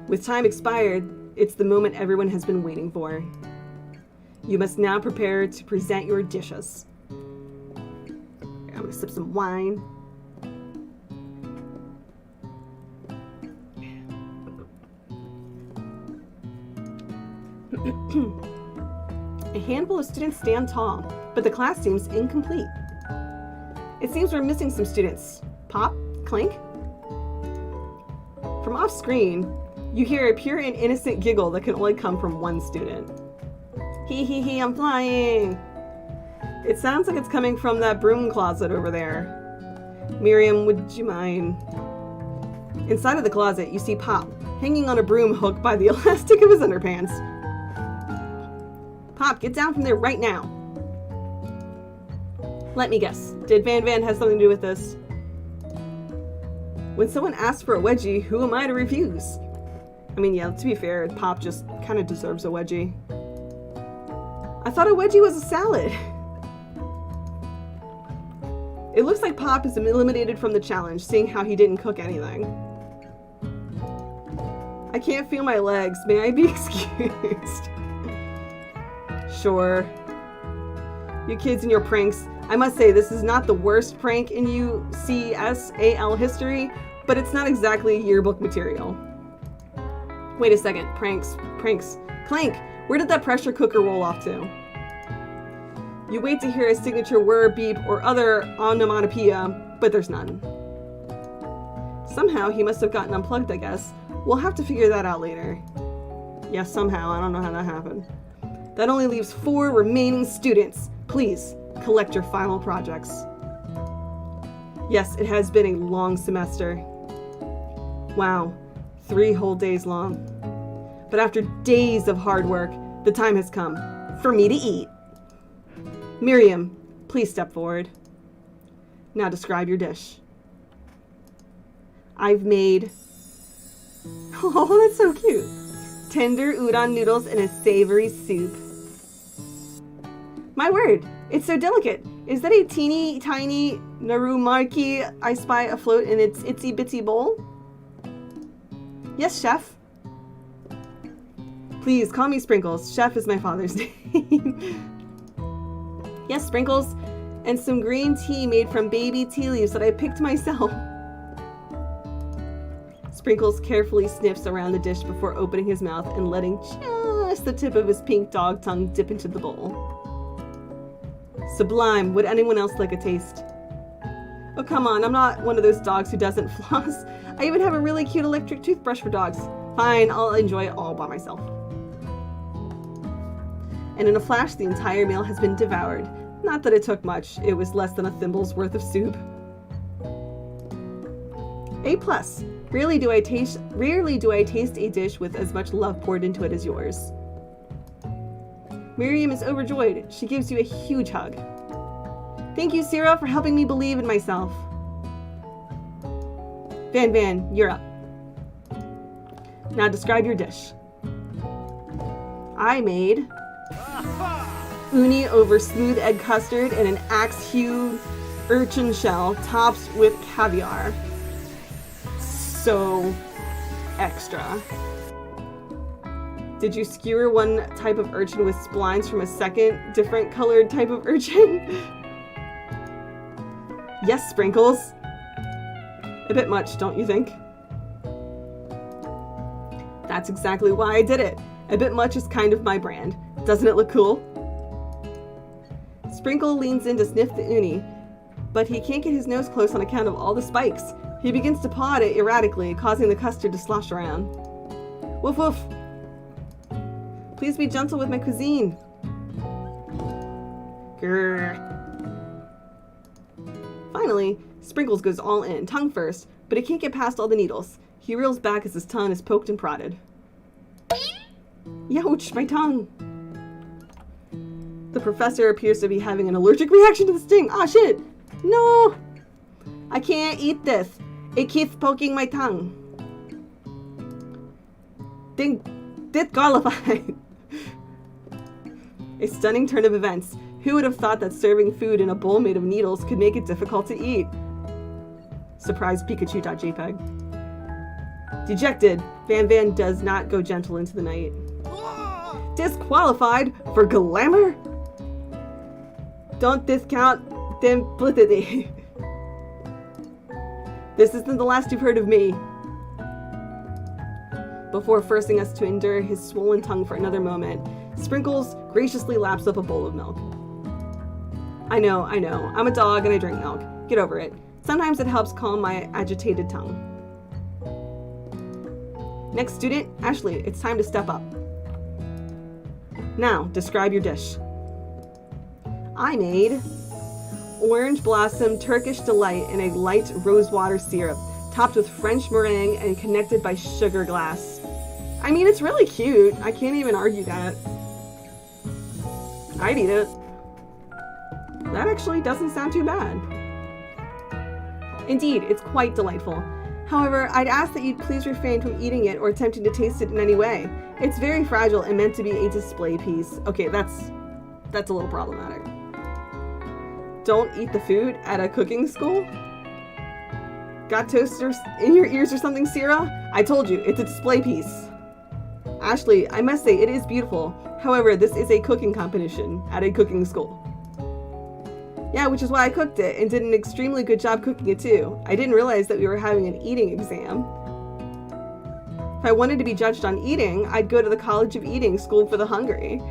With time expired, it's the moment everyone has been waiting for. You must now prepare to present your dishes. I'm gonna sip some wine. A handful of students stand tall, but the class seems incomplete. It seems we're missing some students. Pop? Clink? From off screen, you hear a pure and innocent giggle that can only come from one student. Hee, I'm flying! It sounds like it's coming from that broom closet over there. Miriam, would you mind? Inside of the closet, you see Pop, hanging on a broom hook by the elastic of his underpants. Pop, get down from there right now! Let me guess, did Van have something to do with this? When someone asks for a wedgie, who am I to refuse? I mean, yeah, to be fair, Pop just kind of deserves a wedgie. I thought a wedgie was a salad. It looks like Pop is eliminated from the challenge, seeing how he didn't cook anything. I can't feel my legs. May I be excused? Sure. You kids and your pranks. I must say, this is not the worst prank in UCSAL history, but it's not exactly yearbook material. Wait a second. Pranks. Clank! Where did that pressure cooker roll off to? You wait to hear a signature whir, beep, or other onomatopoeia, but there's none. Somehow, he must have gotten unplugged, I guess. We'll have to figure that out later. Yeah, somehow. I don't know how that happened. That only leaves 4 remaining students. Please, collect your final projects. Yes, it has been a long semester. Wow, 3 whole days long. But after days of hard work, the time has come for me to eat. Miriam, please step forward. Now describe your dish. I've made... Oh, that's so cute. Tender udon noodles in a savory soup. My word, it's so delicate. Is that a teeny tiny narumaki I spy afloat in its itsy bitsy bowl? Yes, chef. Please call me Sprinkles. Chef is my father's name. Yes, Sprinkles. And some green tea made from baby tea leaves that I picked myself. Sprinkles carefully sniffs around the dish before opening his mouth and letting just the tip of his pink dog tongue dip into the bowl. Sublime. Would anyone else like a taste? Oh, come on, I'm not one of those dogs who doesn't floss. I even have a really cute electric toothbrush for dogs. Fine, I'll enjoy it all by myself. And in a flash, the entire meal has been devoured. Not that it took much. It was less than a thimble's worth of soup. A+. Rarely do I taste a dish with as much love poured into it as yours. Miriam is overjoyed. She gives you a huge hug. Thank you, Sarah, for helping me believe in myself. Van, you're up. Now describe your dish. I made uni over smooth egg custard and an axe-hewed urchin shell topped with caviar. So extra. Did you skewer one type of urchin with splines from a second, different colored type of urchin? Yes, Sprinkles. A bit much, don't you think? That's exactly why I did it. A bit much is kind of my brand. Doesn't it look cool? Sprinkle leans in to sniff the uni, but he can't get his nose close on account of all the spikes. He begins to paw at it erratically, causing the custard to slosh around. Woof woof. Please be gentle with my cuisine. Grrr. Finally, Sprinkles goes all in, tongue first, but he can't get past all the needles. He reels back as his tongue is poked and prodded. Youch, my tongue! The professor appears to be having an allergic reaction to the sting. Ah, shit! No! I can't eat this. It keeps poking my tongue. Disqualified. A stunning turn of events. Who would have thought that serving food in a bowl made of needles could make it difficult to eat? Surprise Pikachu.jpg. Dejected, Van does not go gentle into the night. Disqualified for glamour? Don't discount simplicity. This isn't the last you've heard of me. Before forcing us to endure his swollen tongue for another moment, Sprinkles graciously laps up a bowl of milk. I know. I'm a dog and I drink milk. Get over it. Sometimes it helps calm my agitated tongue. Next student, Ashley, it's time to step up. Now, describe your dish. I made orange blossom Turkish delight in a light rosewater syrup, topped with French meringue and connected by sugar glass. I mean, it's really cute. I can't even argue that. I'd eat it. That actually doesn't sound too bad. Indeed, it's quite delightful. However, I'd ask that you'd please refrain from eating it or attempting to taste it in any way. It's very fragile and meant to be a display piece. Okay, that's a little problematic. Don't eat the food at a cooking school? Got toasters in your ears or something, Sierra? I told you, it's a display piece. Ashley, I must say, it is beautiful. However, this is a cooking competition at a cooking school. Yeah, which is why I cooked it and did an extremely good job cooking it too. I didn't realize that we were having an eating exam. If I wanted to be judged on eating, I'd go to the College of Eating School for the Hungry.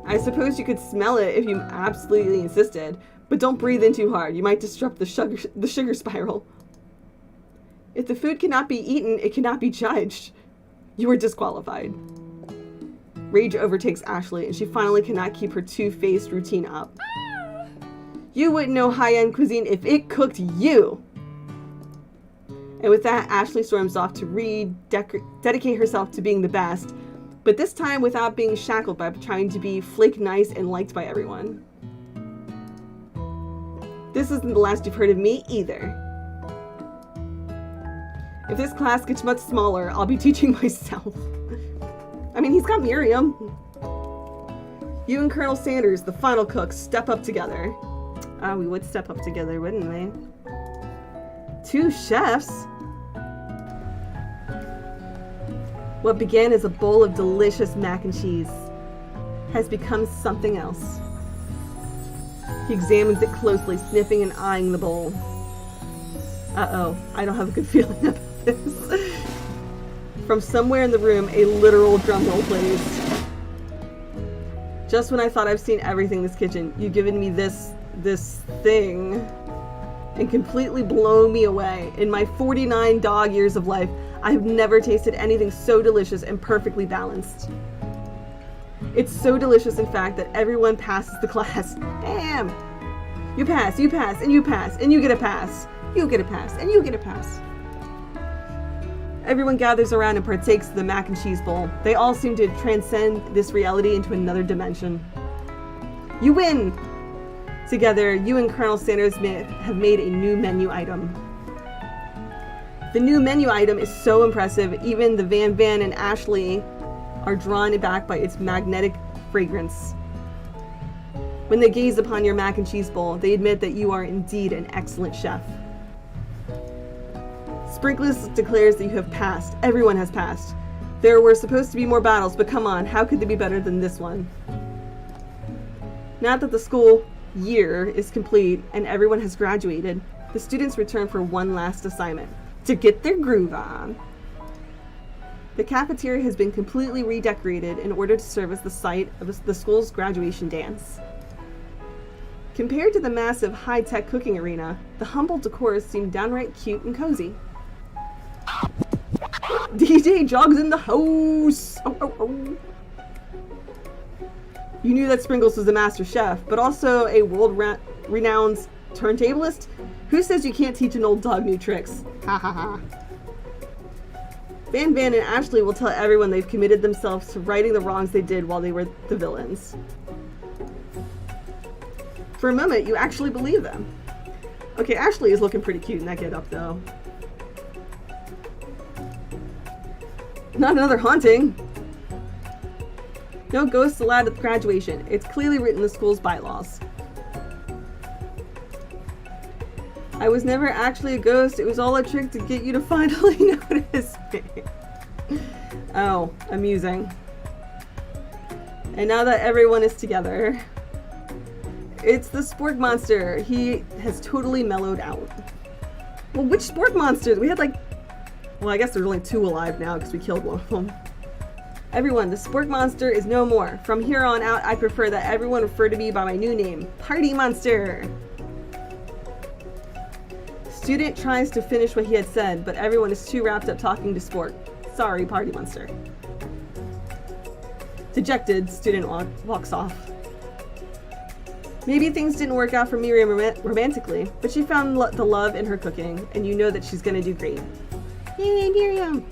I suppose you could smell it if you absolutely insisted, but don't breathe in too hard. You might disrupt the sugar spiral. If the food cannot be eaten, it cannot be judged. You are disqualified. Rage overtakes Ashley, and she finally cannot keep her two-faced routine up. You wouldn't know high-end cuisine if it cooked you! And with that, Ashley storms off to dedicate herself to being the best, but this time without being shackled by trying to be flake nice and liked by everyone. This isn't the last you've heard of me either. If this class gets much smaller, I'll be teaching myself. I mean, he's got Miriam. You and Colonel Sanders, the final cooks, step up together. We would step up together, wouldn't we? Two chefs? What began as a bowl of delicious mac and cheese has become something else. He examines it closely, sniffing and eyeing the bowl. Uh-oh, I don't have a good feeling about this. From somewhere in the room, a literal drum roll plays. Just when I thought I've seen everything in this kitchen, you've given me this thing and completely blown me away. In my 49 dog years of life, I have never tasted anything so delicious and perfectly balanced. It's so delicious, in fact, that everyone passes the class. Damn! You pass, and you pass, and you get a pass. You get a pass, and you get a pass. Everyone gathers around and partakes of the mac and cheese bowl. They all seem to transcend this reality into another dimension. You win! Together, you and Colonel Sanders have made a new menu item. The new menu item is so impressive, even the Van and Ashley are drawn back by its magnetic fragrance. When they gaze upon your mac and cheese bowl, they admit that you are indeed an excellent chef. Sprinkless declares that you have passed. Everyone has passed. There were supposed to be more battles, but come on, how could they be better than this one? Now that the school year is complete and everyone has graduated, the students return for one last assignment, to get their groove on. The cafeteria has been completely redecorated in order to serve as the site of the school's graduation dance. Compared to the massive high-tech cooking arena, the humble decor seemed downright cute and cozy. DJ jogs in the house! Oh, oh, oh. You knew that Sprinkles was a master chef, but also a world-renowned turntablist? Who says you can't teach an old dog new tricks? Ha ha ha. Van and Ashley will tell everyone they've committed themselves to righting the wrongs they did while they were the villains. For a moment, you actually believe them. Okay, Ashley is looking pretty cute in that get-up, though. Not another haunting. No ghosts allowed at graduation. It's clearly written in the school's bylaws. I was never actually a ghost. It was all a trick to get you to finally notice me. Oh, amusing. And now that everyone is together, it's the Spork Monster. He has totally mellowed out. Well, which Spork Monsters? We had well, I guess there's only 2 alive now because we killed one of them. Everyone, the Spork Monster is no more. From here on out, I prefer that everyone refer to me by my new name, Party Monster. Student tries to finish what he had said, but everyone is too wrapped up talking to Spork. Sorry, Party Monster. Dejected, student walks off. Maybe things didn't work out for Miriam romantically, but she found the love in her cooking, and you know that she's gonna do great. Yay, Miriam!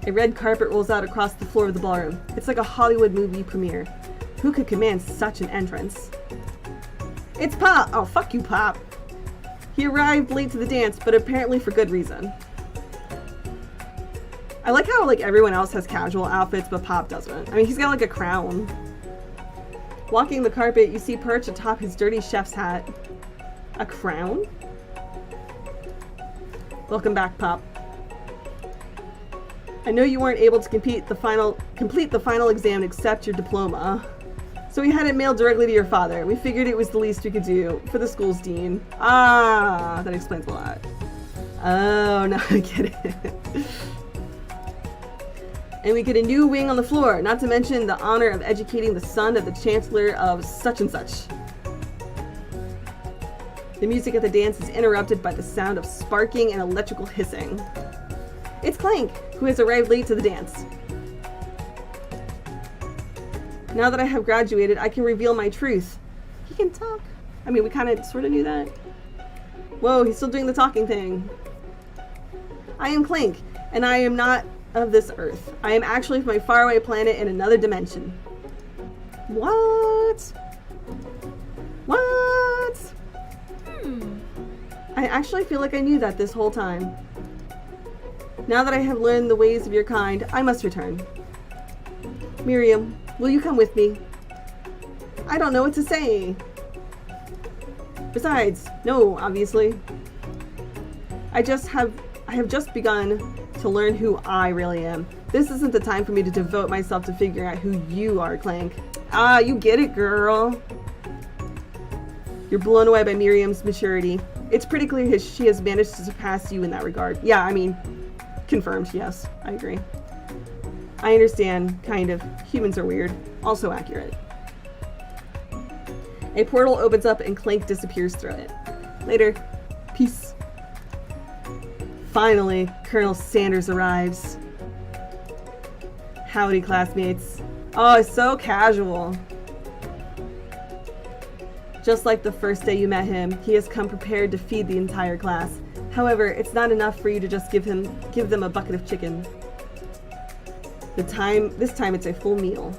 A red carpet rolls out across the floor of the ballroom. It's like a Hollywood movie premiere. Who could command such an entrance? It's Pop! Oh, fuck you, Pop! He arrived late to the dance, but apparently for good reason. I like how everyone else has casual outfits, but Pop doesn't. I mean, he's got a crown. Walking the carpet, you see perched atop his dirty chef's hat. A crown? Welcome back, Pop. I know you weren't able to complete the final exam and accept your diploma. So we had it mailed directly to your father. We figured it was the least we could do for the school's dean. Ah, that explains a lot. Oh, now I get it. And we get a new wing on the floor, not to mention the honor of educating the son of the chancellor of such and such. The music at the dance is interrupted by the sound of sparking and electrical hissing. It's Clank, who has arrived late to the dance. Now that I have graduated, I can reveal my truth. He can talk. I mean, we kind of sort of knew that. Whoa, he's still doing the talking thing. I am Clank, and I am not of this earth. I am actually from a faraway planet in another dimension. What? What? I actually feel like I knew that this whole time. Now that I have learned the ways of your kind, I must return. Miriam, will you come with me? I don't know what to say. Besides, no, obviously. I have just begun to learn who I really am. This isn't the time for me to devote myself to figuring out who you are, Clank. Ah, you get it, girl. You're blown away by Miriam's maturity. It's pretty clear she has managed to surpass you in that regard. Yeah, I mean, confirmed, yes, I agree. I understand, kind of. Humans are weird. Also accurate. A portal opens up and Clank disappears through it. Later. Peace. Finally, Colonel Sanders arrives. Howdy, classmates. Oh, it's so casual. Just like the first day you met him, he has come prepared to feed the entire class. However, it's not enough for you to just give them a bucket of chicken. This time it's a full meal.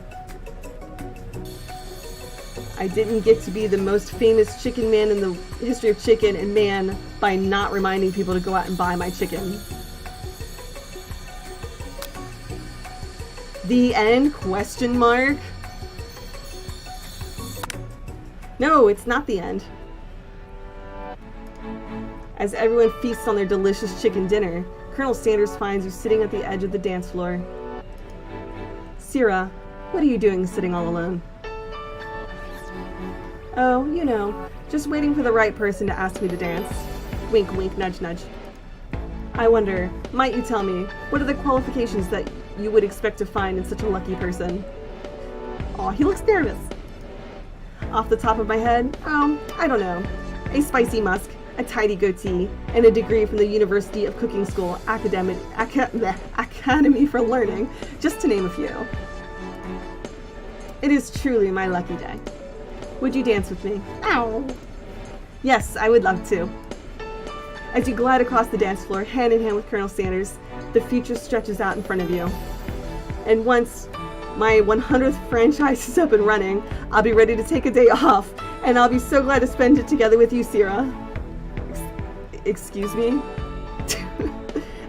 I didn't get to be the most famous chicken man in the history of chicken and man by not reminding people to go out and buy my chicken. The end? Question mark? No, it's not the end. As everyone feasts on their delicious chicken dinner, Colonel Sanders finds you sitting at the edge of the dance floor. Syrah, what are you doing sitting all alone? Oh, you know, just waiting for the right person to ask me to dance. Wink, wink, nudge, nudge. I wonder, might you tell me, what are the qualifications that you would expect to find in such a lucky person? Aw, he looks nervous. Off the top of my head, I don't know. A spicy musk, a tidy goatee, and a degree from the University of Cooking School Academy for Learning, just to name a few. It is truly my lucky day. Would you dance with me? Ow! Yes, I would love to. As you glide across the dance floor, hand in hand with Colonel Sanders, the future stretches out in front of you. And once my 100th franchise is up and running, I'll be ready to take a day off, and I'll be so glad to spend it together with you, Syrah. Excuse me?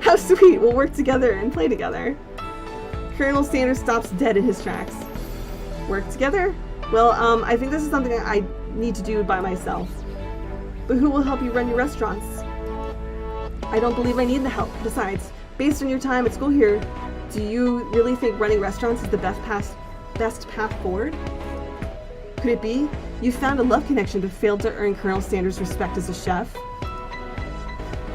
How sweet, we'll work together and play together. Colonel Sanders stops dead in his tracks. Work together? Well, I think this is something I need to do by myself. But who will help you run your restaurants? I don't believe I need the help. Besides, based on your time at school here, do you really think running restaurants is the best path forward? Could it be you found a love connection but failed to earn Colonel Sanders' respect as a chef?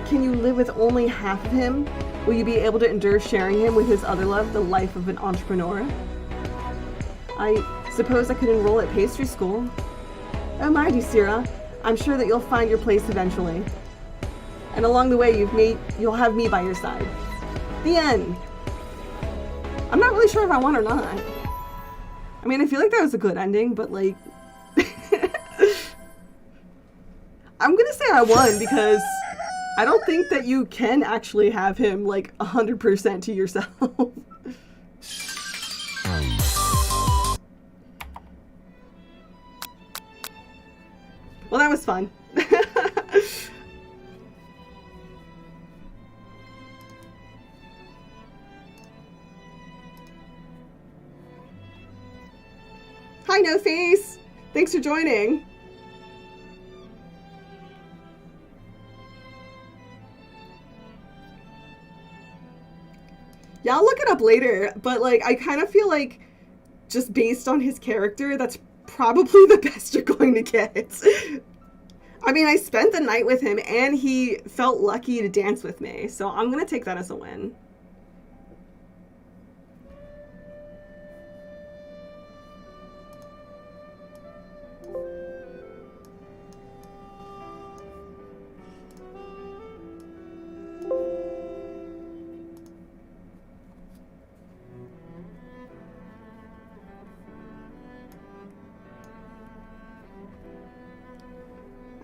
Can you live with only half of him? Will you be able to endure sharing him with his other love, the life of an entrepreneur? I suppose I could enroll at pastry school. Oh my, Syrah, I'm sure that you'll find your place eventually. And along the way, you'll have me by your side. The end. I'm not really sure if I won or not. I mean, I feel like that was a good ending, but like... I'm gonna say I won because I don't think that you can actually have him like 100% to yourself. Well, that was fun. Hi, No Face! Thanks for joining. Yeah, I'll look it up later, but like, I kind of feel like just based on his character, that's probably the best you're going to get. I mean, I spent the night with him and he felt lucky to dance with me, so I'm gonna take that as a win.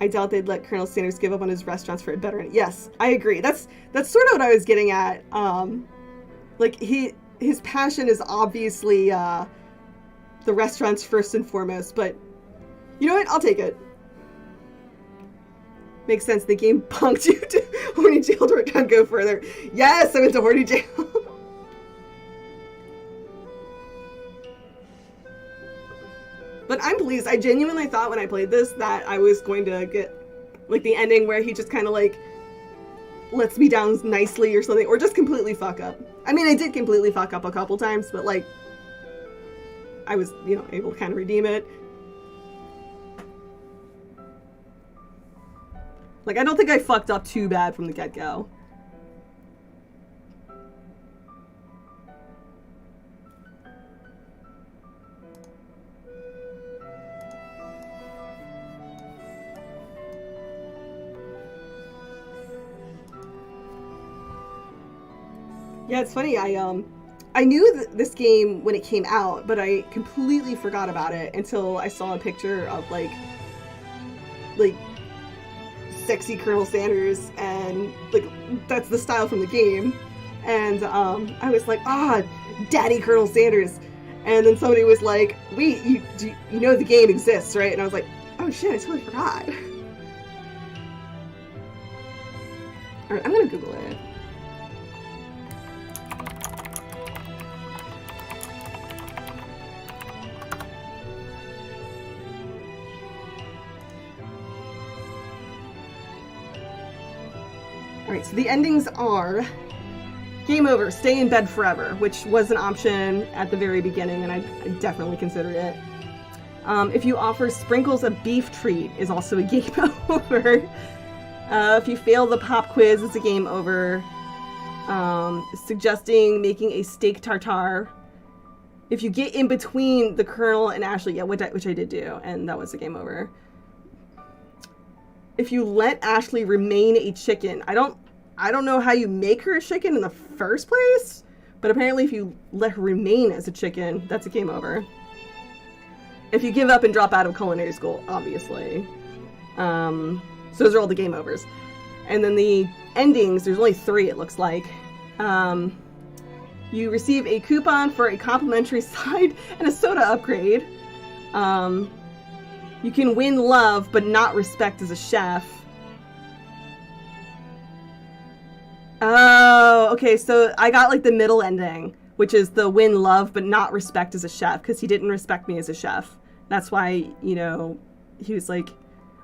I doubt they'd let Colonel Sanders give up on his restaurants for a better. Yes, I agree. That's sort of what I was getting at. Like his passion is obviously the restaurants first and foremost, but you know what? I'll take it. Makes sense. The game punked you to horny jail to go further. Yes, I went to horny jail. But I'm pleased. I genuinely thought when I played this that I was going to get like the ending where he just kind of like lets me down nicely or something, or just completely fuck up. I mean, I did completely fuck up a couple times, but like I was, you know, able to kind of redeem it. Like, I don't think I fucked up too bad from the get-go. Yeah, it's funny. I knew this game when it came out, but I completely forgot about it until I saw a picture of like sexy Colonel Sanders, and like that's the style from the game. And I was like, Daddy Colonel Sanders. And then somebody was like, wait, you know the game exists, right? And I was like, oh shit, I totally forgot. Alright, I'm gonna Google it. Alright, so the endings are game over, stay in bed forever, which was an option at the very beginning, and I definitely considered it. If you offer sprinkles a beef treat is also a game over. If you fail the pop quiz, it's a game over. Suggesting making a steak tartare. If you get in between the Colonel and Ashley, yeah, which I did do, and that was a game over. If you let Ashley remain a chicken, I don't know how you make her a chicken in the first place, but apparently if you let her remain as a chicken, that's a game over. If you give up and drop out of culinary school, obviously. So those are all the game overs. And then the endings, there's only 3 it looks like. You receive a coupon for a complimentary side and a soda upgrade. You can win love but not respect as a chef. Oh, okay, so I got like the middle ending, which is the win love but not respect as a chef, because he didn't respect me as a chef. That's why, you know, he was like,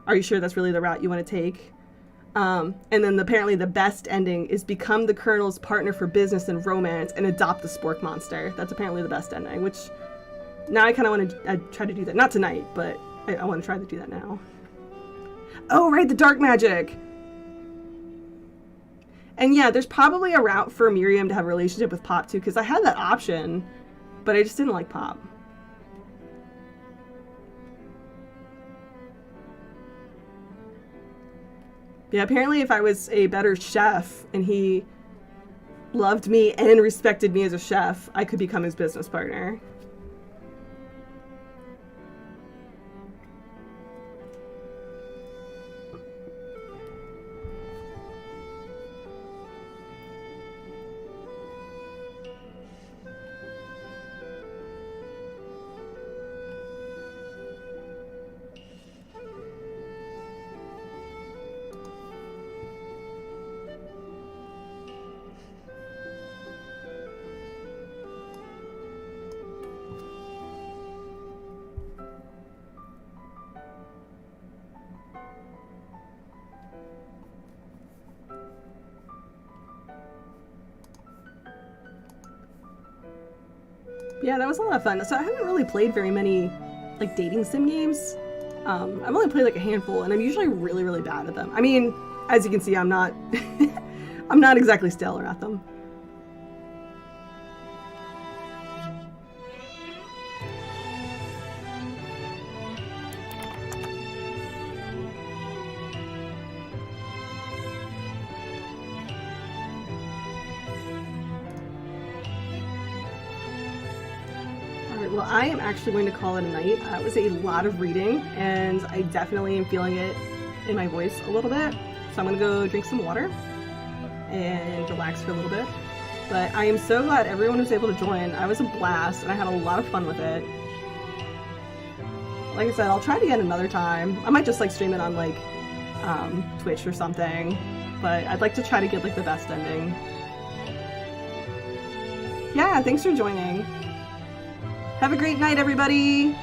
are you sure that's really the route you want to take? And then apparently the best ending is become the Colonel's partner for business and romance and adopt the spork monster. That's apparently the best ending, which now I kind of want to try to do that. Not tonight, but I want to try to do that now. Oh, right, the dark magic. And yeah, there's probably a route for Miriam to have a relationship with Pop too, because I had that option, but I just didn't like Pop. Yeah, apparently if I was a better chef and he loved me and respected me as a chef, I could become his business partner. Yeah, that was a lot of fun. So I haven't really played very many, like, dating sim games. I've only played, like, a handful, and I'm usually really, really bad at them. I mean, as you can see, I'm not, I'm not exactly stellar at them. Well, I am actually going to call it a night. It was a lot of reading, and I definitely am feeling it in my voice a little bit. So I'm going to go drink some water and relax for a little bit. But I am so glad everyone was able to join. I was a blast, and I had a lot of fun with it. Like I said, I'll try it again another time. I might just like stream it on like Twitch or something. But I'd like to try to get like the best ending. Yeah, thanks for joining. Have a great night, everybody!